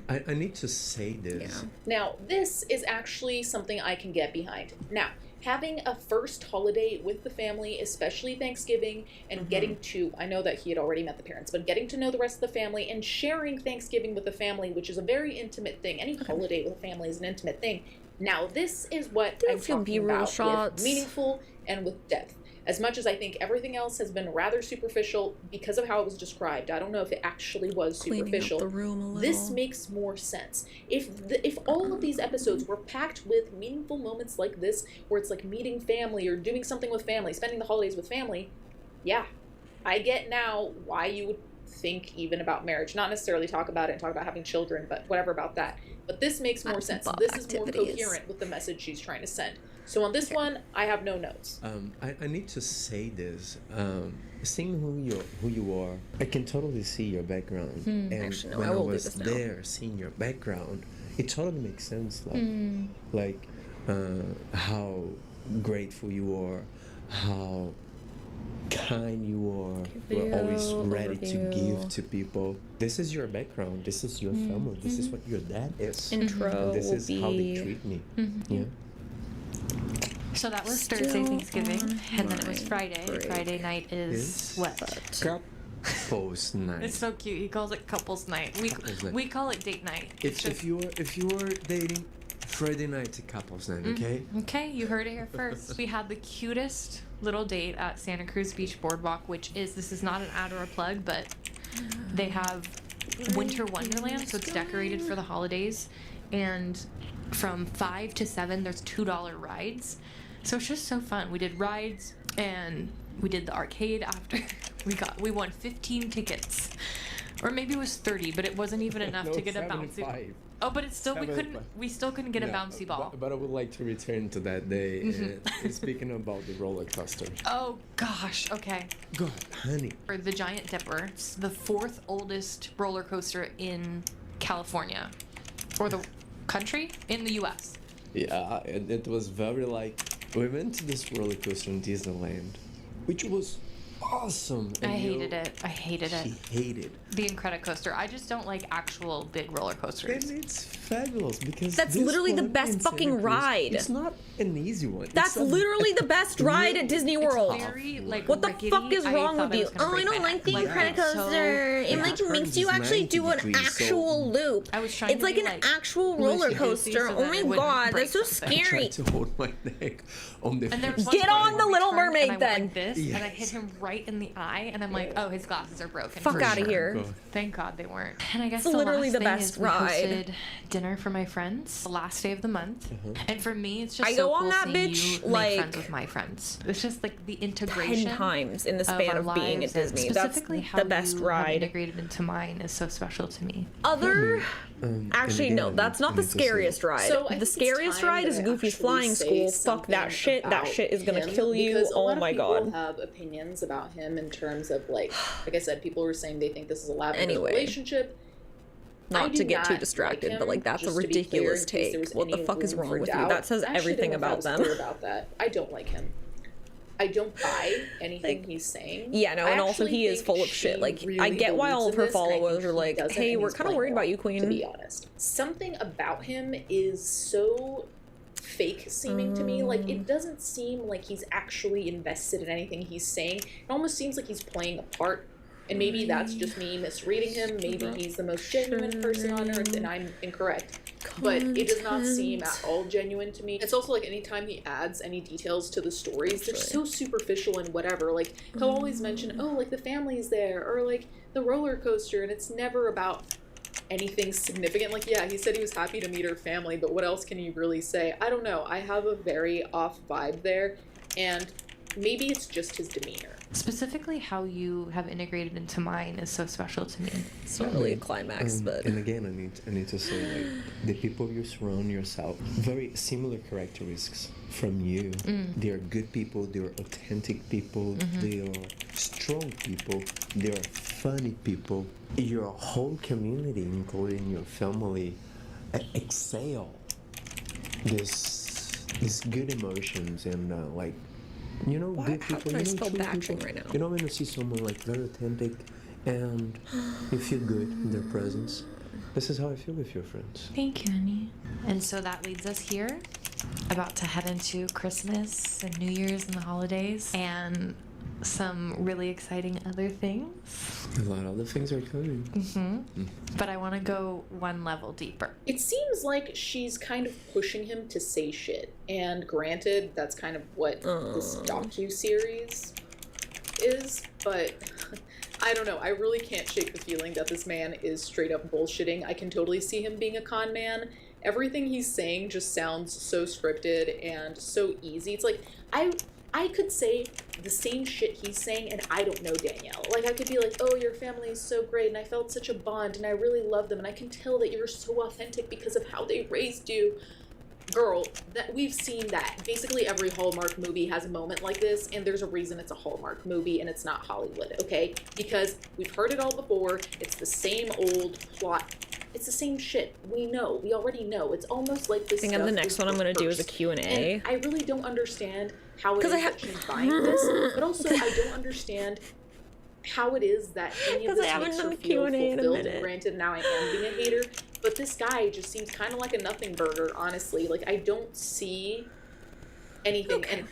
I need to say this. Now, this is actually something I can get behind. Now, having a first holiday with the family, especially Thanksgiving, and getting to, I know that he had already met the parents, but getting to know the rest of the family and sharing Thanksgiving with the family, which is a very intimate thing. Any holiday with a family is an intimate thing. Now, this is what I'm few talking B-roll about shots. with meaningful and with depth. As much as I think everything else has been rather superficial because of how it was described, I don't know if it actually was superficial. Cleaning up the room a little. This makes more sense. If all of these episodes were packed with meaningful moments like this, where it's like meeting family or doing something with family, spending the holidays with family, yeah, I get now why you would think even about marriage. Not necessarily talk about it and talk about having children, but whatever about that. But this makes more sense. This is more coherent with the message she's trying to send. So on this one, I have no notes. I need to say this. Seeing who you are, I can totally see your background. And Actually, no, when I I will leave was this now. there, seeing your background, it totally makes sense. Like how grateful you are, how kind you are. You're always ready to give to people. This is your background. This is your family. This is what your dad is. Intro And this will is how they be- treat me. Yeah. So that was Still Thursday Thanksgiving, on and then it was my Friday. break. Friday night is what? Couples night. It's so cute. He calls it couples night. Couples night. We call it date night. If you are dating, Friday night to couples night, okay? Okay, you heard it here first. We had the cutest little date at Santa Cruz Beach Boardwalk, this is not an ad or a plug, but they have Winter Wonderland, so it's decorated for the holidays, and from 5 to 7 there's $2 rides, so it's just so fun. We did rides and we did the arcade after. We won 15 tickets, or maybe it was 30, but it wasn't even enough No, to get a 75. bouncy. Oh, but it's still we still couldn't get a bouncy ball. But I would like to return to that day. And speaking about the roller coaster. Oh gosh, okay. Go ahead, honey. Or the Giant Dipper, it's the 4th oldest roller coaster in California, or the country, in the U.S. Yeah, it was very like, we went to this roller coaster in Disneyland, which was awesome. I hated it. She hated The Incredicoaster. I just don't like actual big roller coasters. And it's fabulous because That's this literally the one best in Santa fucking Cruz, ride. It's not an easy one. That's literally the best ride at Disney World. Very, like, What the rickety. fuck is I wrong thought with you? was gonna Oh, I break don't my like the neck. Incredicoaster. It like makes you actually do an 90 degrees, so- actual loop. I was trying It's to like be, an like, actual loosey-goosey roller so coaster. that Oh it my wouldn't god, break that's so something. I scary. tried to hold my neck on the And there was one Get part on where the we Little turned Mermaid, and I went then. like this, and I hit Yes. him right in the eye, and I'm like, oh, his glasses are broken. Fuck for outta sure. here. God. Thank God they weren't. And I guess It's the literally last the thing best is we ride. hosted dinner for my friends the last day of the month, and for me, it's just I so go on cool that seeing bitch, you like, make friends with my friends. It's just like the integration 10 times in the of span our of being lives, at and Disney. That's specifically how the best you have ride. integrated into mine is so special to me. Other. And Actually, again, no, that's not the I need to say- scariest ride. So I think The it's scariest time ride that is I Goofy's actually Flying say School. Fuck that something shit. That about shit is gonna him, kill you. because a Oh lot my of people god. have opinions about him in terms of like I said, people were saying they think this is a lavender Anyway. relationship. I Not do to get not too like distracted, him, but like that's a just to be clear, ridiculous in case there take. was What the any fuck is room wrong for with you? doubt. That says I actually everything don't know if about I was them. clear about that. I don't like him. I don't buy anything he's saying. Yeah, no, I and also actually he is think full of she shit. Like, really I get why all of her believes in this, and I followers think are he like, doesn't, hey, and we're he's kind of playing worried about along, you, queen. To be honest, something about him is so fake seeming to me. Like, it doesn't seem like he's actually invested in anything he's saying. It almost seems like he's playing a part. And maybe that's just me misreading him. Maybe he's the most genuine person on earth and I'm incorrect. But it does not seem at all genuine to me. It's also like anytime he adds any details to the stories, they're so superficial and whatever. Like, he'll always mention, oh, like the family's there, or like the roller coaster, and it's never about anything significant. Like, yeah, he said he was happy to meet her family, but what else can you really say? I don't know. I have a very off vibe there, and maybe it's just his demeanor. Specifically, how you have integrated into mine is so special to me. It's not really a climax, but and again, I need to say, like, the people you surround yourself, very similar characteristics from you. They are good people, they are authentic people, they are strong people, they are funny people. Your whole community, including your family, exhale this good emotions and like, you know, good How people. can I You know, spell true bashing people. right now? You know, when you see someone like very authentic and you feel good in their presence. This is how I feel with your friends. Thank you, honey. And so that leads us here, about to head into Christmas and New Year's and the holidays. And some really exciting other things. A lot of other things are coming. But I want to go one level deeper. It seems like she's kind of pushing him to say shit. And granted, that's kind of what this docu-series is, but I don't know. I really can't shake the feeling that this man is straight up bullshitting. I can totally see him being a con man. Everything he's saying just sounds so scripted and so easy. It's like, I could say the same shit he's saying and I don't know Danielle. Like, I could be like, oh, your family is so great and I felt such a bond and I really love them and I can tell that you're so authentic because of how they raised you. Girl, that we've seen that. Basically every Hallmark movie has a moment like this, and there's a reason it's a Hallmark movie and it's not Hollywood, okay? Because we've heard it all before. It's the same old plot. It's the same shit. We know. We already know. It's almost like this. I think the next one I'm gonna do is a Q&A. And I really don't understand how it is that she's buying this, but also I don't understand how it is that any of this makes her feel fulfilled. Granted, now I am being a hater, but this guy just seems kind of like a nothing burger, honestly. Like, I don't see anything. And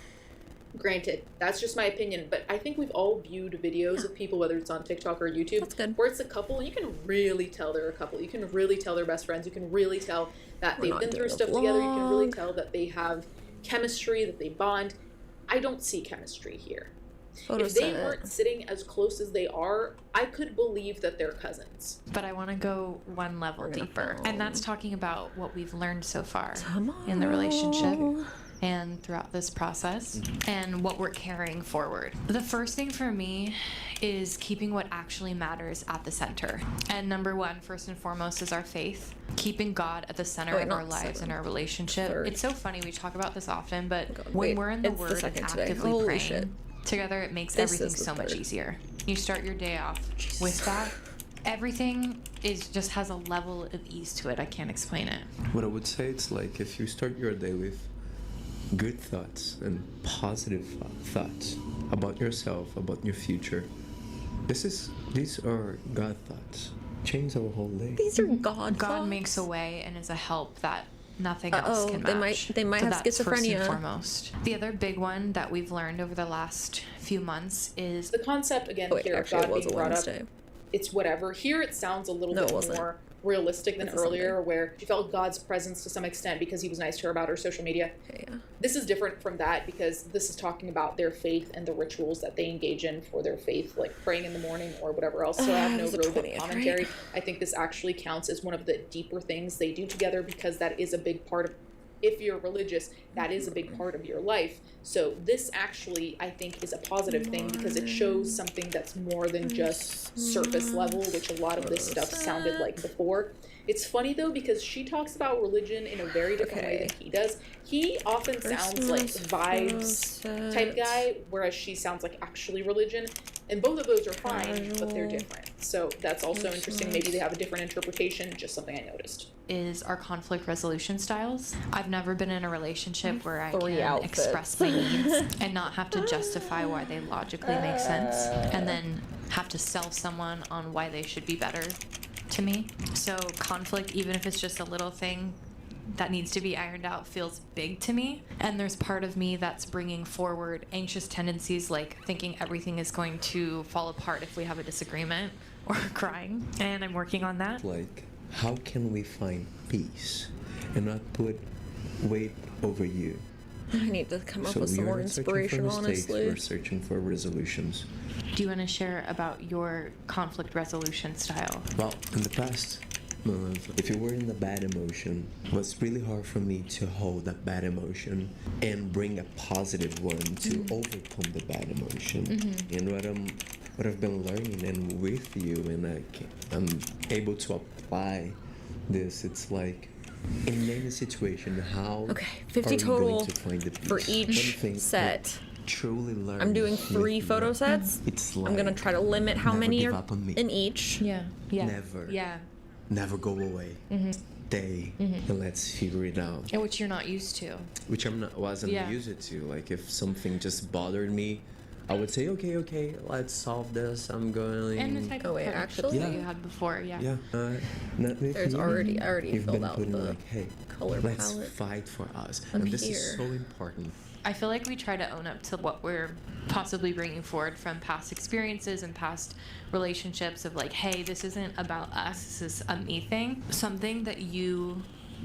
granted, that's just my opinion, but I think we've all viewed videos of people, whether it's on TikTok or YouTube, where it's a couple, and you can really tell they're a couple. You can really tell they're best friends. You can really tell that they've been through stuff together. You can really tell that they have chemistry, that they bond. I don't see chemistry here. If they weren't sitting as close as they are, I could believe that they're cousins. But I want to go one level deeper. And that's talking about what we've learned so far in the relationship and throughout this process and what we're carrying forward. The first thing for me is keeping what actually matters at the center. And number one, first and foremost, is our faith. Keeping God at the center of our lives and our relationship. It's so funny, we talk about this often, but when we're in the Word and actively praying together, it makes everything so much easier. You start your day off with that. Everything just has a level of ease to it. I can't explain it. What I would say, it's like if you start your day with good thoughts and positive thoughts about yourself, about your future. These are God thoughts. Change our whole day. These are God thoughts. God makes a way and is a help that nothing else can match. They might have schizophrenia. First and foremost. The other big one that we've learned over the last few months is the concept again here of God being brought up. It's whatever. Here it sounds a little bit more realistic than earlier, where she felt God's presence to some extent because he was nice to her about her social media. This is different from that because this is talking about their faith and the rituals that they engage in for their faith, like praying in the morning or whatever else. So I have no real good commentary. I think this actually counts as one of the deeper things they do together because that is a big part of, if you're religious, that is a big part of your life. So this actually, I think, is a positive thing because it shows something that's more than just surface level, which a lot of this stuff sounded like before. It's funny, though, because she talks about religion in a very different way than he does. He often sounds like vibes type guy, whereas she sounds like actually religion. And both of those are fine, but they're different. So that's also interesting. Maybe they have a different interpretation, just something I noticed. Is our conflict resolution styles. I've never been in a relationship where I can express my needs and not have to justify why they logically make sense and then have to sell someone on why they should be better to me. So conflict, even if it's just a little thing that needs to be ironed out, feels big to me. And there's part of me that's bringing forward anxious tendencies, like thinking everything is going to fall apart if we have a disagreement or crying. And I'm working on that. Like, how can we find peace and not put weight over you? I need to come up with some more inspiration, honestly. We're searching for resolutions. Do you want to share about your conflict resolution style? Well, in the past month, if you were in the bad emotion, it was really hard for me to hold that bad emotion and bring a positive one to overcome the bad emotion. And what I've been learning and with you, and I'm able to apply this, it's like, in any situation, how 50 are total we going to find the peace? for each set. Truly learn. I'm doing 3 photo sets. It's like, I'm gonna try to limit how many are in each. Never go away. Stay and let's figure it out. And which you're not used to. Which wasn't used to. Like if something just bothered me, I would say, okay, let's solve this. I'm going. And the type of partnerships that you had before, There's already, I already filled out the like, hey, color let's palette. fight for us. And this is so important. I feel like we try to own up to what we're possibly bringing forward from past experiences and past relationships of like, hey, this isn't about us, this is a me thing. Something that you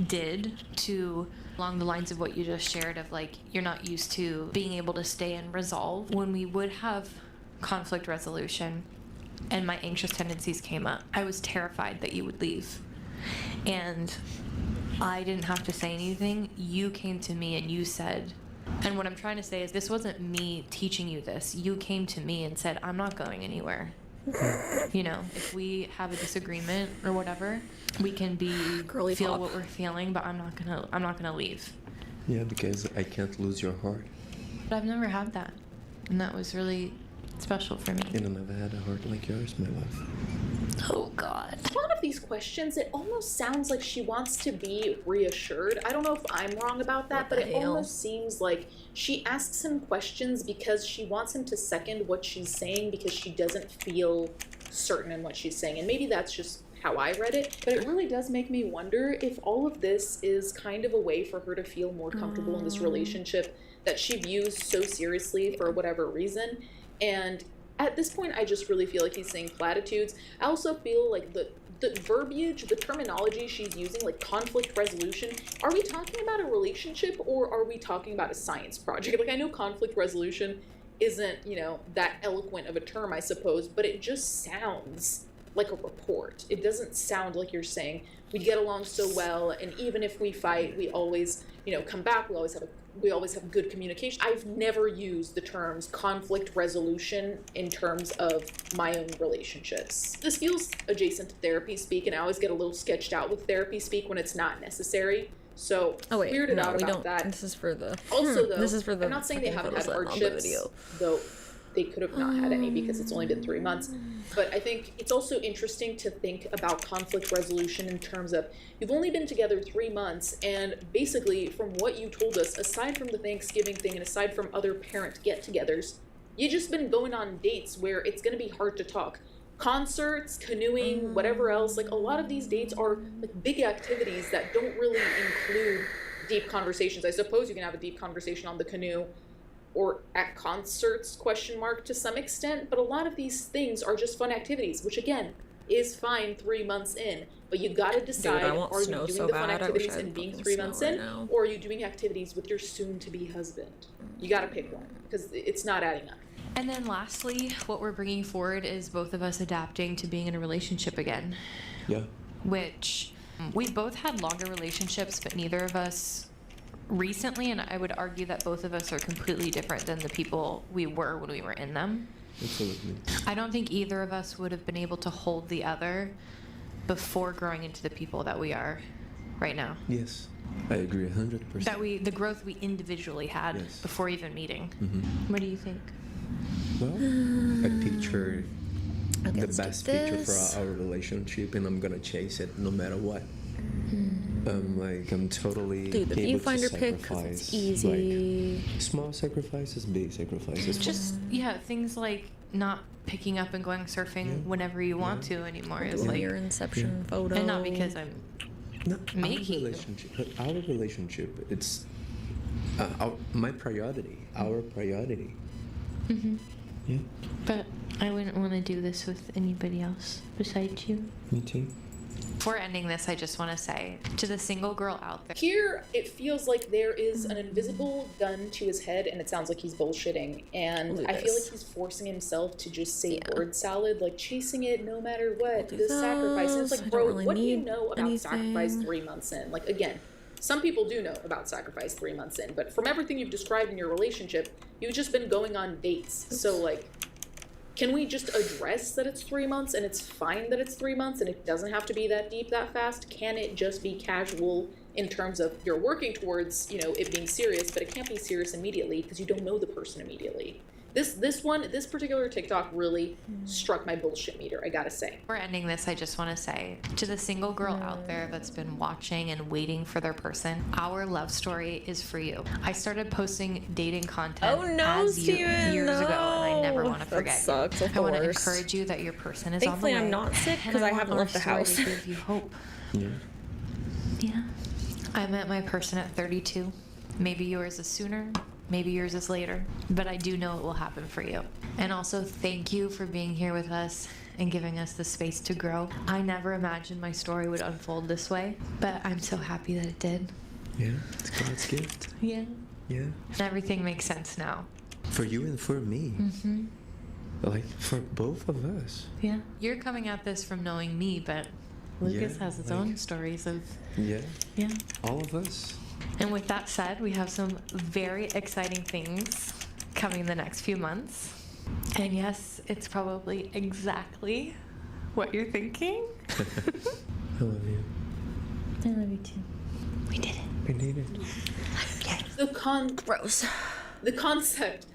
did to along the lines of what you just shared of like, you're not used to being able to stay and resolve. When we would have conflict resolution and my anxious tendencies came up, I was terrified that you would leave. And I didn't have to say anything. You came to me and you said, and what I'm trying to say is this wasn't me teaching you this. You came to me and said, I'm not going anywhere. You know, if we have a disagreement or whatever, we can feel what we're feeling, but I'm not gonna leave. Yeah, because I can't lose your heart. But I've never had that, and that was really special for me. And I never had a heart like yours, my love. Oh God. A lot of these questions, it almost sounds like she wants to be reassured. I don't know if I'm wrong about that, but it almost seems like she asks him questions because she wants him to second what she's saying because she doesn't feel certain in what she's saying. And maybe that's just how I read it, but it really does make me wonder if all of this is kind of a way for her to feel more comfortable in this relationship that she views so seriously for whatever reason. And at this point, I just really feel like he's saying platitudes. I also feel like the verbiage, the terminology she's using, like conflict resolution, are we talking about a relationship or are we talking about a science project? Like, I know conflict resolution isn't, you know, that eloquent of a term, I suppose, but it just sounds like a report. It doesn't sound like you're saying we get along so well, and even if we fight, we always, you know, come back. We always have good communication. I've never used the terms conflict resolution in terms of my own relationships. This feels adjacent to therapy speak, and I always get a little sketched out with therapy speak when it's not necessary. So weirded out about that. This is for the. Also, though, this is for the. I'm not saying they haven't had hardships, though they could have not had any because it's only been 3 months. But I think it's also interesting to think about conflict resolution in terms of you've only been together 3 months, and basically from what you told us, aside from the Thanksgiving thing and aside from other parent get-togethers, you've just been going on dates where it's going to be hard to talk. Concerts, canoeing, whatever else, like a lot of these dates are like big activities that don't really include deep conversations. I suppose you can have a deep conversation on the canoe or at concerts, to some extent, but a lot of these things are just fun activities, which again, is fine 3 months in, but you gotta decide, are you doing the fun activities and being 3 months in, or are you doing activities with your soon-to-be husband? You gotta pick one, because it's not adding up. And then lastly, what we're bringing forward is both of us adapting to being in a relationship again. Yeah. Which, we both had longer relationships, but neither of us recently, and I would argue that both of us are completely different than the people we were when we were in them. Absolutely. I don't think either of us would have been able to hold the other before growing into the people that we are right now. Yes, I agree 100%. That the growth we individually had before even meeting. Mm-hmm. What do you think? Well, I picture the best picture for our relationship, and I'm gonna chase it no matter what. I'm totally Dude, the able viewfinder to pick, sacrifice. it's easy. Like, small sacrifices, big sacrifices. Just things like not picking up and going surfing whenever you want to anymore is like your inception photo, and not because I'm making our relationship. It's my priority. Our priority. Mm-hmm. Yeah. But I wouldn't want to do this with anybody else besides you. Me too. Before ending this, I just want to say to the single girl out there. Here, it feels like there is an invisible gun to his head, and it sounds like he's bullshitting. And I feel like he's forcing himself to just say word salad, like chasing it no matter what, the sacrifice. And it's like, bro, what do you know about sacrifice 3 months in? Like, again, some people do know about sacrifice 3 months in, but from everything you've described in your relationship, you've just been going on dates. So, like, can we just address that it's 3 months and it's fine that it's 3 months and it doesn't have to be that deep that fast? Can it just be casual in terms of you're working towards, you know, it being serious, but it can't be serious immediately because you don't know the person immediately? This particular TikTok really struck my bullshit meter, I gotta say. Before ending this, I just want to say to the single girl out there that's been watching and waiting for their person, our love story is for you. I started posting dating content years ago, and I never want to forget you. I want to encourage you that your person is on the way. Thankfully, I'm not sick because I haven't left the house. To give you hope. Yeah. I met my person at 32. Maybe yours is sooner. Maybe yours is later, but I do know it will happen for you. And also, thank you for being here with us and giving us the space to grow. I never imagined my story would unfold this way, but I'm so happy that it did. Yeah, it's God's gift. Yeah. Yeah. And everything makes sense now. For you and for me. Mm-hmm. Like, for both of us. Yeah. You're coming at this from knowing me, but Lucas has his own stories of... Yeah. Yeah. All of us. And with that said, we have some very exciting things coming in the next few months. And yes, it's probably exactly what you're thinking. I love you. I love you too. We did it. We did it. The concept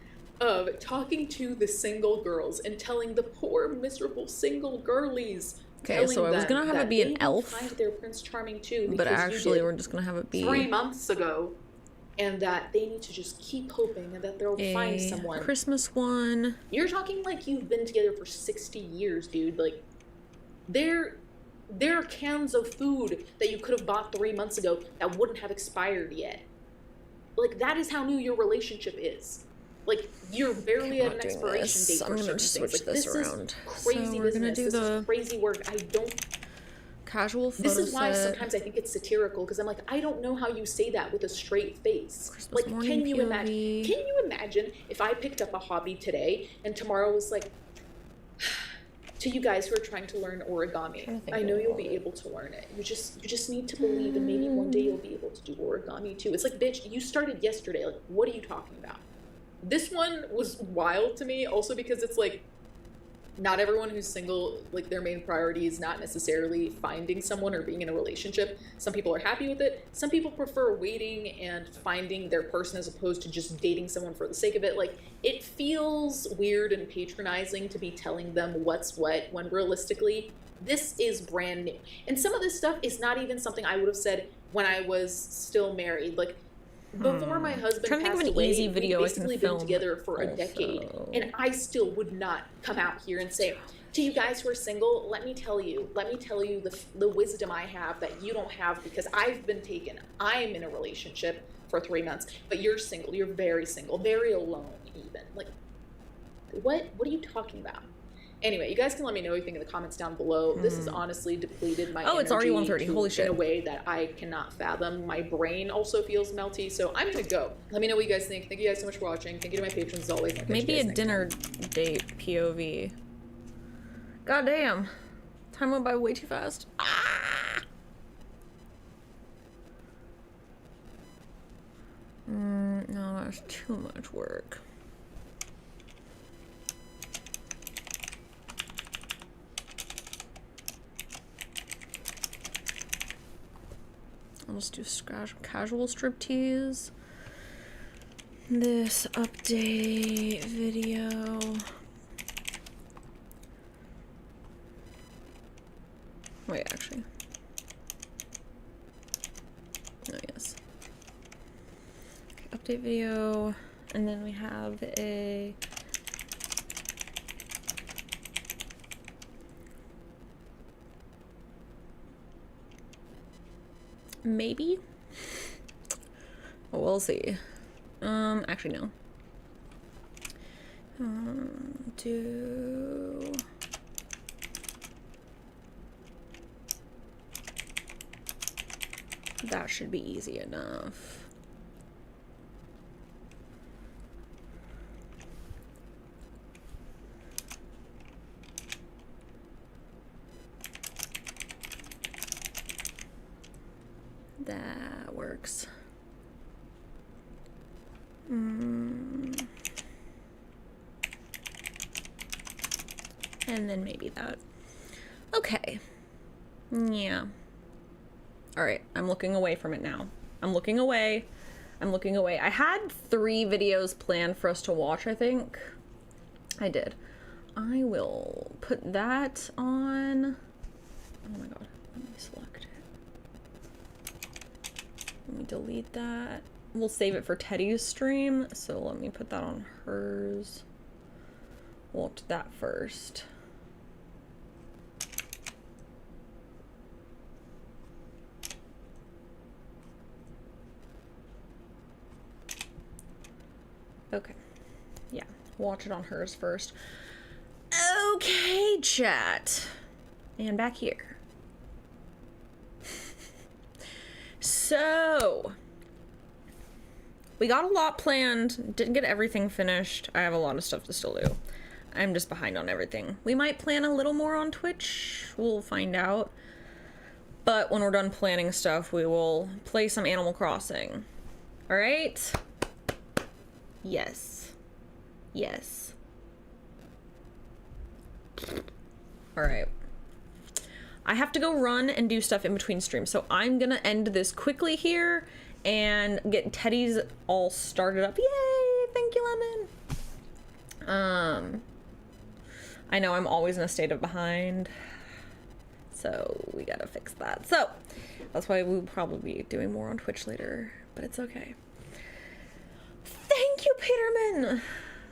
of talking to the single girls and telling the poor, miserable single girlies. Okay, so I was gonna have it be an elf, find their Prince Charming too, but actually we're just gonna have it be 3 months ago, and that they need to just keep hoping and that they'll find someone. Christmas one. You're talking like you've been together for 60 years, dude. Like, there are cans of food that you could have bought 3 months ago that wouldn't have expired yet. Like, that is how new your relationship is. Like, you're barely at an expiration date for certain things. Like, this around. Is crazy so business. This is crazy work. I don't... Casual photo This is why set. sometimes I think it's satirical, because I'm like, I don't know how you say that with a straight face. Christmas Like, morning can you imagine if I picked up a hobby today and tomorrow was like, to you guys who are trying to learn origami, I know you'll be able to learn it. You just need to believe, and maybe one day you'll be able to do origami too. It's like, bitch, you started yesterday. Like, what are you talking about? This one was wild to me, also because it's like, not everyone who's single, like, their main priority is not necessarily finding someone or being in a relationship. Some people are happy with it. Some people prefer waiting and finding their person as opposed to just dating someone for the sake of it. Like, it feels weird and patronizing to be telling them what's what when realistically, this is brand new. And some of this stuff is not even something I would have said when I was still married. Like, before my husband passed away, we'd basically been together for a decade, and I still would not come out here and say, to you guys who are single, let me tell you the wisdom I have that you don't have, because I've been taken. I'm in a relationship for 3 months, but you're single. You're very single, very alone even. Like, what are you talking about? Anyway, you guys can let me know what you think in the comments down below. This has honestly depleted my energy it's already 1:30. Holy shit. in a way that I cannot fathom. My brain also feels melty, so I'm gonna go. Let me know what you guys think. Thank you guys so much for watching. Thank you to my patrons as always. Maybe a dinner date POV. God damn. Time went by way too fast. No, that's too much work. I'll just do casual striptease. This update video. Wait, actually. Oh, yes. Okay, update video. And then we have a... Maybe? We'll see. Actually, no. That should be easy enough. That works. And then maybe that. Okay. Yeah. Alright, I'm looking away from it now. I'm looking away. I had 3 videos planned for us to watch, I think. I did. I will put that on. Oh my god. Let me select it. Let me delete that. We'll save it for Teddy's stream, so let me put that on hers. We'll up to that first. Okay. Yeah, watch it on hers first. Okay, chat. And back here. So, we got a lot planned. Didn't get everything finished. I have a lot of stuff to still do. I'm just behind on everything. We might plan a little more on Twitch. We'll find out. But when we're done planning stuff, we will play some Animal Crossing. All right? Yes. Yes. All right. I have to go run and do stuff in between streams, so I'm gonna end this quickly here and get Teddy's all started up. Yay! Thank you, Lemon. I know I'm always in a state of behind, so we gotta fix that. So that's why we'll probably be doing more on Twitch later, but it's okay. Thank you, Peterman.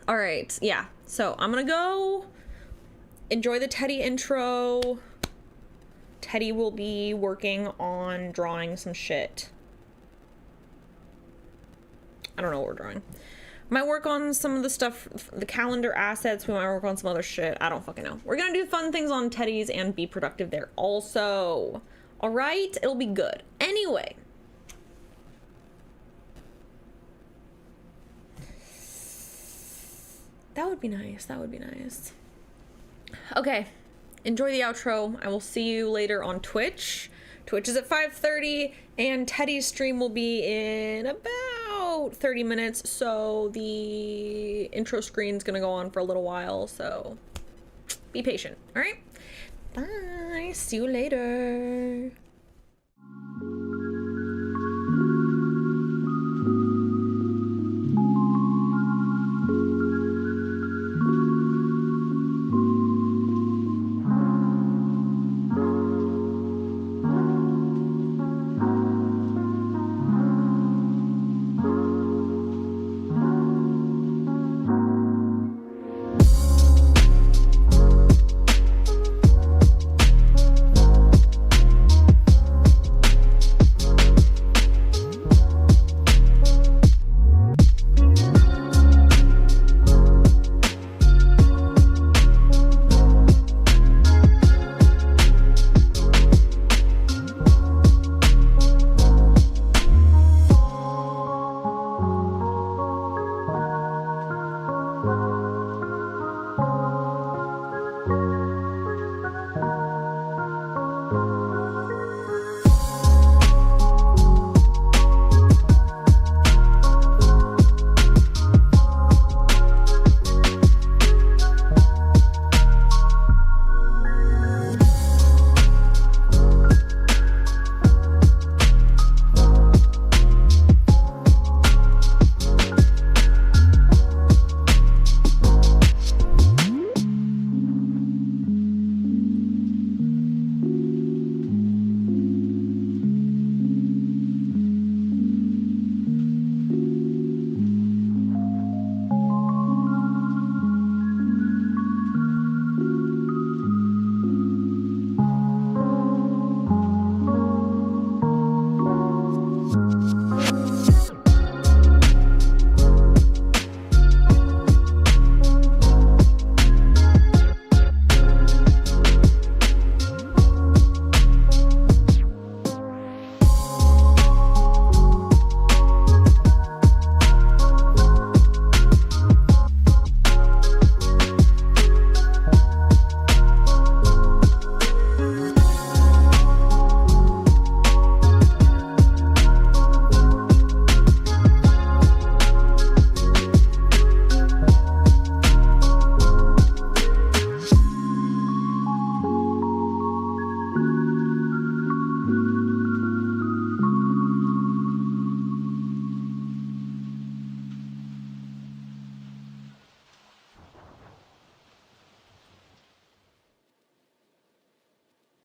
All right, yeah. So I'm gonna go enjoy the Teddy intro. Teddy will be working on drawing some shit. I don't know what we're drawing. Might work on some of the stuff, the calendar assets. We might work on some other shit. I don't fucking know. We're gonna do fun things on Teddy's and be productive there also. All right? It'll be good. Anyway. That would be nice. That would be nice. Okay. Enjoy the outro. I will see you later on Twitch. Twitch is at 5:30 and Teddy's stream will be in about 30 minutes. So the intro screen's gonna go on for a little while. So be patient. All right. Bye. See you later.